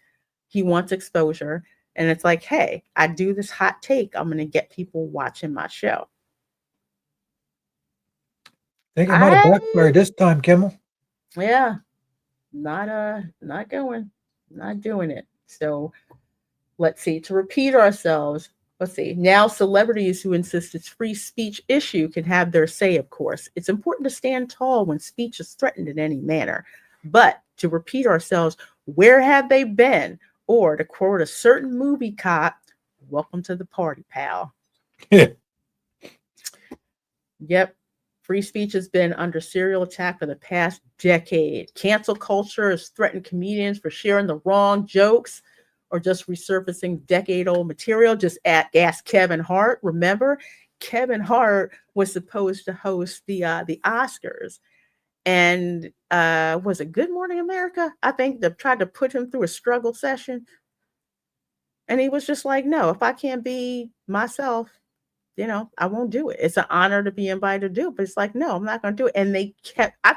exposure. And it's like, hey, I do this hot take. I'm gonna get people watching my show. I think it might have backfired this time, Kimmel. Yeah. Not doing it. So let's see. To repeat ourselves, now celebrities who insist it's free speech issue can have their say, of course. It's important to stand tall when speech is threatened in any manner. But to repeat ourselves, where have they been? Or to quote a certain movie cop, welcome to the party, pal. Yep. Free speech has been under serial attack for the past decade. Cancel culture has threatened comedians for sharing the wrong jokes or just resurfacing decade-old material. Just ask Kevin Hart. Remember, Kevin Hart was supposed to host the Oscars, and was it Good Morning America? I think they tried to put him through a struggle session, and he was just like, "No, if I can't be myself, I won't do it. It's an honor to be invited to do it, but it's like, no, I'm not going to do it." And they kept. I'm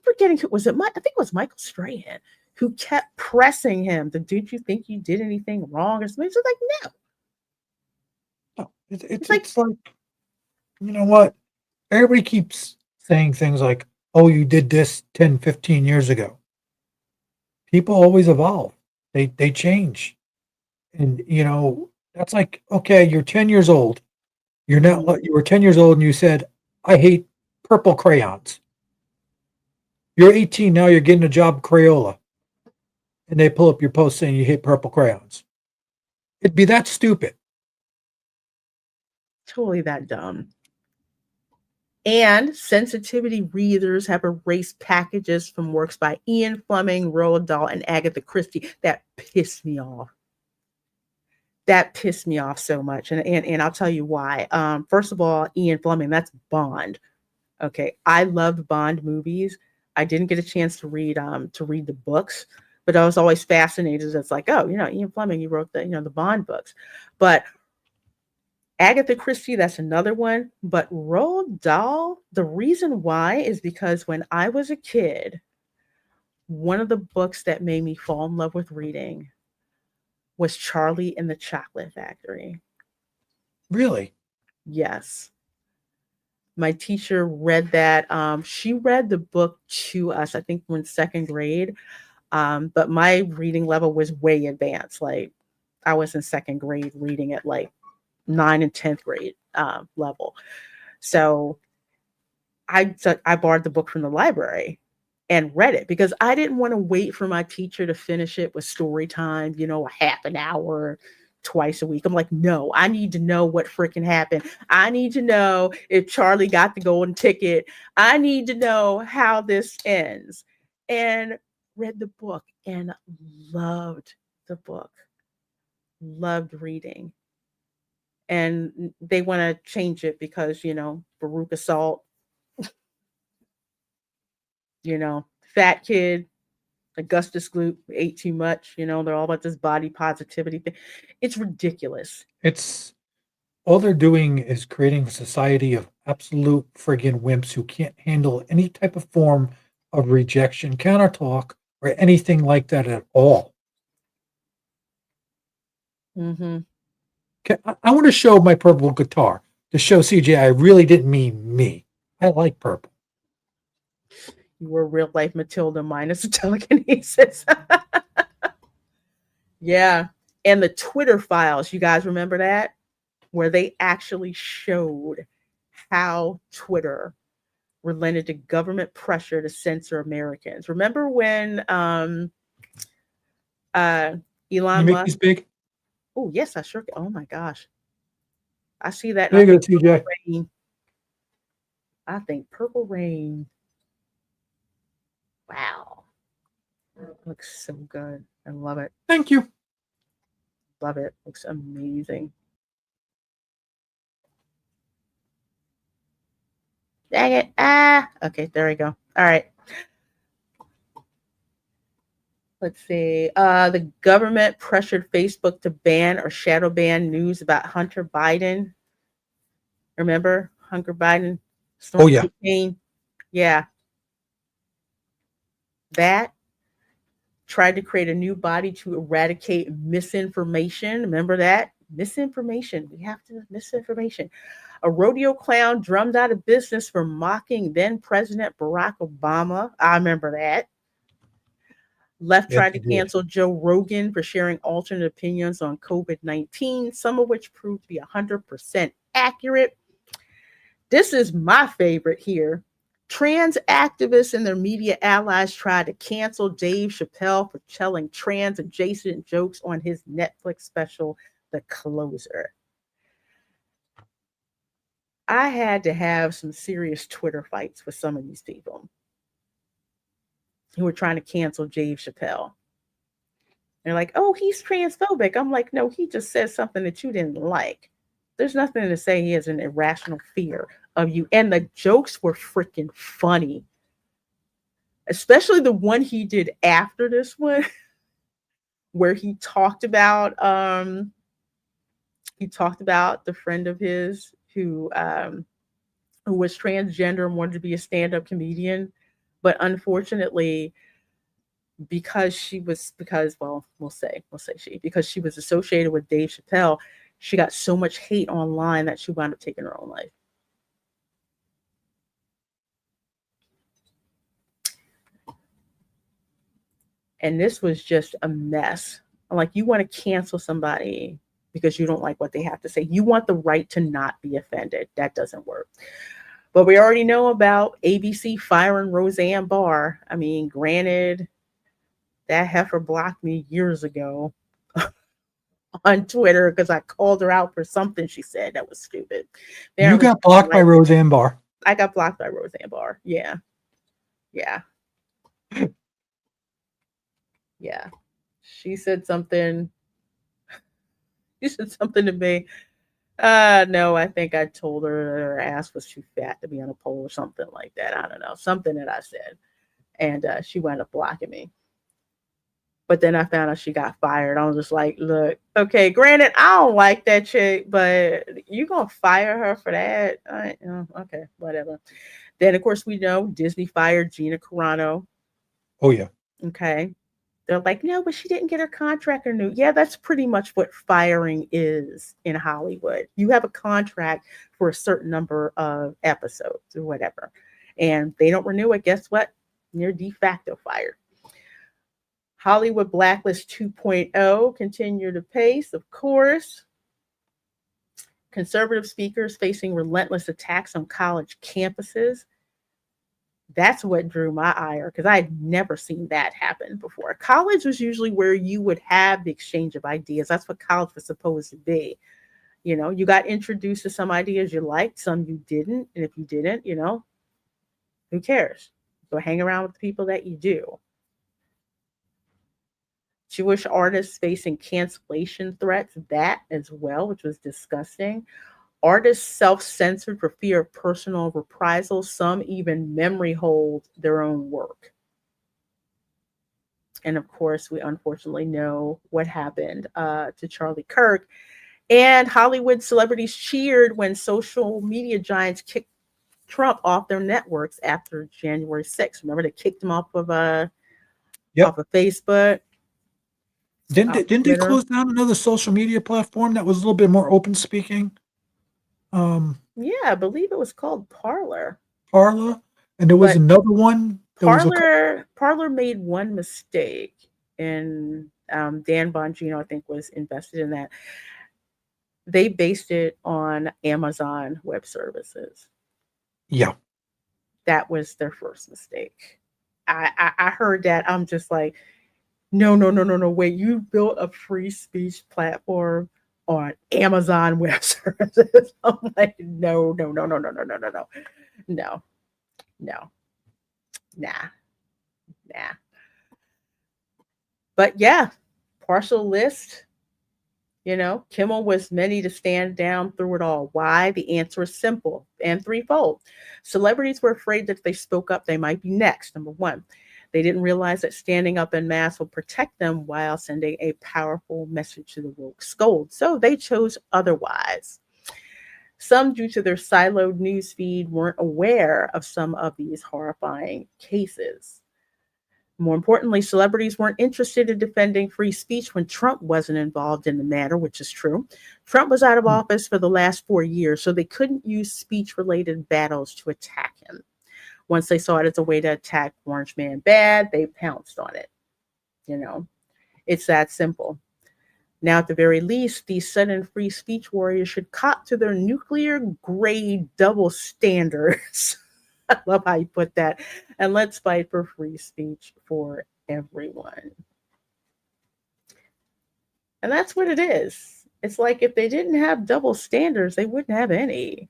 forgetting who was it. I think it was Michael Strahan who kept pressing him. Did you think you did anything wrong or something? He's like, no. It's like, you know what? Everybody keeps saying things like, oh, you did this 10, 15 years ago. People always evolve. They change. And, that's like, okay, you're 10 years old. You were 10 years old and you said, I hate purple crayons. You're 18 now, you're getting a job at Creole. and they pull up your post saying you hate purple crayons. It'd be that stupid. Totally that dumb. And sensitivity readers have erased packages from works by Ian Fleming, Roald Dahl, and Agatha Christie. That pissed me off. That pissed me off so much. And I'll tell you why. First of all, Ian Fleming, that's Bond. Okay. I loved Bond movies. I didn't get a chance to read the books, but I was always fascinated. It's like, oh, Ian Fleming, you wrote the Bond books. But Agatha Christie, that's another one. But Roald Dahl, the reason why is because when I was a kid, one of the books that made me fall in love with reading was Charlie and the Chocolate Factory. Really? Yes. My teacher read that. She read the book to us, I think we're in second grade. But my reading level was way advanced. Like I was in second grade reading at like 9th and 10th grade level. So I borrowed the book from the library and read it because I didn't want to wait for my teacher to finish it with story time, a half an hour twice a week. I'm like, no, I need to know what freaking happened. I need to know if Charlie got the golden ticket. I need to know how this ends. And read the book and loved the book. Loved reading. And they want to change it because, Veruca Salt, fat kid, Augustus Gloop ate too much. They're all about this body positivity thing. It's ridiculous. It's all they're doing is creating a society of absolute friggin' wimps who can't handle any type of form of rejection, counter talk, or anything like that at all. Mm-hmm. I want to show my purple guitar to show CJ I really didn't mean me. I like purple. You were real life Matilda minus the telekinesis. Yeah. And the Twitter files, you guys remember that? Where they actually showed how Twitter relented to government pressure to censor Americans. Remember when Elon Can you make Musk? these big? Oh, yes, I sure can. Oh my gosh. I see that. There you go, TJ. I think Purple Rain. Wow. Looks so good. I love it. Thank you. Love it. Looks amazing. Dang it. Okay, there we go. All right. Let's see. The government pressured Facebook to ban or shadow ban news about Hunter Biden. Remember Hunter Biden? Oh, yeah. Campaign? Yeah. That tried to create a new body to eradicate misinformation. Remember that? Misinformation. We have to misinformation. A rodeo clown drummed out of business for mocking then President Barack Obama. I remember that. Left tried to cancel Joe Rogan for sharing alternate opinions on COVID-19, some of which proved to be 100% accurate. This is my favorite here. Trans activists and their media allies tried to cancel Dave Chappelle for telling trans adjacent jokes on his Netflix special, The Closer. I had to have some serious Twitter fights with some of these people who were trying to cancel Dave Chappelle. They're like, oh, he's transphobic. I'm like, no, he just says something that you didn't like. There's nothing to say he has an irrational fear of you. And the jokes were freaking funny. Especially the one he did after this one, where he talked about the friend of his who was transgender and wanted to be a stand-up comedian. But unfortunately, because she was associated with Dave Chappelle, she got so much hate online that she wound up taking her own life. And this was just a mess. Like, you want to cancel somebody because you don't like what they have to say. You want the right to not be offended. That doesn't work. But we already know about ABC firing Roseanne Barr. I mean, granted, That heifer blocked me years ago on Twitter because I called her out for something she said that was stupid. You Apparently, got blocked by Roseanne Barr. I got blocked by Roseanne Barr. Yeah. Yeah. Yeah. She said something. She said something to me. No, I think I told her her ass was too fat to be on a pole or something like that. I don't know. Something that I said. And she wound up blocking me. But then I found out she got fired. I was just like, look, okay, granted, I don't like that chick, but you gonna fire her for that? Okay, whatever. Then, of course, we know Disney fired Gina Carano. Oh, yeah. Okay. They're like, no, but she didn't get her contract renewed. Yeah, that's pretty much what firing is in Hollywood. You have a contract for a certain number of episodes or whatever, and they don't renew it. Guess what? You're de facto fired. Hollywood Blacklist 2.0 continue to pace, of course. Conservative speakers facing relentless attacks on college campuses. That's what drew my ire because I had never seen that happen before. College was usually where you would have the exchange of ideas. That's what college was supposed to be. You know, you got introduced to some ideas you liked, some you didn't. And if you didn't, you know, who cares? Go hang around with the people that you do. Jewish artists facing cancellation threats, that as well, which was disgusting. Artists self-censored for fear of personal reprisals. Some even memory hold their own work. And of course, we unfortunately know what happened to Charlie Kirk. And Hollywood celebrities cheered when social media giants kicked Trump off their networks after January 6th. Remember, they kicked him off of off of Facebook. Didn't they close down another social media platform that was a little bit more open speaking? Yeah, I believe it was called Parler. Parler, and there was another one. Parler made one mistake, and Dan Bongino, I think, was invested in that. They based it on Amazon Web Services. Yeah, that was their first mistake. I heard that. I'm just like, no. Wait, you built a free speech platform on Amazon Web Services. I'm like, no. Nah. But yeah, partial list. You know, Kimmel was many to stand down through it all. Why? The answer is simple and threefold. Celebrities were afraid that if they spoke up, they might be next. Number one, they didn't realize that standing up en masse will protect them while sending a powerful message to the woke scold. So they chose otherwise. Some, due to their siloed news feed, weren't aware of some of these horrifying cases. More importantly, celebrities weren't interested in defending free speech when Trump wasn't involved in the matter, which is true. Trump was out of office for the last 4 years, so they couldn't use speech-related battles to attack him. Once they saw it as a way to attack Orange Man bad, they pounced on it. You know, it's that simple. Now, at the very least, these sudden free speech warriors should cop to their nuclear-grade double standards. I love how you put that. And let's fight for free speech for everyone. And that's what it is. It's like if they didn't have double standards, they wouldn't have any.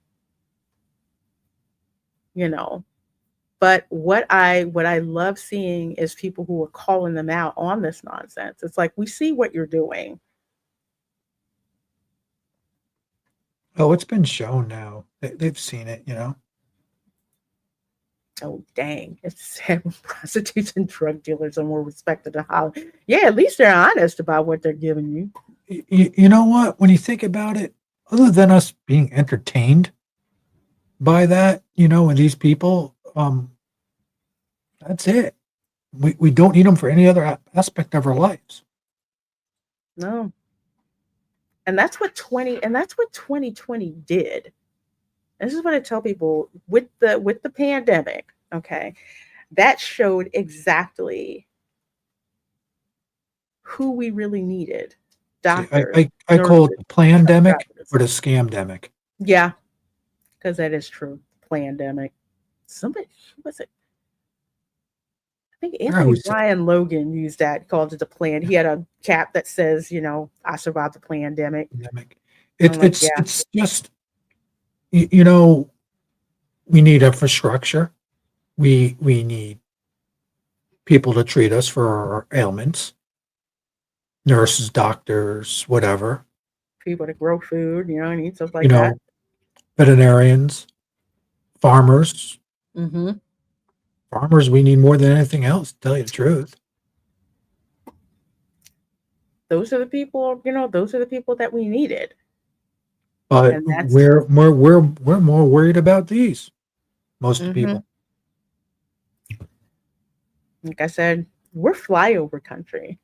You know. But what I love seeing is people who are calling them out on this nonsense. It's like, we see what you're doing. Oh, it's been shown now. They've seen it, you know. Oh, dang. It's sad when prostitutes and drug dealers are more respected than Hollywood. Yeah, at least they're honest about what they're giving you. You know what? When you think about it, other than us being entertained by that, you know, and these people, that's it. We don't need them for any other aspect of our lives. No. And that's what 2020 did. This is what I tell people with the pandemic, okay? That showed exactly who we really needed. Doctors. I call it the plandemic or the scamdemic. Yeah, because that is true. Plandemic. Somebody, who was it? I think I Anthony always say- Brian Logan used that, called it the plan. He had a cap that says, I survived the pandemic. pandemic. I'm like, yeah. It's just, you know, we need infrastructure. We need people to treat us for our ailments, nurses, doctors, whatever. People to grow food, and eat stuff like You know, that. veterinarians, farmers. Mm-hmm. Farmers, we need more than anything else, to tell you the truth. Those are the people, those are the people that we needed. But And that's we're more worried about these. Most of the Mhm. people. Like I said, we're flyover country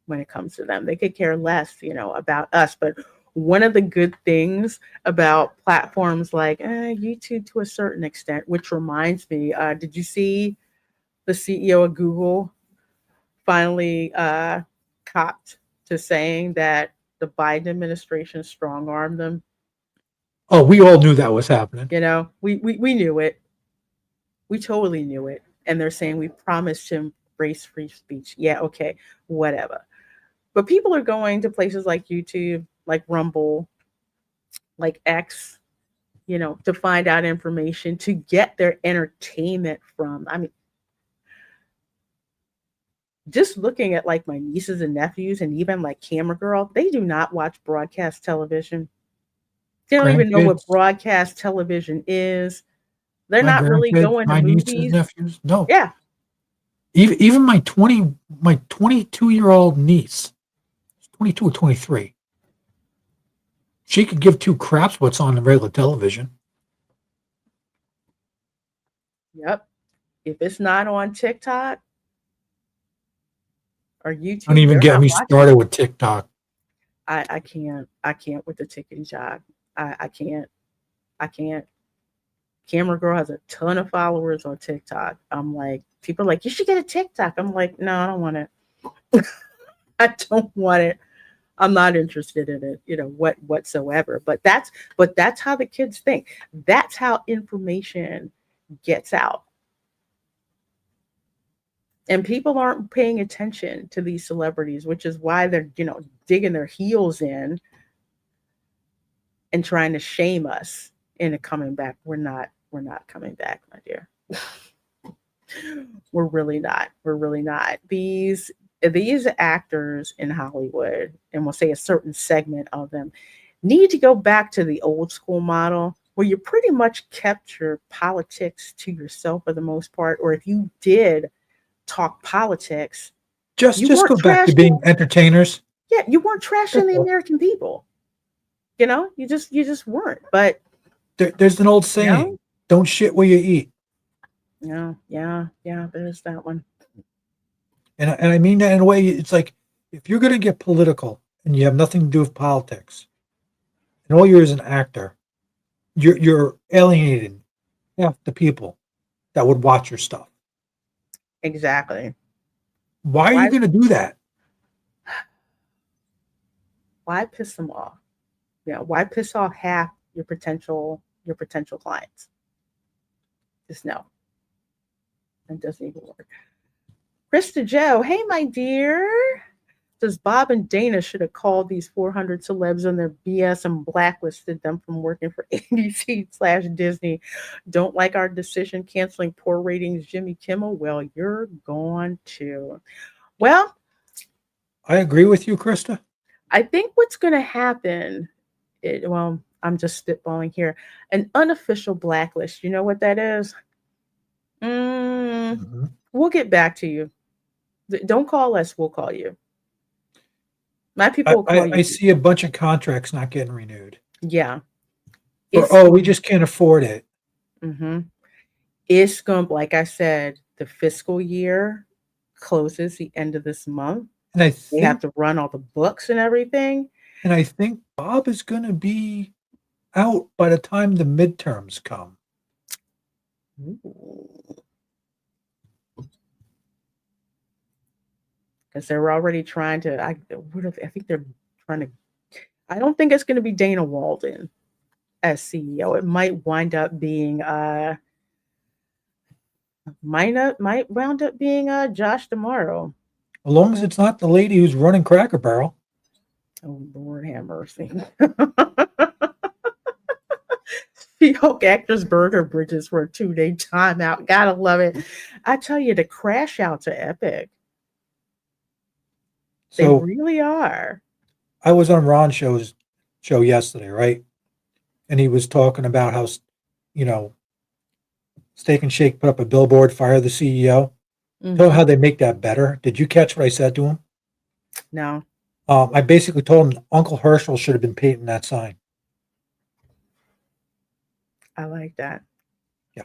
when it comes to them. They could care less, about us. But one of the good things about platforms like YouTube to a certain extent, which reminds me, did you see the CEO of Google finally copped to saying that the Biden administration strong-armed them? Oh, we all knew that was happening. We knew it. We totally knew it. And they're saying we promised him race free speech. Yeah, okay, whatever. But people are going to places like YouTube, like Rumble, like X, to find out information, to get their entertainment from. I mean, just looking at like my nieces and nephews and even like Camera Girl, they do not watch broadcast television. They don't even know what Grandkids. broadcast television is. They're My not really grandkids, going to my nieces, movies. nephews. No. Yeah. Even my 22-year-old niece, 22 or 23. She could give two craps what's on the regular television. Yep. If it's not on TikTok or YouTube, Don't even they're get not me watching started it. with TikTok. I can't with the tickety jog. I can't. Camera Girl has a ton of followers on TikTok. I'm like, people are like, you should get a TikTok. I'm like, no, I don't want it. I don't want it. I'm not interested in it, whatsoever. But that's how the kids think. That's how information gets out. And people aren't paying attention to these celebrities, which is why they're, digging their heels in and trying to shame us into coming back. We're not coming back, my dear. We're really not. We're really not. These actors in Hollywood, and we'll say a certain segment of them, need to go back to the old school model where you pretty much kept your politics to yourself for the most part, or if you did talk politics, Just you weren't go back to being entertainers. Yeah, you weren't trashing the American people. You just weren't. But there's an old saying: "Don't shit where you eat." Yeah. There's that one. And I mean that in a way. It's like if you're going to get political and you have nothing to do with politics, and all you're as an actor, you're alienating half the people that would watch your stuff. Exactly. Why are you going to do that? Why piss them off? Why piss off half your potential clients? Just no. It doesn't even work. Krista Joe, hey my dear. Says Bob and Dana should have called these 400 celebs on their BS and blacklisted them from working for ABC/Disney. Don't like our decision canceling poor ratings Jimmy Kimmel? Well, you're gone too. Well, I agree with you, Krista. I think what's going to happen, I'm just spitballing here, an unofficial blacklist. You know what that is? We'll get back to you. Don't call us. We'll call you. My people will call you. I see a bunch of contracts not getting renewed. Yeah. We just can't afford it. Mm-hmm. It's going to, like I said, the fiscal year closes the end of this month. And they have to run all the books and everything. And I think Bob is going to be out by the time the midterms come. Because they're already trying to, I think they're trying to, I don't think it's going to be Dana Walden as CEO. It might wind up being, Might wound up being Josh tomorrow. As long as it's not the lady who's running Cracker Barrel. Oh Lord have mercy. She-Hulk actors burger bridges for a 2-day timeout. Gotta love it. I tell you, the crash outs are epic. They So really are. I was on Ron's show yesterday, right? And he was talking about how, you know, Steak and Shake put up a billboard, fire the CEO. Tell him Mhm. how they make that better. Did you catch what I said to him? No, I basically told him Uncle Herschel should have been painting that sign. I like that. Yeah.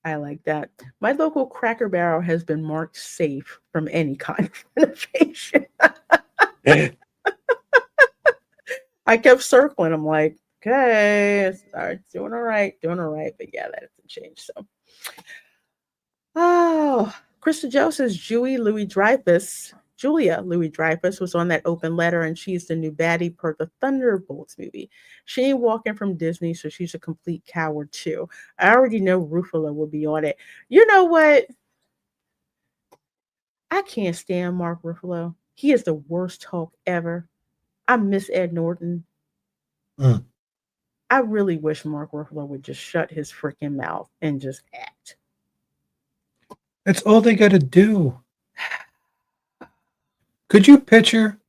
I like that. My local Cracker Barrel has been marked safe from any kind of renovation. I kept circling. I'm like, okay, doing all right, doing all right. But yeah, that hasn't changed. So, oh, Krista Joe says Julia Louis Dreyfus was on that open letter, and she's the new baddie per the Thunderbolts movie. She ain't walking from Disney, so she's a complete coward too. I already know Ruffalo will be on it. You know what? I can't stand Mark Ruffalo. He is the worst Hulk ever. I miss Ed Norton. Mm. I really wish Mark Ruffalo would just shut his freaking mouth and just act. That's all they got to do. Could you picture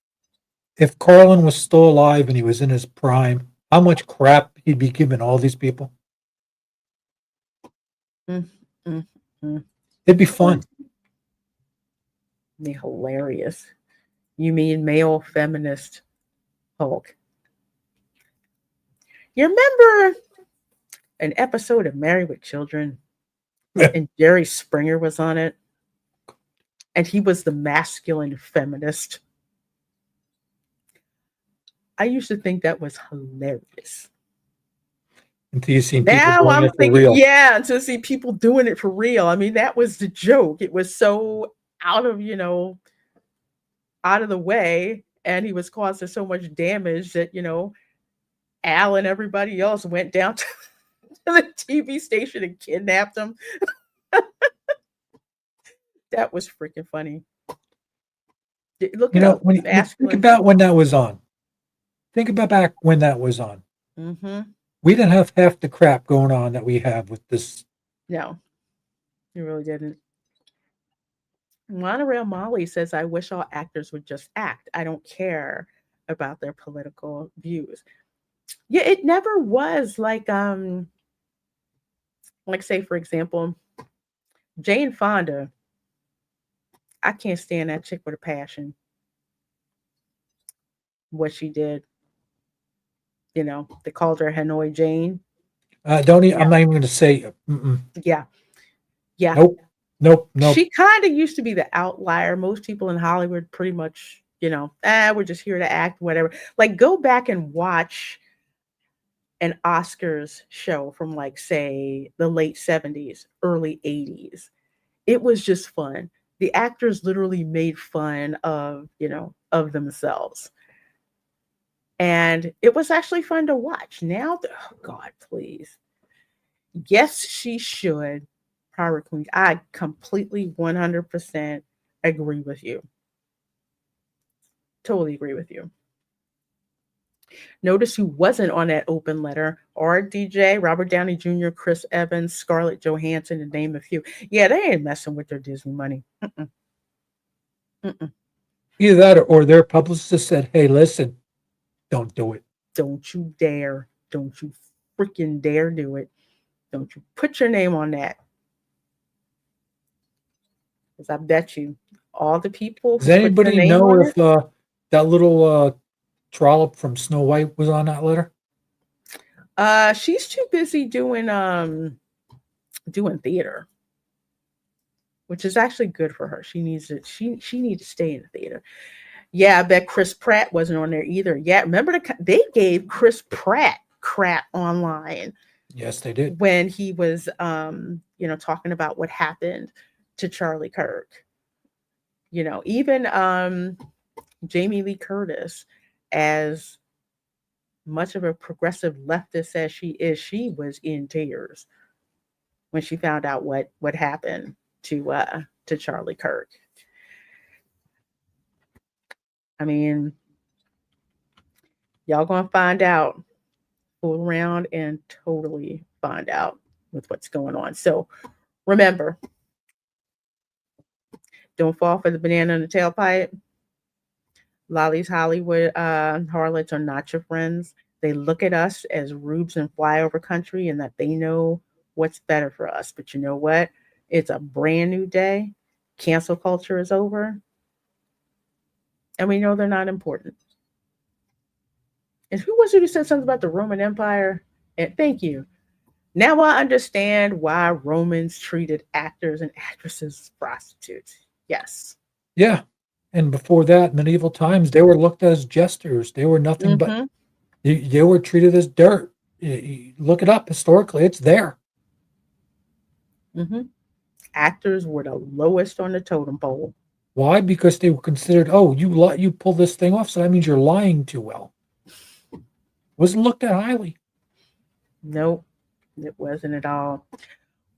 if Carlin was still alive and he was in his prime, how much crap he'd be giving all these people? Mm, mm, mm. It'd be fun. Be hilarious. You mean male feminist Hulk? You remember an episode of Married with Children, and Jerry Springer was on it, and he was the masculine feminist. I used to think that was hilarious. Until you see people Now doing I'm it for thinking, real. yeah, to see people doing it for real. I mean, that was the joke. It was so out of the way, and he was causing so much damage that Al and everybody else went down to the TV station and kidnapped him. That was freaking funny. Look it up. When you think Masculine. about when that was on. Think about back when that was on. Mm-hmm. We didn't have half the crap going on that we have with this. No, you really didn't. Monorail Molly says, I wish all actors would just act. I don't care about their political views. Yeah, it never was like say for example, Jane Fonda. I can't stand that chick with a passion. What she did. They called her Hanoi Jane. I'm Yeah. not even going to say. Yeah. Yeah. Nope. She kind of used to be the outlier. Most people in Hollywood pretty much, we're just here to act, whatever. Like, go back and watch an Oscars show from, like, say, the late 70s, early 80s. It was just fun. The actors literally made fun of themselves. And it was actually fun to watch. Now, oh God, please. Yes, she should. Power Queen. I completely 100% agree with you. Totally agree with you. Notice who wasn't on that open letter: RDJ, Robert Downey Jr., Chris Evans, Scarlett Johansson, to name a few. Yeah, they ain't messing with their Disney money. Mm-mm. Mm-mm. Either that or their publicist said, hey, listen, don't do it. Don't you dare. Don't you freaking dare do it. Don't you put your name on that. Because I bet you all the people Does who put their anybody name know on if that little trollop from Snow White was on that letter? She's too busy doing theater, which is actually good for her. She needs to stay in the theater. Yeah, I bet Chris Pratt wasn't on there either. Yeah, remember they gave Chris Pratt crap online. Yes, they did. When he was talking about what happened to Charlie Kirk. Even Jamie Lee Curtis, as much of a progressive leftist as she is, she was in tears. when she found out what happened to Charlie Kirk. I mean, y'all gonna find out, fool around and totally find out with what's going on. So remember, don't fall for the banana in the tailpipe. Lolly's Hollywood harlots are not your friends. They look at us as rubes in flyover country and that they know what's better for us. But you know what? It's a brand new day. Cancel culture is over. And we know they're not important. And who was it who said something about the Roman Empire? And thank you. Now I understand why Romans treated actors and actresses as prostitutes. Yes. Yeah. And before that, medieval times, they were looked at as jesters. They were nothing but, Mhm. they were treated as dirt. You look it up historically, it's there. Mhm. Actors were the lowest on the totem pole. Why? Because they were considered, oh, you pull this thing off, so that means you're lying too well. Wasn't looked at highly. Nope, it wasn't at all.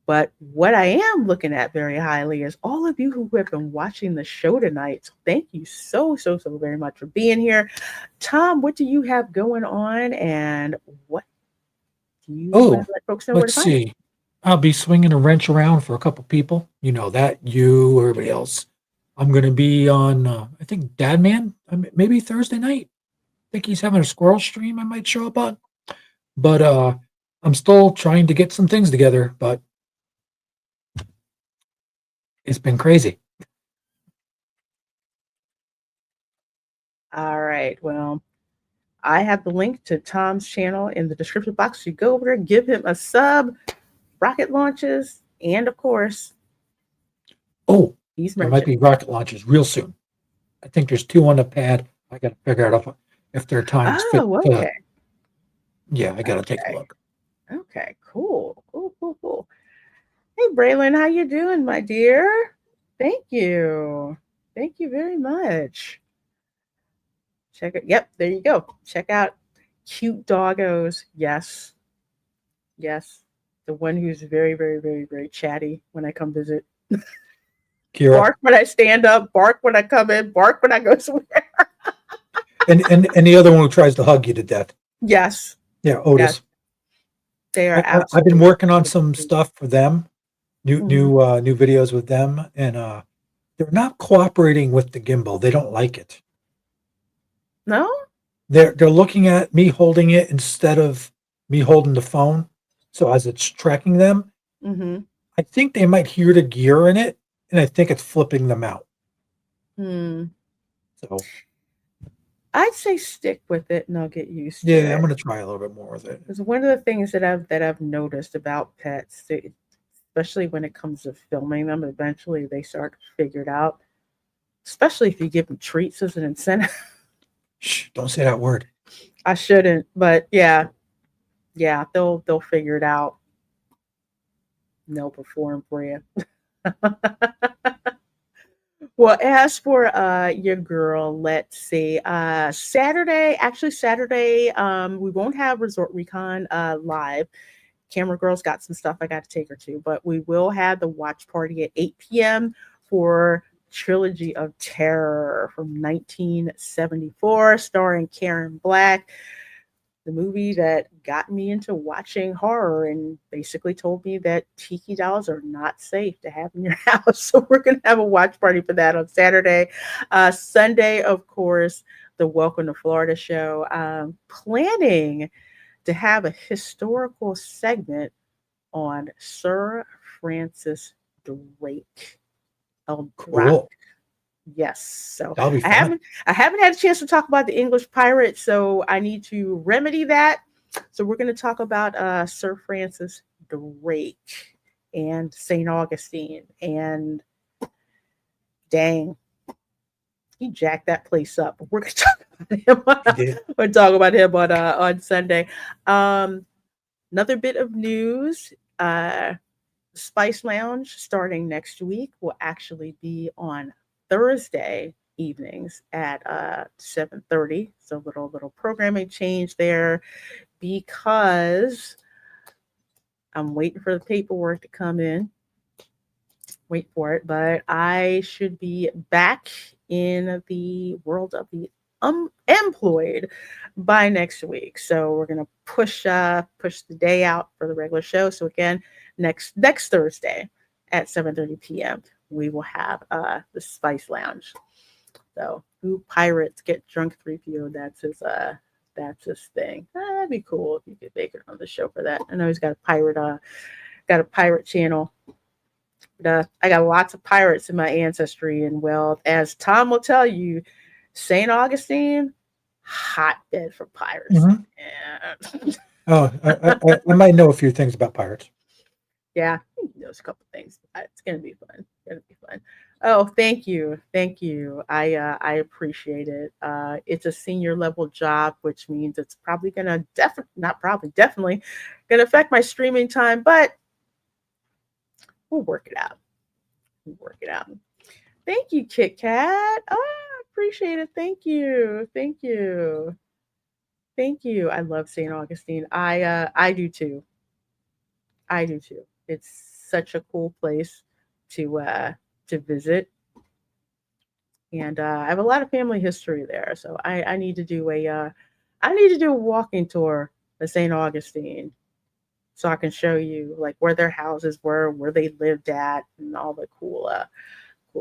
But what I am looking at very highly is all of you who have been watching the show tonight. So thank you so very much for being here. Tom, what do you have going on, and what do you Oh, let folks know where to let's find you? see. I'll be swinging a wrench around for a couple people. You know that, you, everybody else. I'm going to be on, I think, Dadman, maybe Thursday night. I think he's having a squirrel stream I might show up on. But I'm still trying to get some things together, but it's been crazy. All right. Well, I have the link to Tom's channel in the description box. You go over there, give him a sub, rocket launches, and of course, Oh, he's there might merchant. be rocket launches real soon. I think there's 2 on the pad. I got to figure out if their times fit. Oh, okay. Yeah, I got to take a look. Okay, cool. Hey, Braylon, how you doing, my dear? Thank you. Thank you very much. Check it. Yep, there you go. Check out Cute Doggos. Yes. The one who's very chatty when I come visit. Kira. Bark when I stand up, bark when I come in, bark when I go somewhere. and the other one who tries to hug you to death. Yes. Yeah, Otis. Yes. They are I've been working on some stuff for them, new Mhm. new videos with them, and they're not cooperating with the gimbal. They don't like it. No? They're looking at me holding it instead of me holding the phone. So as it's tracking them, Mm-hmm. I think they might hear the gear in it, and I think it's flipping them out. So I'd say stick with it and I'll get used to yeah, it. I'm gonna try a little bit more with it. Because one of the things that I've noticed about pets, especially when it comes to filming them, eventually they start to figure it out. Especially if you give them treats as an incentive. Shh, don't say that word. I shouldn't, but yeah, they'll figure it out. And they'll perform for you. Well, as for your girl, let's see. Saturday, we won't have Resort Recon live. Camera Girl's got some stuff I got to take her to, but we will have the watch party at 8 p.m. for Trilogy of Terror from 1974, starring Karen Black. The movie that got me into watching horror and basically told me that tiki dolls are not safe to have in your house. So we're going to have a watch party for that on Saturday. Sunday, of course, the Welcome to Florida show. Planning to have a historical segment on Sir Francis Drake. Cool. Yes. So That'll be I fun. haven't had a chance to talk about the English pirate, so I need to remedy that. So we're going to talk about Sir Francis Drake and St. Augustine, and dang, he jacked that place up. We're going to talk about him. We're talk about him on Sunday. Another bit of news. Spice Lounge starting next week will actually be on Thursday evenings at 7:30. So little programming change there because I'm waiting for the paperwork to come in. Wait for it, but I should be back in the world of the employed by next week. So we're gonna push the day out for the regular show. So again, next Thursday at 7:30 p.m. we will have the Spice Lounge. So who pirates get drunk 3PO? That's his thing. That'd be cool if you could make it on the show for that. I know he's got a pirate channel. I got lots of pirates in my ancestry, and well, as Tom will tell you, St. Augustine, hotbed for pirates. Mm-hmm. Yeah. I might know a few things about pirates. Yeah, he knows a couple things. It's gonna be fun. Oh, thank you. I appreciate it. It's a senior level job, which means it's probably gonna definitely gonna affect my streaming time, but we'll work it out. Thank you, Kit Kat. Oh, I appreciate it. Thank you. I love St. Augustine. I do too. It's such a cool place to visit, and I have a lot of family history there. So I need to do a walking tour of St. Augustine, so I can show you like where their houses were, where they lived at, and all the cool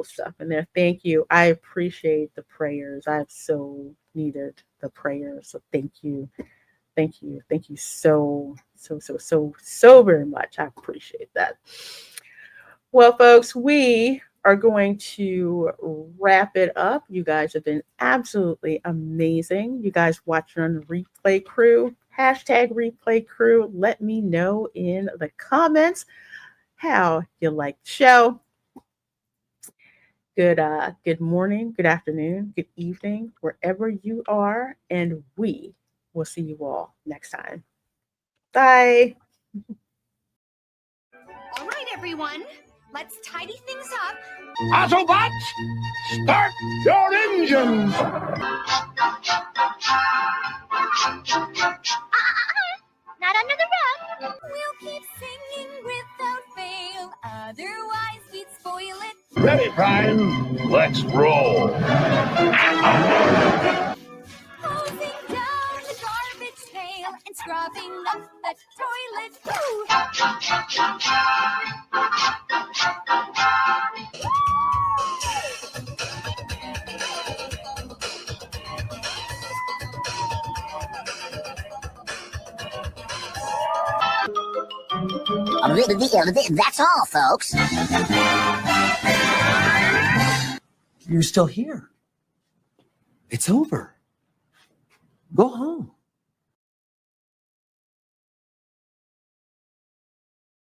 stuff in there. Thank you. I appreciate the prayers. I've so needed the prayers. So thank you so very much. I appreciate that. Well, folks, we are going to wrap it up. You guys have been absolutely amazing. You guys watching on the replay crew, #replay crew. Let me know in the comments how you like the show. Good morning, good afternoon, good evening, wherever you are, and we will see you all next time. Bye. All right, everyone, let's tidy things up. Autobots, start your engines! Not under the rug. We'll keep singing without fail, otherwise we'd spoil it. Ready, Prime, let's roll. Hosing down the garbage pail and scrubbing up the toilet. Woo! That's all, folks. You're still here. It's over. Go home.